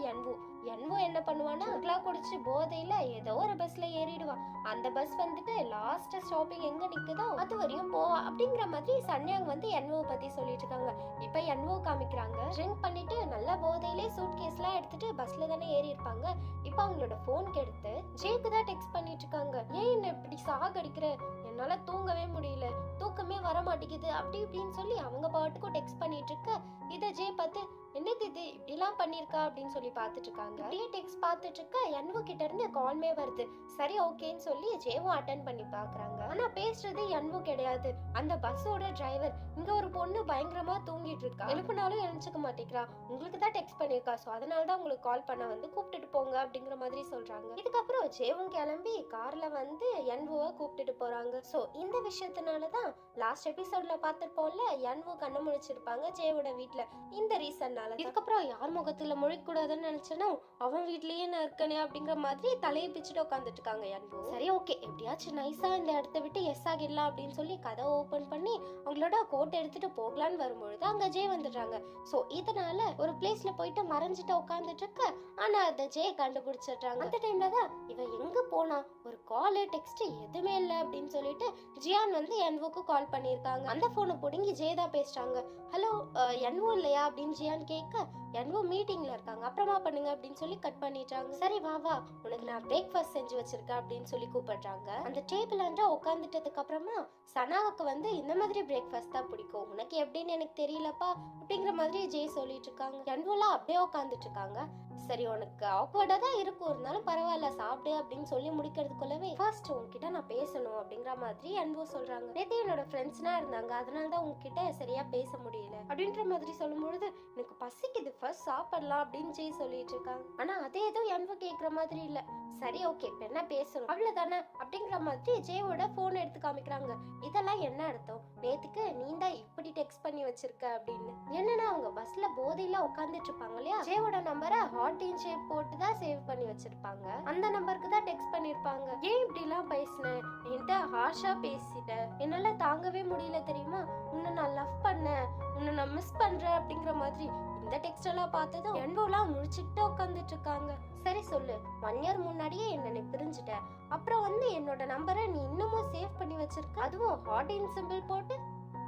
என்வோ என்ன பண்ணுவானா, குடிச்சு போதையில ஏதோ ஒரு பஸ்ல ஏறிடுவான். அந்த பஸ் வந்துட்டு லாஸ்ட் ஸ்டாப்பிங் எங்க நிக்குதோ அது வரையும் போவா அப்படிங்கிற மாதிரி சன்யாங் வந்து என்வோ பத்தி சொல்லிட்டு இருக்காங்க. இப்ப என்வோ காமிக்கிறாங்க. ட்ரிங்க் பண்ணிட்டு நல்ல போதையிலே சூட் கேஸ்லாம் எடுத்துட்டு பஸ்ல தானே ஏறி இருப்பாங்க. இப்ப அவங்களோட போனுக்கு எடுத்து ஜேக்கு தான் டெக்ஸ்ட் பண்ணிட்டு இருக்காங்க. ஏன் என்ன இப்படி சாகடிக்கிற, என்னால தூங்கவே முடியல, தூக்கமே வர மாட்டேங்குது அப்படி இப்படின்னு சொல்லி அவங்க பாட்டுக்கும் டெக்ஸ்ட் பண்ணிட்டு இருக்க. இத ஜே பார்த்து என்னது இது இப்படிலாம் பண்ணிருக்கா அப்படின்னு சொல்லி பாத்துட்டு இருக்காங்க. இப்படியே டெக்ஸ்ட் பாத்துட்டு இருக்க என்வோ கிட்ட இருந்து கால்மே வருது. சரி ஓகேன்னு சொல்லி ஜேவும் அட்டென்ட் பண்ணி பாக்குறாங்க. ஆனா பேசுறது என்வோ கிடையாது, அந்த பஸ்ஸோட டிரைவர். இங்க ஒரு பொண்ணு பயங்கரமா தூங்கிட்டு இருக்கா, எழுப்பினாலும் எழுந்துக்க மாட்டேங்கிறா, உங்களுக்கு தான் டெக்ஸ்ட் பண்ணிருக்கா, சோ அதனாலதான் உங்களுக்கு கால் பண்ண வந்து கூப்பிட்டுட்டு போங்க அப்படிங்கிற மாதிரி சொல்றாங்க. இதுக்கப்புறம் ஜேவும் கிளம்பி கார்ல வந்து என்வோவை கூப்பிட்டுட்டு போறாங்க. சோ இந்த விஷயத்தினாலதான் லாஸ்ட் எபிசோட்ல பாத்திருப்போம்ல, என்வோ கண்ணு முழிச்சிருப்பாங்க ஜேவோட வீட்டுல. இந்த ரீசன் என்னால. இதுக்கப்புறம் யார் முகத்துல முழிக்கூடாதுன்னு நினைச்சேனோ அவன் வீட்லயே நான் இருக்கனே அப்படிங்கிற மாதிரி தலையை பிச்சுட்டு உட்காந்துட்டு இருக்காங்க அன்பு. சரி ஓகே, எப்படியாச்சும் நைஸா இந்த இடத்த விட்டு எஸ் ஆகிடலாம் அப்படின்னு சொல்லி கதை ஓபன் பண்ணி அவங்களோட கோட் எடுத்துட்டு போகலான்னு வரும்பொழுது அங்க ஜே வந்துடுறாங்க. சோ இதனால ஒரு பிளேஸ்ல போயிட்டு மறைஞ்சிட்டு உட்காந்துட்டு இருக்க. ஆனா அந்த ஜே கண்டுபிடிச்சிடுறாங்க. அந்த டைம்ல தான் இவ எங்க போனா, ஒரு கால் டெக்ஸ்ட் எதுவுமே இல்லை அப்படின்னு சொல்லிட்டு ஜியான் வந்து என்வோக்கு கால் பண்ணியிருக்காங்க. அந்த போனை பிடுங்கி ஜே தான் பேசுறாங்க. ஹலோ என்வோ இல்லையா அப்படின்னு ஜியான் கேட்க என்வோ மீட்டிங்ல இருக்காங்க, அப்புறமா பண்ணுங்க அப்படின்னு சொல்லி கட் பண்ணிட்டாங்க. சரி வா வா, உனக்கு நான் பிரேக்ஃபாஸ்ட் செஞ்சு வச்சிருக்கேன் அப்படின்னு சொல்லி கூப்பிடுறாங்க. அந்த டேபிள் அண்டா உட்காந்துட்டதுக்கு அப்புறமா சனாவுக்கு வந்து இந்த மாதிரி பிரேக்ஃபாஸ்ட் தான் பிடிக்கும், உனக்கு எப்படின்னு எனக்கு தெரியலப்பா அப்படிங்கிற மாதிரி ஜே சொல்லிட்டு இருக்காங்க. என்வோலாம் அப்படியே உட்காந்துட்டு இருக்காங்க. சரி உனக்கு ஆக்வர்டா தான் இருக்கும், இருந்தாலும் பரவாயில்ல சாப்பிடு அப்படின்னு சொல்லி முடிக்கிறதுக்குள்ளவே ஃபர்ஸ்ட் உன்கிட்ட நான் பேசணும் அப்படிங்கிற மாதிரி என்வோ சொல்றாங்க. நேத்து என்னோட ஃப்ரெண்ட்ஸ்னா இருந்தாங்க, அதனாலதான் உங்ககிட்ட சரியா பேச முடியல அப்படின்ற மாதிரி சொல்லும் பொழுது எனக்கு பசிக்குது, ஃபர்ஸ்ட் சாப்பிடலாம் அப்படின்னு ஜெய் சொல்லிட்டு இருக்காங்க. ஆனா அதே ஏதோ என்வோ கேட்குற மாதிரி இல்ல. சரி ஓகே இப்ப என்ன பேசணும் அவ்வளவுதானே அப்படிங்கிற மாதிரி ஜேவோட போன் எடுத்து காமிக்கிறாங்க. இதெல்லாம் என்ன அர்த்தம், நேத்துக்கு நீ தான் இப்படி டெக்ஸ்ட் பண்ணி வச்சிருக்க அப்படின்னு. என்னன்னா அவங்க பஸ்ல போதையில உட்காந்துட்டு இருப்பாங்க இல்லையா, ஜேவோட நம்பரை ஹார்ட் இன் ஷேப் போட்டு தான் சேவ் பண்ணி வச்சிருப்பாங்க. அந்த நம்பருக்கு தான் டெக்ஸ்ட் பண்ணிருப்பாங்க. ஏன் இப்படி எல்லாம் பேசினேன், என்கிட்ட ஹார்ஷா பேசிட்ட, என்னால தாங்கவே முடியல தெரியுமா, உன்னை நான் லவ் பண்ணேன், உன்னை நான் மிஸ் பண்றேன் அப்படிங்கிற மாதிரி இந்த டெக்ஸ்ட் எல்லாம் பார்த்ததும் என்வோலாம் முழிச்சுட்டு உட்காந்துட்டு இருக்காங்க. சரி சொல்லு, 1 இயர் முன்னாடியே என்ன நீ பிரிஞ்சுட்ட, அப்புறம் வந்து என்னோட நம்பரை நீ இன்னமும் சேவ் பண்ணி வச்சிருக்க, அதுவும் ஹார்ட் இன் சிம்பிள் போட்டு.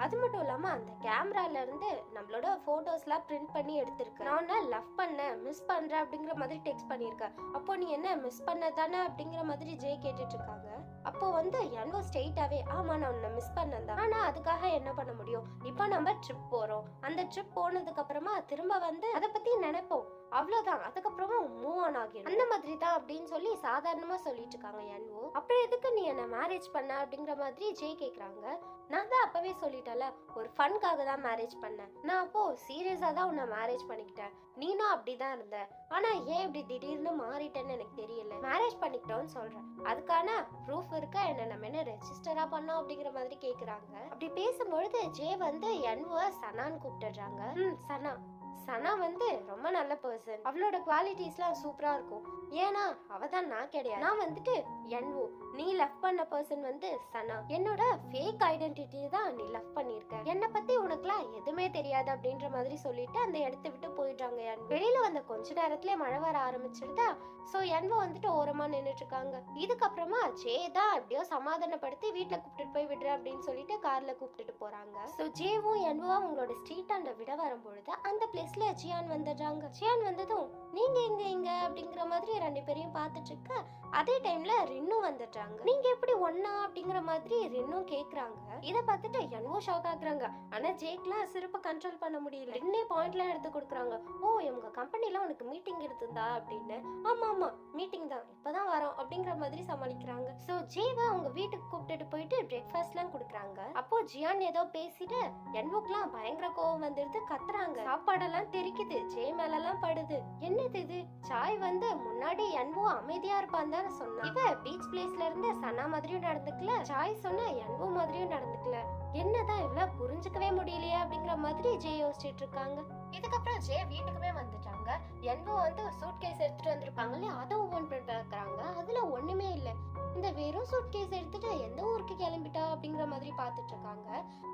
அது மட்டும் இல்லாம அந்த கேமரால இருந்து நம்மளோட போட்டோஸ்லாம் பிரிண்ட் பண்ணி எடுத்திருக்கு. நான் லவ் பண்ணேன் மிஸ் பண்றேன் அப்படிங்கிற மாதிரி டெக்ஸ்ட் பண்ணிருக்க, அப்போ நீ என்ன மிஸ் பண்ண தானே அப்படிங்கிற மாதிரி ஜே கேட்டுட்டு இருக்காங்க. அப்போ வந்து என்வோ ஸ்ட்ரெயிட்டாவே ஆமா நான் உன்னை மிஸ் பண்ணேன் தான், ஆனா அதுக்காக என்ன பண்ண முடியும், இப்போ நம்ம ட்ரிப் போறோம், அந்த ட்ரிப் போனதுக்கு அப்புறமா திரும்ப வந்து அதை பத்தி நினைப்போம், அவ்வளவுதான், அதுக்கப்புறமா மூவ் ஆன் ஆகிடும், அந்த மாதிரி தான் அப்படின்னு சொல்லி சாதாரணமா சொல்லிட்டு இருக்காங்க என்வோ. அப்புறம் எதுக்கு நீ என்ன மேரேஜ் பண்ண அப்படிங்கிற மாதிரி ஜே கேக்குறாங்க. நான் தான் அப்பவே சொல்லிட்டல, ஒரு ஃபன்காக தான் மேரேஜ் பண்ணேன், நான் அப்போ சீரியஸா தான் உன்னை மேரேஜ் பண்ணிக்கிட்டேன், நீனும் அப்படிதான் இருந்த, ஆனா ஏன் இப்படி திடீர்னு மாறிட்டேன்னு எனக்கு தெரியல, மேரேஜ் பண்ணிக்கிட்டோன்னு சொல்றேன், அதுக்கான ப்ரூஃப் இருக்கா, என்ன நம்ம என்ன ரெஜிஸ்டரா பண்ணோம் அப்படிங்கிற மாதிரி கேக்குறாங்க. அப்படி பேசும்பொழுது ஜே வந்து என்வோ சனான்னு கூப்பிட்டுறாங்க. சனா சனா வந்து ரொம்ப நல்ல பர்சன், அவளோட குவாலிட்டிஸ்லாம் சூப்பரா இருக்கும், ஏன்னா அவ தான் நான் கிடையாது, நான் வந்துட்டு என்வோ, நீ லவ் பண்ண பர்சன் வந்து சனா, என்னோட ஃபேக் ஐடென்டிட்டி தான் நீ லவ் பண்ணிருக்க, என்ன பத்தி உனக்குலாம் எதுவுமே தெரியாது அப்படின்ற மாதிரி சொல்லிட்டு அந்த இடத்த விட்டு போயிடுறாங்க. வெளியில வந்த கொஞ்ச நேரத்துல மழை வர ஆரம்பிச்சிருதா, சோ என்வோ வந்துட்டு ஓரமா நின்னுட்டு இருக்காங்க. இதுக்கப்புறமா ஜே தான் எப்படியோ சமாதானப்படுத்தி வீட்டுல கூப்பிட்டுட்டு போய் விடுறேன் அப்படின்னு சொல்லிட்டு கார்ல கூப்பிட்டுட்டு போறாங்க. சோ ஜேவும் என்வோவும் அவங்களோட ஸ்ட்ரீட் ஆண்ட விட வரும்பொழுது அந்த பிளேஸ்ல ஜியான் வந்துடுறாங்க. ஜியான் வந்ததும் நீங்க எங்க இங்க அப்படிங்கிற மாதிரி 2 பேரையும் பார்த்துட்டு இருக்க. அதே டைம்ல ரின்னும் வந்துட்டாங்க. நீங்க எப்படி ஒன்னா அப்படிங்கிற மாதிரி ரின்னும் கேக்குறாங்க. இத பார்த்துட்டு என்வோ ஷாக் ஆகுறாங்க. ஆனா ஜேக்லாம் சிறப்பா கண்ட்ரோல் பண்ண முடியல. ரின்னே பாயிண்ட்லாம் எடுத்து கொடுக்குறாங்க. ஓ இவங்க கம்பெனில உனக்கு மீட்டிங் இருந்தா அப்படின்னு. ஆமா ஆமா மீட்டிங் தான், இப்பதான் வரோம் அப்படிங்கிற மாதிரி சமாளிக்கிறாங்க. சோ ஜேவை அவங்க வீட்டுக்கு கூப்பிட்டுட்டு போயிட்டு பிரேக்ஃபாஸ்ட் எல்லாம் கொடுக்குறாங்க. அப்போ ஜியான் ஏதோ பேசிட்டு என்வோக்குலாம் பயங்கர கோவம் வந்துருது, கத்துறாங்க, சாப்பாடெல்லாம் தெரிக்குது, ஜே மேல எல்லாம் படுது. என்னது இது, சாய் வந்து முன்னாடி என்வோ அமைதியா இருப்பான் தானே சொன்னா, இவ பீச் பிளேஸ்ல இருந்து சனா மாதிரியும் நடந்துக்கல, சாய் சொன்ன என்வோ மாதிரியும் நடந்துக்கல, என்னதான் இவ்வளவு புரிஞ்சுக்கவே முடியலையே அப்படிங்கிற மாதிரி ஜே யோசிச்சுட்டு இருக்காங்க. இதுக்கப்புறம் ஜே வீட்டுக்குமே வந்துட்டாங்க. என்வோ வந்து சூட்கேஸ் எடுத்துட்டு வந்திருப்பாங்க இல்லையா, அதை ஓபன் பண்ணி பார்க்கறாங்க. அதுல ஒண்ணுமே இல்ல, இந்த வெறும் சூட்கேஸ் எடுத்துட்டு எந்த ஊருக்கு கிளம்பிட்டா அப்படிங்கிற மாதிரி பாத்துட்டு இருக்காங்க.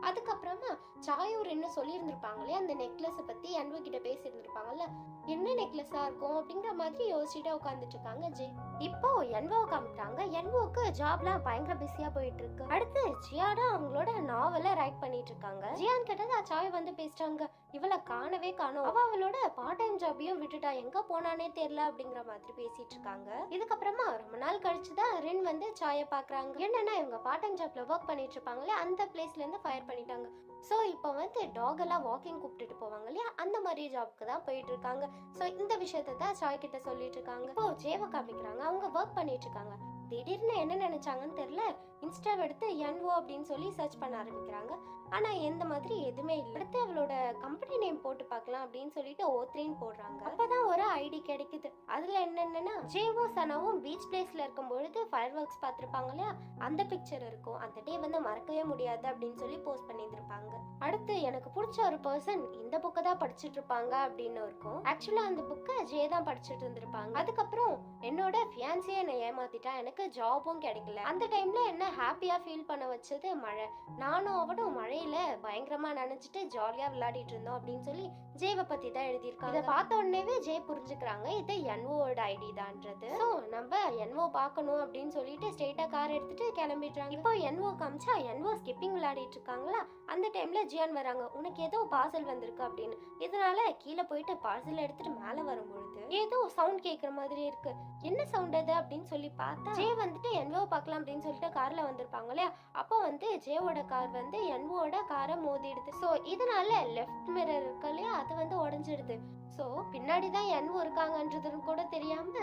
அதுக்கப்புறமா சாயூர் என்ன சொல்லி இருந்திருப்பாங்களே, அந்த நெக்லஸ் பத்தி என்வோ கிட்ட பேசி இருந்திருப்பாங்கல்ல, என்ன நெக்லஸா இருக்கும் அப்படிங்கிற மாதிரி யோசிச்சுட்டு உட்காந்துட்டு இருக்காங்க ஜே. இப்போ என்வோ காமிட்டாங்க. என்வோக்கு ஜாப்லாம் பயங்கர பிஸியா போயிட்டு இருக்கு. அடுத்து ஜியானா அவங்களோட நாவலை ரைட் பண்ணிட்டு இருக்காங்க. ஜியான் கிட்ட சாய் வந்து பேசுறாங்க, இவளை காணவே காணோம், அவளோட பார்ட் டைம் ஜாபையும் விட்டுட்டா, எங்க போனானே தெரியல அப்படிங்கிற மாதிரி பேசிட்டு இருக்காங்க. இதுக்கப்புறமா ரொம்ப நாள் கழிச்சுதான் ரின் வந்து சாய பாக்குறாங்க. என்னன்னா இவங்க பார்ட் டைம் ஜாப்ல ஒர்க் பண்ணிட்டு இருப்பாங்களே, அந்த பிளேஸ்ல இருந்து ஃபயர் பண்ணிட்டாங்க. சோ இப்போ வந்து டாக் எல்லாம் வாக்கிங் கூப்பிட்டுட்டு போவாங்க இல்லையா, அந்த மாதிரி ஜாப்க்கு தான் போயிட்டு இருக்காங்க. சோ இந்த விஷயத்தை தான் சாய் கிட்ட சொல்லிட்டு இருக்காங்க. இப்போ ஜேவை காமிக்கிறாங்க, அவங்க ஒர்க் பண்ணிட்டு இருக்காங்க. திடீர்னு என்ன நினைச்சாங்கன்னு தெரியல, இன்ஸ்டாவை எடுத்து என்ஓ அப்படின்னு சொல்லி சர்ச் பண்ண ஆரம்பிக்கிறாங்க. ஆனா எந்த மாதிரி எதுவுமே இல்லை. அடுத்து அவளோட கம்பெனி நேம் போட்டு பார்க்கலாம் அப்படின்னு சொல்லிட்டு O3 போடுறாங்க. அப்பதான் ஒரு ஐடி கிடைக்குது. அதுல என்னன்னா ஜேவோ சனாவும் பீச் பிளேஸ்ல இருக்கும் பொழுது ஃபயர் ஒர்க்ஸ் பார்த்திருப்பாங்க இல்லையா, அந்த பிக்சர் இருக்கும். அந்த டே வந்து மறக்கவே முடியாது அப்படின்னு சொல்லி போஸ்ட் பண்ணியிருந்திருப்பாங்க. அடுத்து எனக்கு பிடிச்ச ஒரு பர்சன் இந்த புக்கை தான் படிச்சுட்டு இருப்பாங்க அப்படின்னு இருக்கும். ஆக்சுவலா அந்த புக்கை ஜே தான் படிச்சுட்டு இருந்திருப்பாங்க. அதுக்கப்புறம் என்னோட ஃபியான்சியை என்னை ஏமாத்திட்டா, எனக்கு ஜாபும் கிடைக்கல. அந்த டைம்ல என்ன ஹாப்பியா ஃபீல் பண்ண வச்சது மழை. நானும் அவனும் மழையில பயங்கரமா நினைச்சிட்டு ஜாலியா விளையாடிட்டு இருந்தோம் அப்படின்னு சொல்லி ஜேவை பத்தி தான் எழுதியிருக்காங்க. இதை பார்த்த உடனே ஜே புரிஞ்சுக்கிறாங்க இது என்ஓட ஐடி தான்றது. ஸோ நம்ம என்ஓ பார்க்கணும் அப்படின்னு சொல்லிட்டு ஸ்ட்ரெயிட்டா கார் எடுத்துட்டு கிளம்பிடுறாங்க. இப்போ என்ஓ காமிச்சா என்ஓ ஸ்கிப்பிங் விளையாடிட்டு இருக்காங்களா, அந்த டைம்ல ஜியான் வராங்க. உனக்கு ஏதோ பார்சல் வந்திருக்கு அப்படின்னு. இதனால கீழே போயிட்டு பார்சல் எடுத்துட்டு மேல வரும்பொழுது ஏதோ சவுண்ட் கேட்குற மாதிரி இருக்கு. என்ன சவுண்ட் அது அப்படின்னு சொல்லி பார்த்தா ஜே வந்துட்டு என்ஓ பார்க்கலாம் அப்படின்னு சொல்லிட்டு கார்ல வந்திருப்பாங்க இல்லையா, அப்போ வந்து ஜேவோட கார் வந்து என்ஓட காரை மோதிடுது. ஸோ இதனால லெஃப்ட் மிரர் இருக்கு இல்லையா, அது வந்து உடஞ்சிடுது. ஸோ பின்னாடி தான் என்ஓ இருக்காங்கன்றதுன்னு கூட தெரியாம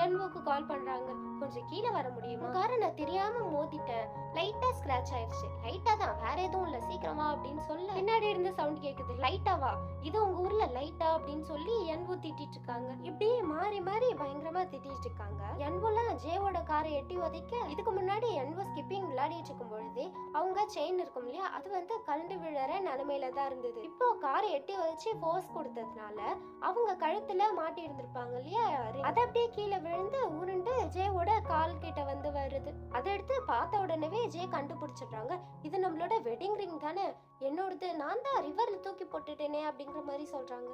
என்ஓக்கு கால் பண்றாங்க. கொஞ்சம் கீழே வர முடியுமா, காரை நான் தெரியாம மோதிட்டேன், லைட்டா ஸ்கிராச் ஆயிடுச்சு, லைட்டா தான், வேற எதுவும் இல்ல, சீக்கிரமா அப்படின்னு சொல்ல பின்னாடி இருந்து சவுண்ட் கேக்குது. லைட்டாவா, இது உங்க ஊர்ல லைட்டா அப்படின்னு சொல்லி என்ஓ திட்டிட்டு இருக்காங்க. இப்படியே மாறி மாறி பயங்கரமா திட்டிட்டு இருக்காங்க. என்ஓலாம் ஜேவோட காரை எட்டி உதைக்க, இதுக்கு முன்னாடி என்ஓ ஸ்கிப்பிங் விளையாடிட்டு இருக்கும் பொழுது அவங்க செயின் இருக்கும் இல்லையா, அது வந்து கலண்டு விழற நிலைமையில தான் இருந்தது. இப்போ காரை எட்டி உதைச்சு ஃபோர்ஸ் கொடுத்ததுனால அவங்க கழுத்துல மாட்டி இருந்திருப்பாங்க இல்லையா, அது அப்படியே கீழே விழுந்து உருண்டு ஜேவோட கால் கிட்ட வந்து வருது. அதை எடுத்து பார்த்த உடனே ஜே கண்டுபிடிச்சிடுறாங்க. இது நம்மளோட வெட்டிங் ரிங் தானே, என்னோடது, நான் தான் ரிவர்ல தூக்கி போட்டுட்டேனே அப்படிங்கிற மாதிரி சொல்றாங்க.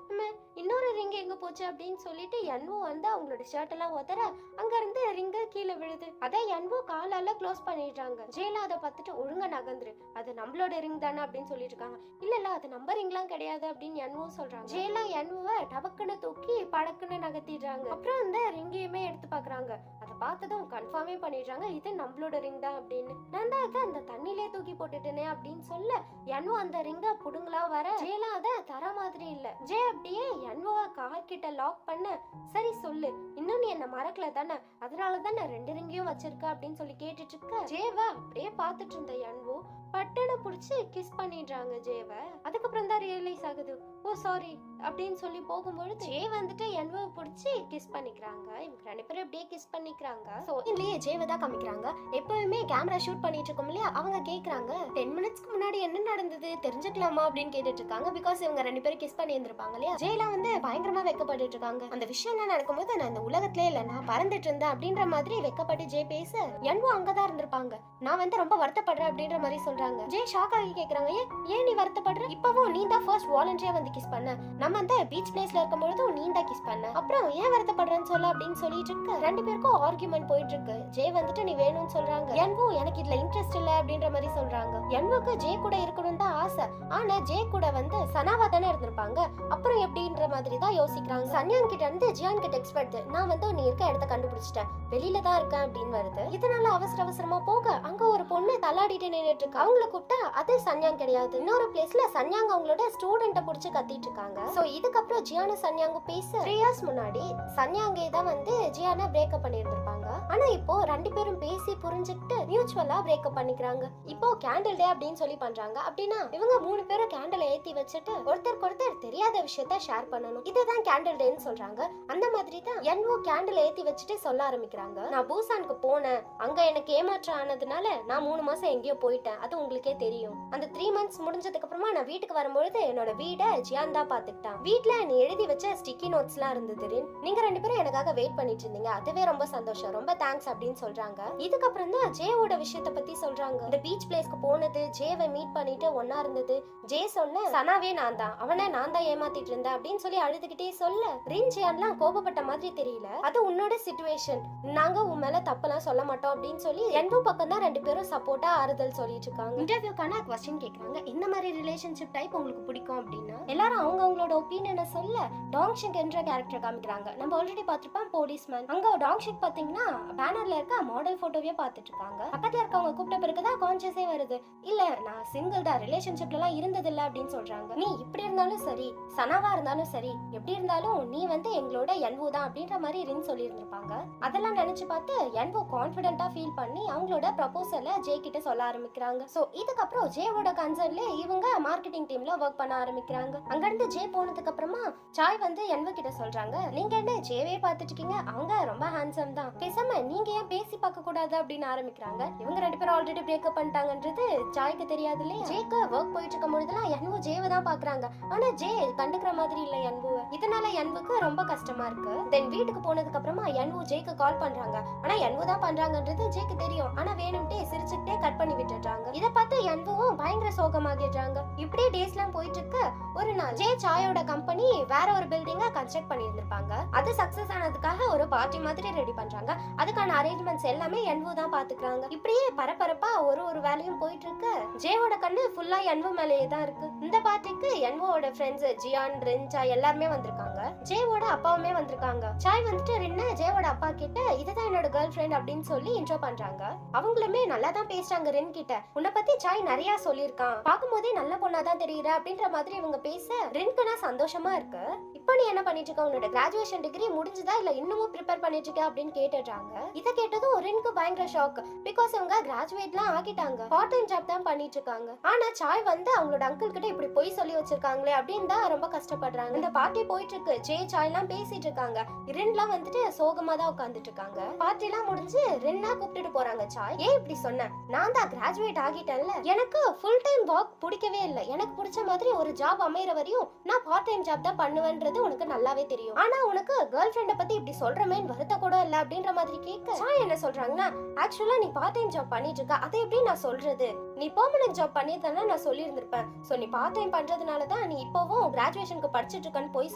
இன்னொரு ரிங் எங்க போச்சு அப்படின்னு சொல்லிட்டு என்ஓ வந்து அவங்களோட ஷர்ட் எல்லாம் உதற அங்க இருந்து ரிங்க கீழே விழுது. அதை என்ஓ காலால க்ளோஸ் பண்ணிடுறாங்க. ஜேல அதை பார்த்துட்டு ஒழுங்கா நகர்ந்துரு, அது நம்மளோட ரிங் தானே அப்படின்னு சொல்லிட்டு இருக்காங்க. இல்ல அது நம்ம ரிங்லாம் கிடையாது அப்படின்னு என்ஓ சொல்றாங்க. ஜேல என்ஓவை டபக்குன்னு தூக்கி படக்குன்னு நகர்த்திடுறாங்க. அப்புறம் அந்த ரிங்கையுமே எடுத்து பாக்குறாங்க. அதை பார்த்ததும் கன்ஃபார்மே பண்ணிடுறாங்க இது நம்மளோட ரிங் தான் அப்படின்னு. நான் தான் அதை அந்த தண்ணிலே தூக்கி போட்டுட்டேனே அப்படின்னு சொல்ல என்ஓ அந்த ரிங்க புடுங்களா வர ஜேல அதை தர மாதிரி இல்ல. ஜே அப்படியே என்ஓவை கார் கிட்ட லாக் பண்ண, சரி சொல்லு, இன்னும் நீ என்ன மறக்கல தானே, அதனால தானே 2 ரிங்கையும் வச்சிருக்க அப்படின்னு சொல்லி கேட்டுட்டு இருக்க. ஜேவை அப்படியே பார்த்துட்டு இருந்த என்ஓ பட்டனை புடிச்சு கிஸ் பண்ணிடுறாங்க ஜேவை. அதுக்கப்புறம் தான் ரியலைஸ் ஆகுது, ஓ சாரி அப்படின்னு சொல்லி போகும்போது ஜே வந்துட்டு என்ஓவை புடிச்சு கிஸ் பண்ணிக்கிறாங்க. இவங்க 2 பேரும் அப்படியே கிஸ் பண்ணிக்கிறாங்க. சோ இல்லையே ஜேவை தான் காமிக்கிறாங்க. எப்பவுமே கேமரா ஷூட் பண்ணிட்டு இருக்கோம் இல்லையா, அவங்க கேக்குறாங்க 10 மினிட்ஸ்க்கு முன்னாடி என்ன நடந்தது தெரிஞ்சுக்கலாமா அப்படின்னு கேட்டுட்டு இருக்காங்க. பிகாஸ் இவங்க 2 பேரும் கிஸ் பண்ணி இருந்திருப்பாங்க இல்லையா. ஜேலாம் வந்து பயங்கரமா வெக்கப்பட்டு இருக்காங்க. அந்த விஷயம் என்ன நடக்கும்போது நான் இந்த உலகத்திலே இல்ல, நான் பறந்துட்டு இருந்தேன் அப்படின்ற மாதிரி வெக்கப்பட்டு ஜே பேச என்ஓ அங்கதான் இருந்திருப்பாங்க. நான் வந்து ரொம்ப வருத்தப்படுறேன் அப்படின்ற மாதிரி சொல்றாங்க. ஜே ஷாக் ஆகி கேக்குறாங்க, ஏன் நீ வருத்தப்படுற, இப்பவும் நீ தான் ஃபர்ஸ்ட் வாலண்டியரா வந்து கிஸ் பண்ண, நம்ம அந்த பீச் பிளேஸ்ல இருக்கும்போது நீ தான் கிஸ் பண்ண, அப்புறம் ஏன் வருத்தப்படுறேன்னு சொல்ல அப்படின்னு சொல்லிட்டு இருக்கு. 2 பேருக்கும் ஆர்கியூமெண்ட் போயிட்டு இருக்கு. ஜே வந்துட்டு நீ வேணும்னு சொல்றாங்க, என்ஓ எனக்கு இதுல இன்ட்ரெஸ்ட் இல்ல அப்படின்ற மாதிரி சொல்றாங்க. என்ஓக்கு ஜே கூட இருக்கணும் தான் ஆசை, ஆனா ஜே கூட வந்து சனாவா தானே இருந்திருப்பாங்க, அப்புறம் எப்படின்ற மாதிரி தான் யோசிக்கிறாங்க. சன்யாங் கிட்ட இருந்து ஜியான் கிட்ட எக்ஸ்பெக்ட், நான் வந்து நீ இருக்க இடத்த கண்டுபிடிச்சிட்டேன், வெளியில தான் இருக்கேன் அப்படின்னு வருது. இதனால அவசர அவசரமா போக அங்க ஒரு பொண்ணு தள்ளாடிட்டு நின்னுட்டு இருக்கு. அவங்கள கூப்பிட்டா அது சன்யாங் கிடையாது, இன்னொரு பிளேஸ்ல சன்யாங் அவங்களோட ஸ்டூடெண்ட்டை புடிச்சு கத்திட்டு இருக்காங்க. சோ இதுக்கப்புறம் ஜியானு சன்யாங்கும் பேச 3 years முன்னாடி சன்யாங்கே தான் வந்து ஜியானை பிரேக்கப் பண்ணியிருந்திருப்பாங்க. ஆனா இப்போ 2 பேரும் பேசி புரிஞ்சுக்கிட்டு மியூச்சுவலா பிரேக்கப் பண்ணிக்கிறாங்க. இப்போ கேண்டில் டே அப்படின்னு சொல்லி பண்றாங்க. அப்படின்னா இவங்க 3 பேரும் கேண்டில் ஏத்தி வச்சுட்டு ஒருத்தருக்கு ஒருத்தர் தெரியாத விஷயத்த ஷேர் பண்ணணும், இதுதான் கேண்டில் டேன்னு சொல்றாங்க. அந்த மாதிரி தான் என்ஓ கேண்டில் ஏத்தி வச்சுட்டு சொல்ல ஆரம்பிக்கிறாங்க, நான் பூசானுக்கு போனேன், அங்க எனக்கு ஏமாற்றம் ஆனதுனால நான் 3 மாசம் எங்கேயோ போயிட்டேன், அது உங்களுக்கே தெரியும். அந்த 3 months முடிஞ்சதுக்கு அப்புறமா நான் வீட்டுக்கு வரும்பொழுது என்னோட வீட ஜியான் தான் பாத்துக்கிட்டான். வீட்டுல நீ எழுதி வச்ச ஸ்டிக்கி நோட்ஸ் எல்லாம் இருந்தது, நீங்க 2 பேரும் எனக்காக வெயிட் பண்ணிட்டு இருந்தீங்க, அதுவே ரொம்ப சந்தோஷம், ரொம்ப தேங்க்ஸ் அப்படின்னு சொல்றாங்க. இதுக்கப்புறம் தான் ஜேவோட விஷயத்த பத்தி சொல்றாங்க. இந்த பீச் பிளேஸ்க்கு போனது, ஜேவை மீட் பண்ணிட்டு ஒன்னா இருந்தது, ஜே சொன்ன சனாவே நான் தான், அவனை நான் தான் ஏமாத்திட்டு இருந்தேன் அப்படின்னு சொல்லி அழுதுகிட்டே சொல்ல ரின் ஜியான்லாம் கோபப்பட்ட மாதிரி தெரியல, அது உன்னோட சிச்சுவேஷன், நாங்க உன் மேல தப்பெல்லாம் சொல்ல மாட்டோம் அப்படின்னு சொல்லி என்ஓ பக்கம் தான் 2 பேரும் சப்போர்ட்டா ஆறுதல் சொல்லிட்டு இருக்காங்க. இன்டர்வியூக்கான क्वेश्चन கேக்குறாங்க, இந்த மாதிரி ரிலேஷன்ஷிப் டைப் உங்களுக்கு பிடிக்கும் அப்படின்னா எல்லாரும் அவங்க அவங்களோட ஒப்பீனியனை சொல்ல டாங்ஷிக் என்ற கேரக்டர் காமிக்கிறாங்க. நம்ம ஆல்ரெடி பார்த்திருப்போம் போலீஸ்மேன். அங்க டாங்ஷிக் பாத்தீங்கன்னா பேனர்ல இருக்க மாடல் போட்டோவே பார்த்துட்டு இருக்காங்க. பக்கத்துல இருக்கவங்க கூப்பிட்ட பிறகுதான் கான்சியஸே வருது. இல்ல நான் சிங்கிள் தான், ரிலேஷன்ஷிப்ல எல்லாம் இருந்தது இல்ல அப்படின்னு சொல்றாங்க. நீ இப்படி இருந்தாலும் சரி, சனாவா இருந்தாலும் சரி, எப்படி இருந்தாலும் நீ வந்து எங்களோட என்வோ தான் அப்படின்ற மாதிரி ரின் சொல்லி இருந்திருப்பாங்க. அதெல்லாம் நினைச்சு பார்த்து என்வோ கான்பிடென்ட்டா ஃபீல் பண்ணி அவங்களோட ப்ரப்போசலை ஜே கிட்ட சொல்ல ஆரம்பிக்கிறாங்க. சோ இதுக்கப்புறம் ஜேவோட கன்சர்ன்ல இவங்க மார்க்கெட்டிங் டீம்ல ஒர்க் பண்ண ஆரம்பிக்கிறாங்க. அங்கிருந்து ஜே போனதுக்கு அப்புறமா சாய் வந்து என்வோ கிட்ட சொல்றாங்க, நீங்க என்ன ஜேவே பார்த்துட்டு இருக்கீங்க, அவங்க ரொம்ப ஹேண்ட்ஸம் தான், பேசாம நீங்க ஏன் பேசி பார்க்க கூடாது அப்படின்னு ஆரம்பிக்கிறாங்க. இவங்க 2 பேரும் ஆல்ரெடி பிரேக்கப் பண்ணிட்டாங்கன்றது சாய்க்கு தெரியாது இல்லையா. ஜேக்கு ஒர்க் போயிட்டு இருக்கும் பொழுதுலாம் என்வோ ஜேவை தான் பாக்குறாங்க. ஆனா ஜே கண்டுக்கிற மாதிரி இல்ல என்வோவை. இதனால என்வுக்கு ரொம்ப கஷ்டமா இருக்கு. தென் வீட்டுக்கு போனதுக்கு அப்புறமா என்வோ ஜேக்கு கால் பண்றாங்க. ஆனா என்வோ தான் பண்றாங்கன்றது ஜேக்கு தெரியும். ஆனா வேணும்ட்டே சிரிச்சுக்கிட்டே கட் பண்ணி விட்டுறாங்க. இத பார்த்து என்வோவும் பயங்கர சோகமாகிடுறாங்க. இப்படியே டேஸ்லாம் போயிட்டு இருக்கு. ஒரு நாள் ஜே சாயோட கம்பெனி வேற ஒரு பில்டிங்கை கன்ஸ்ட்ரக்ட் பண்ணி இருந்திருப்பாங்க. அது சக்சஸ் ஆனதுக்காக ஒரு பார்ட்டி மாதிரி ரெடி பண்றாங்க. அதுக்கான அரேஞ்ச்மெண்ட்ஸ் எல்லாமே என்வோ தான் பாத்துக்கிறாங்க. இப்படியே பரபரப்பா ஒரு வேலையும் போயிட்டு இருக்கு. ஜேவோட கண்ணு ஃபுல்லா என்வோ மேலேயே தான் இருக்கு. இந்த பார்ட்டிக்கு என்வோட ஃப்ரெண்ட்ஸ் ஜியான், ரின், சாய் எல்லாருமே வந்திருக்காங்க. ஜேவோட அப்பாவுமே வந்திருக்காங்க. சாய் வந்துட்டு ரின்ன ஜேவோட அப்பா கிட்ட இதுதான் என்னோட கேர்ள் ஃப்ரெண்ட் அப்படின்னு சொல்லி இன்ட்ரோ பண்றாங்க. அவங்களுமே நல்லா தான் பேசுறாங்க ரின் கிட்ட. உன்னை பத்தி சாய் நிறைய சொல்லியிருக்கான், பார்க்கும்போதே நல்ல பொண்ணா தான் தெரியுற அப்படின்ற மாதிரி இவங்க பேச ரின்க்கு நான் சந்தோஷமா இருக்கு. இப்போ நீ என்ன பண்ணிட்டு இருக்க, உன்னோட கிராஜுவேஷன் டிகிரி முடிஞ்சதா இல்ல இன்னமும் ப்ரிப்பேர் பண்ணிட்டு இருக்க அப்படின்னு கேட்டுறாங்க. இத கேட்டதும் ரின்க்கு பயங்கர ஷாக். பிகாஸ் அவங்க கிராஜுவேட்லாம் ஆகிட்டாங்க, பார்ட் டைம் ஜாப் தான் பண்ணிட்டு இருக்காங்க. ஆனா சாய் வந்து அவங்களோட அங்கிள் கிட்ட இப்படி போய் சொல்லி வச்சிருக்காங்களே அப்படின்னு தான் ரொம்ப கஷ்டப்படுறாங்க. இந்த பார்ட்டி போயிட்டு இருக்கு. ஜே சாய் எல்லாம் பேசிட்டு இருக்காங்க. ரின்லாம் வந்துட்டு சோகமா தான் உட்கார்ந்துட்டு இருக்காங்க. பார்ட்டி எல்லாம் முடிஞ்சு ரின்னா கூப்பிட்டுட்டு போறாங்க. சாய் ஏன் இப்படி சொன்ன, நான் தான் கிராஜுவேட் ஆகிட்டேன்ல, எனக்கு ஃபுல் டைம் ஒர்க் பிடிக்கவே இல்லை, எனக்கு பிடிச்ச மாதிரி ஒரு ஜாப் அமையற வரையும் நான் பார்ட் டைம் ஜாப் தான் பண்ணுவேன்றது உனக்கு நல்லாவே தெரியும். ஆனா உனக்கு கேர்ள் ஃப்ரெண்ட பத்தி இப்படி சொல்றமேன்னு வருத்த கூட இல்ல அப்படின்ற மாதிரி கேட்க சாய் என்ன சொல்றாங்கன்னா, ஆக்சுவலா நீ பார்ட் டைம் ஜாப் பண்ணிட்டு இருக்க, அதை எப்படி நான் சொல்றது, நீ பெர்மனன்ட் ஜாப் பண்ணிருந்தா நான் சொல்லி இருந்திருப்பேன். சோ நீ பார்ட் டைம் பண்றதுனால தான் நீ இப்போவும் கிராஜுவேஷனுக்கு படிச்சிட்டு இருக்கன்னு போய்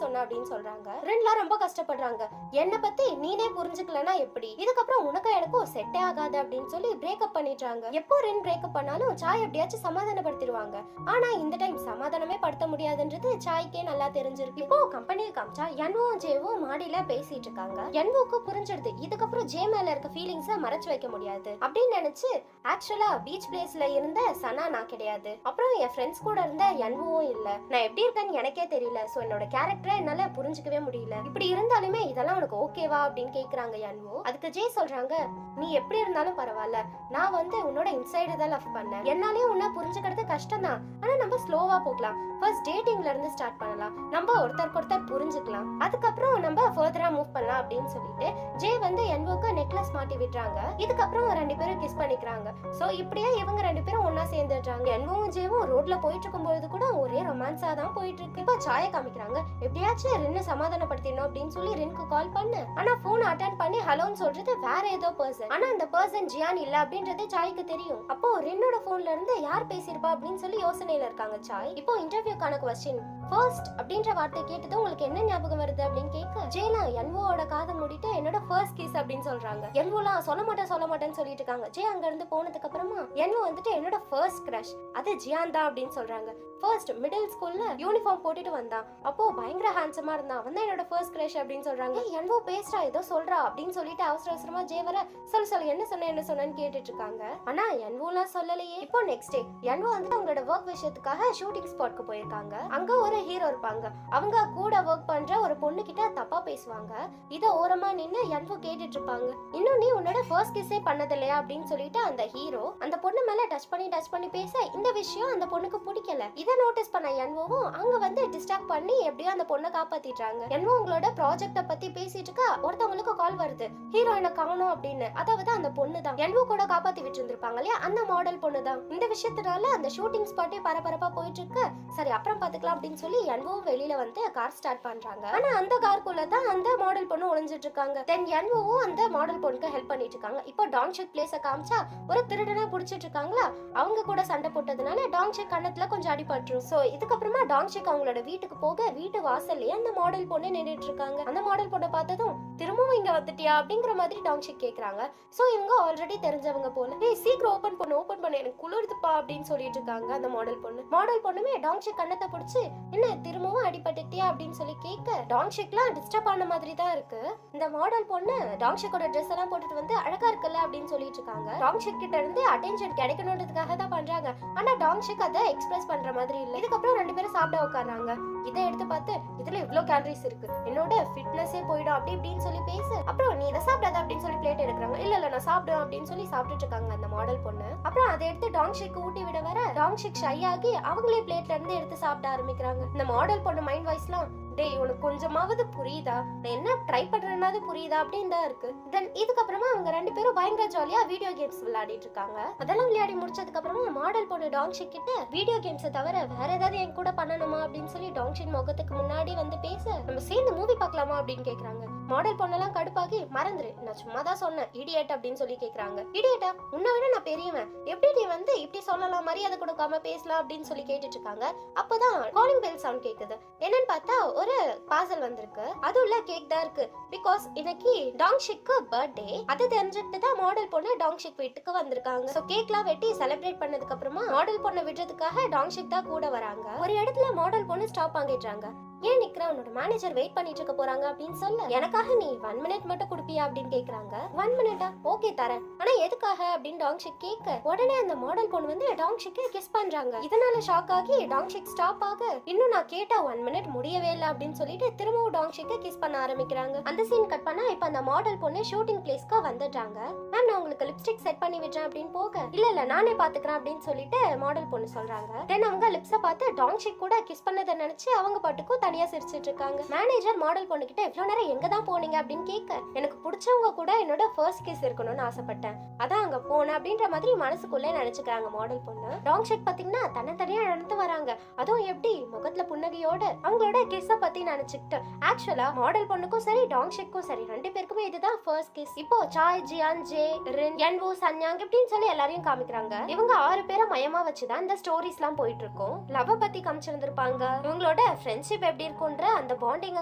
சொன்ன அப்படின்னு சொல்றாங்க. ரெண்டுலாம் ரொம்ப கஷ்டப்படுறாங்க. என்ன பத்தி நீனே புரிஞ்சுக்கலனா எப்படி, இதுக்கப்புறம் உனக்கு எனக்கும் செட்டே ஆகாது அப்படின்னு சொல்லி பிரேக்கப் பண்ணிட்டாங்க. எப்போ ரெண்டு பிரேக்கப் பண்ணாலும் சாய் எப்படியாச்சும் சமாதானப்படுத்திடுவாங்க. ஆனா இந்த டைம் சமாதானமே படுத்த முடியாதுன்றது சாய்க்கே நல்லா தெரிஞ்சிருக்கு. இப்போ கம்பெனியை காமிச்சா என்வோவும் ஜேவும் மாடியில பேசிட்டு இருக்காங்க. என்வோக்கு புரிஞ்சிடுது இதுக்கப்புறம் ஜே மேல இருக்க ஃபீலிங்ஸை மறைச்சு வைக்க முடியாது அப்படின்னு நினைச்சு, ஆக்சுவலா பீச் பிளேஸ்ல இருந்த சனா நான் கிடையாது, அப்புறம் என் ஃப்ரெண்ட்ஸ் கூட இருந்த என்வோவும் இல்ல, நான் எப்படி இருக்கேன்னு எனக்கே தெரியல, சோ என்னோட கேரக்டரை என்னால புரிஞ்சுக்கவே முடியல, இப்படி இருந்தாலுமே இதெல்லாம் உனக்கு ஓகேவா அப்படின்னு கேக்குறாங்க என்வோ. அதுக்கு ஜே சொல்றாங்க, நீ எப்படி இருந்தாலும் பரவாயில்ல, நான் வந்து உன்னோட இன்சைடு தான் லவ் பண்ணேன், என்னாலயும் உன்னை புரிஞ்சுக்கிறது கஷ்டம் தான், ஆனா நம்ம ஸ்லோவா போகலாம், ஃபர்ஸ்ட் டேட்டிங்ல இருந்து ஸ்டார்ட் பண்ணலாம், நம்ம ஒருத்தருக்கு ஒருத்தர் புரிஞ்சுக்கலாம், அதுக்கப்புறம் நம்ம ஃபர்தரா மூவ் பண்ணலாம் அப்படின்னு சொல்லிட்டு ஜே வந்து என்வோக்கு நெக்லஸ் மாட்டி விடுறாங்க. இதுக்கப்புறம் 2 பேரும் கிஸ் பண்ணிக்கிறாங்க. சோ இப்படியே இவங்க 2 பேரும் ஒன்னா சேர்ந்துடுறாங்க. என்வோவும் ஜேவும் ரோட்ல போயிட்டு இருக்கும்போது கூட ஒரே ரொமான்ஸா தான் போயிட்டு இருக்கு. இப்போ சாயை காமிக்கிறாங்க. எப்படியாச்சும் ரின்னை சமாதானப்படுத்தணும் அப்படின்னு சொல்லி ரின்க்கு கால் பண்ணு, ஆனா போன் அட்டெண்ட் பண்ணி ஹலோன்னு சொல்றது வேற ஏதோ பர்சன், ஆனா அந்த பர்சன் ஜியான் இல்ல அப்படின்றது சாய்க்கு தெரியும். அப்போ ரின்னோட போன்ல இருந்து யார் பேசியிருப்பா அப்படின்னு சொல்லி யோசனையில இருக்காங்க சாய். இப்போ இன்டர்வியூக்கான क्वेश्चन ஃபர்ஸ்ட் அப்படின்ற வார்த்தை கேட்டது உங்களுக்கு என்ன ஞாபகம் வருது அப்படின்னு கேட்க ஜேலா என்வோட காதை மூடிட்டு என்னோட ஃபர்ஸ்ட் கிஸ் அப்படின்னு சொல்றாங்க. என்வோலாம் சொல்ல மாட்டேன்னு சொல்லிட்டு இருக்காங்க. ஜே அங்க இருந்து போனதுக்கு அப்புறமா என்வோ வந்துட்டு என்னோட ஃபர்ஸ்ட் கிரஷ் அது ஜியான் தான் அப்படின்னு சொல்றாங்க. ஃபர்ஸ்ட் மிடில் ஸ்கூல்ல யூனிஃபார்ம் போட்டுட்டு வந்தான், அப்போ பயங்கர ஹேண்ட்ஸமா இருந்தான், அவன் தான் என்னோட ஃபர்ஸ்ட் கிரஷ் அப்படின்னு சொல்றாங்க. என்வோ பேசுறா ஏதோ சொல்றா அப்படின்னு சொல்லிட்டு அவசரமா ஜே வர சொல்லு என்ன சொன்னேன்னு கேட்டுட்டு இருக்காங்க. ஆனா என்வோலாம் சொல்லலையே. இப்போ நெக்ஸ்ட் டே என்வோ வந்துட்டு அவங்களோட ஒர்க் விஷயத்துக்காக ஷூட்டிங் ஸ்பாட்க்கு போயிருக்காங்க. அங்க ஒரு ஹீரோ இருப்பாங்க, அவங்க கூட ஒர்க் பண்ற ஒரு பொண்ணு கிட்ட தப்பா பேசுவாங்க. இத ஓரமா நின்னு என்வோ கேட்டுட்டு இருப்பாங்க. இன்னும் நீ உன்னோட ஃபர்ஸ்ட் கிஸ்ஸே பண்ணது இல்லையா அப்படின்னு சொல்லிட்டு அந்த ஹீரோ அந்த பொண்ணு மேல டச் பண்ணி பேச இந்த விஷயம் அந்த பொண்ணுக்கு பிடிக்கல. இத நோட்டீஸ் பண்ண என்வோவும் அங்க வந்து டிஸ்ட்ராக்ட் பண்ணி எப்படியோ அந்த பொண்ணை காப்பாத்திட்டாங்க. என்வோ உங்களோட ப்ராஜெக்ட பத்தி பேசிட்டு இருக்க ஒருத்தவங்களுக்கு கால் வருது, ஹீரோயினை காணோம் அப்படின்னு. அதாவது அந்த பொண்ணு தான் என்வோ கூட காப்பாத்தி விட்டு இருந்திருப்பாங்க இல்லையா, அந்த மாடல் பொண்ணு தான். இந்த விஷயத்தினால அந்த ஷூட்டிங் ஸ்பாட்டே பரபரப்பா போயிட்டு இருக்கு. சரி அப்புறம் பாத்துக்கலாம் அப்படின்னு சொல்லி என்வோவும் வெளியில வந்து கார் ஸ்டார்ட் பண்றாங்க. ஆனா அந்த கார்க்குள்ள தான் அந்த மாடல் பொண்ணு ஒளிஞ்சிட்டு இருக்காங்க. தென் என்வோவும் அந்த மாடல் பொண்ணுக்கு ஹெல்ப் பண்ணிட்டு இருக்காங்க. இப்போ டாங்ஷிக் பிளேஸ காமிச்சா ஒரு திருடனா புடிச்சிட்டு இருக்காங்களா, அவங்க கூட சண்டை போட்டதுனால டாங்ஷிக் கண்ணத்துல கொஞ்சம் அடிபட்டுரும். சோ இதுக்கப்புறமா டாங்ஷிக் அவங்களோட வீட்டுக்கு போக வீட்டு வாசல்லையே அந்த மாடல் பொண்ணு நின்றுட்டு இருக்காங்க. அந்த மாடல் பொண்ணை பார்த்ததும் திரும்பவும் இங்க வந்துட்டியா அப்படிங்கிற மாதிரி டாங்ஷிக் கேக்குறாங்க. சோ இவங்க ஆல்ரெடி தெரிஞ்சவங்க போல, ஏய் சீக்கிரம் ஓபன் பண்ணு எனக்கு குளிருதுப்பா அப்படின்னு சொல்லிட்டு இருக்காங்க அந்த மாடல் பொண்ணுமே டாங்ஷிக் கண்ணத்தை பிடிச்சு என்ன திரும்பவும் அடிபட்டுட்டியா அப்படின்னு சொல்லி கேட்க டாங்ஷிக்லாம் டிஸ்டர்ப் பண்ண மாதிரி தான் இருக்கு. இந்த மாடல் பொண்ணு டாங்ஷிக்கோட ஷிக்கோட ட்ரெஸ் எல்லாம் போட்டுட்டு வந்து அழகா இருக்குல்ல அப்படின்னு சொல்லிட்டு இருக்காங்க. டாங் ஷிக் கிட்ட இருந்து அட்டென்ஷன் கிடைக்கணும்ன்றதுக்காக தான் பண்றாங்க. ஆனா டாங் ஷிக் அதை எக்ஸ்பிரஸ் பண்ற மாதிரி இல்ல. இதுக்கப்புறம் 2 பேரும் சாப்பிட உட்கார்றாங்க. இதை எடுத்து பார்த்து இதுல இவ்ளோ கேலரிஸ் இருக்கு, என்னோட ஃபிட்னஸே போயிடும் அப்படி இப்படின்னு சொல்லி பேசு. அப்புறம் நீ இதை சாப்பிடாத அப்படின்னு சொல்லி பிளேட் எடுக்கிறாங்க. இல்ல நான் சாப்பிடுவேன் அப்படின்னு சொல்லி சாப்பிட்டுட்டு இருக்காங்க அந்த மாடல் பொண்ணு. அப்புறம் அதை எடுத்து டாங் ஷிக் ஊட்டி விட வர டாங் ஷிக் ஷை ஆகி அவங்களே பிளேட்ல இருந்து எடுத்து சாப்பிட ஆரம்பிக்கிறாங்க. இந்த மாடல் பொண்ணு மைண்ட் வாய்ஸ்லாம், டேய் உனக்கு கொஞ்சமாவது புரியுதா, நான் என்ன ட்ரை பண்றேன்னாவது புரியுதா அப்படின்னு தான் இருக்கு. தென் இதுக்கப்புறமா அவங்க 2 பேரும் பயங்கர ஜாலியா வீடியோ கேம்ஸ் விளையாடிட்டு இருக்காங்க. அதெல்லாம் விளையாடி முடிச்சதுக்கு அப்புறமா மாடல் பொண்ணு டாங் ஷிக் கிட்ட வீடியோ கேம்ஸை தவிர வேற ஏதாவது என் கூட பண்ணணுமா அப்படின்னு சொல்லி டாங் ஷிக் முகத்துக்கு முன்னாடி வந்து பேச, நம்ம சேர்ந்து மூவி பார்க்கலாமா அப்படின்னு கேக்குறாங்க. மாடல் பொண்ணெல்லாம் கடுப்பாகி, மறந்துரு நான் சும்மா தான் சொன்னேன் இடியட் அப்படின்னு சொல்லி கேக்குறாங்க. இடியட்டா, உன்னை விட நான் பெரியவன், எப்படி நீ வந்து இப்படி சொல்லலாம், மரியாதை கொடுக்காம பேசலாம் அப்படின்னு சொல்லி கேட்டுட்டு இருக்காங்க. அப்பதான் காலிங் பெல் சவுண்ட் கேக்குது. என்னன்னு பார்த்தா ஒரு பார்சல் வந்திருக்கு. அதுல கேக் தான் இருக்கு. பிகாஸ் இன்னைக்கு டாங் ஷிக்கு பர்த்டே. அது தெரிஞ்சுட்டு தான் மாடல் பொண்ணு டாங் ஷிக் வீட்டுக்கு வந்திருக்காங்க. சோ கேக்லாம் வெட்டி செலிப்ரேட் பண்ணதுக்கு அப்புறமா மாடல் பொண்ணை விடுறதுக்காக டாங் ஷிக் தான் கூட வராங்க. ஒரு இடத்துல மாடல் பொண்ணு ஸ்டாப் ஆகிடுறாங்க. ஏன் நிக்கிற, உன்னோட மேனேஜர் வெயிட் பண்ணிட்டு இருக்க போறாங்க அப்படின்னு சொல்ல, எனக்காக நீ 1 மினிட் மட்டும் குடுப்பியா அப்படின்னு கேக்குறாங்க. 1 மினிட்டா, ஓகே தரேன், ஆனா எதுக்காக அப்படின்னு டாங் ஷிக் கேட்க, உடனே அந்த மாடல் பொண்ணு வந்து டாங் ஷிக்கை கிஸ் பண்றாங்க. இதனால ஷாக் ஆகி டாங் ஷிக் ஸ்டாப் ஆக, இன்னும் நான் கேட்டா 1 மினிட் முடியவே இல்லை அப்படின்னு சொல்லிட்டு திரும்பவும் டாங் ஷிக்கை கிஸ் பண்ண ஆரம்பிக்கிறாங்க. அந்த சீன் கட் பண்ணா இப்ப அந்த மாடல் பொண்ணு ஷூட்டிங் பிளேஸ்க்கு வந்துட்டாங்க. மேம் நான் உங்களுக்கு லிப்ஸ்டிக் செட் பண்ணி விடுறேன் அப்படின்னு போக, இல்ல நானே பாத்துக்கிறேன் அப்படின்னு சொல்லிட்டு மாடல் பொண்ணு சொல்றாங்க. தென் அவங்க லிப்ஸை பார்த்து டாங் ஷிக் கூட கிஸ் பண்ணதை நினைச்சு அவங்க பாட்டுக்கும் தனியா சிரிச்சிட்டு இருக்காங்க. மேனேஜர் மாடல் பொண்ணு கிட்ட இவ்வளவு நேரம் எங்க தான் போனீங்க அப்படின்னு கேட்க, எனக்கு பிடிச்சவங்க கூட என்னோட ஃபர்ஸ்ட் கிஸ் இருக்கணும்னு ஆசைப்பட்டேன், அதான் அங்க போனேன் அப்படின்ற மாதிரி மனசுக்குள்ளே நினைச்சுக்கிறாங்க மாடல் பொண்ணு. டாங் ஷிக் பாத்தீங்கன்னா தனித்தனியா நடந்து வராங்க. அதுவும் எப்படி முகத்துல புன்னகையோட அவங்களோட கிஸ்ஸ பத்தி நினைச்சுக்கிட்டு. ஆக்சுவலா மாடல் பொண்ணுக்கும் சரி டாங் ஷிக்கும் சரி 2 பேருக்குமே இதுதான் ஃபர்ஸ்ட் கிஸ். இப்போ சாய், ஜியான், ஜே, ரின், யன்வோ, சன்யாங் இப்படின்னு சொல்லி எல்லாரையும் காமிக்கிறாங்க. இவங்க 6 பேரை மையமா வச்சுதான் இந்த ஸ்டோரிஸ் எல்லாம் போயிட்டு இருக்கும். லவ் பத்தி காமிச்சிருந்திருப்பாங்க, இவங்களோட ஃப்ரெண்ட்ஷிப் எப்படி இருக்கும்ன்ற அந்த பாண்டிங்க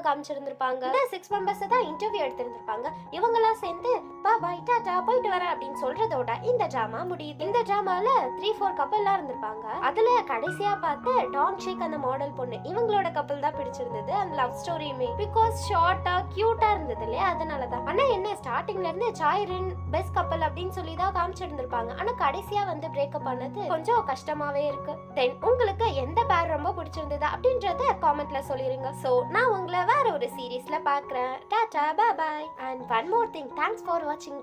காமிச்சிருந்திருப்பாங்க. இந்த 6 மெம்பர்ஸ் தான் இன்டர்வியூ எடுத்திருந்திருப்பாங்க. இவங்க எல்லாம் சேர்ந்து பாய் டாடா போயிட்டு வரேன் அப்படின்னு சொல்றதோட இந்த டிராமா முடியுது. இந்த டிராமால 3-4 கப்பல்லாம் இருந்திருப்பாங்க. அதுல கடைசியா பார்த்த டாங் ஷிக் அந்த மாடல் பொண்ணு இவங்களோட கப்பல் தான் பிடிச்சிருந்தது. அந்த லவ் ஸ்டோரியுமே பிகாஸ் ஷார்ட்டா கியூட்டா இருந்தது இல்லையா, அதனாலதான். ஆனா என்ன ஸ்டார்டிங்ல இருந்து சாய், ரின் பெஸ்ட் கப்பல் அப்படின்னு சொல்லி தான் காமிச்சிருந்திருப்பாங்க. ஆனா கடைசியா வந்து பிரேக்கப் பண்ணது கொஞ்சம் கஷ்டமாவே இருக்கு. தென் உங்களுக்கு எந்த பேர் ரொம்ப பிடிச்சிருந்தது அப்படின்றத காமெண்ட்ல சொல்லிருங்க. சோ நான் உங்களை வேற ஒரு சீரீஸ்ல பாக்குறேன். Tata bye bye. And one more thing, thanks for வாட்சிங்.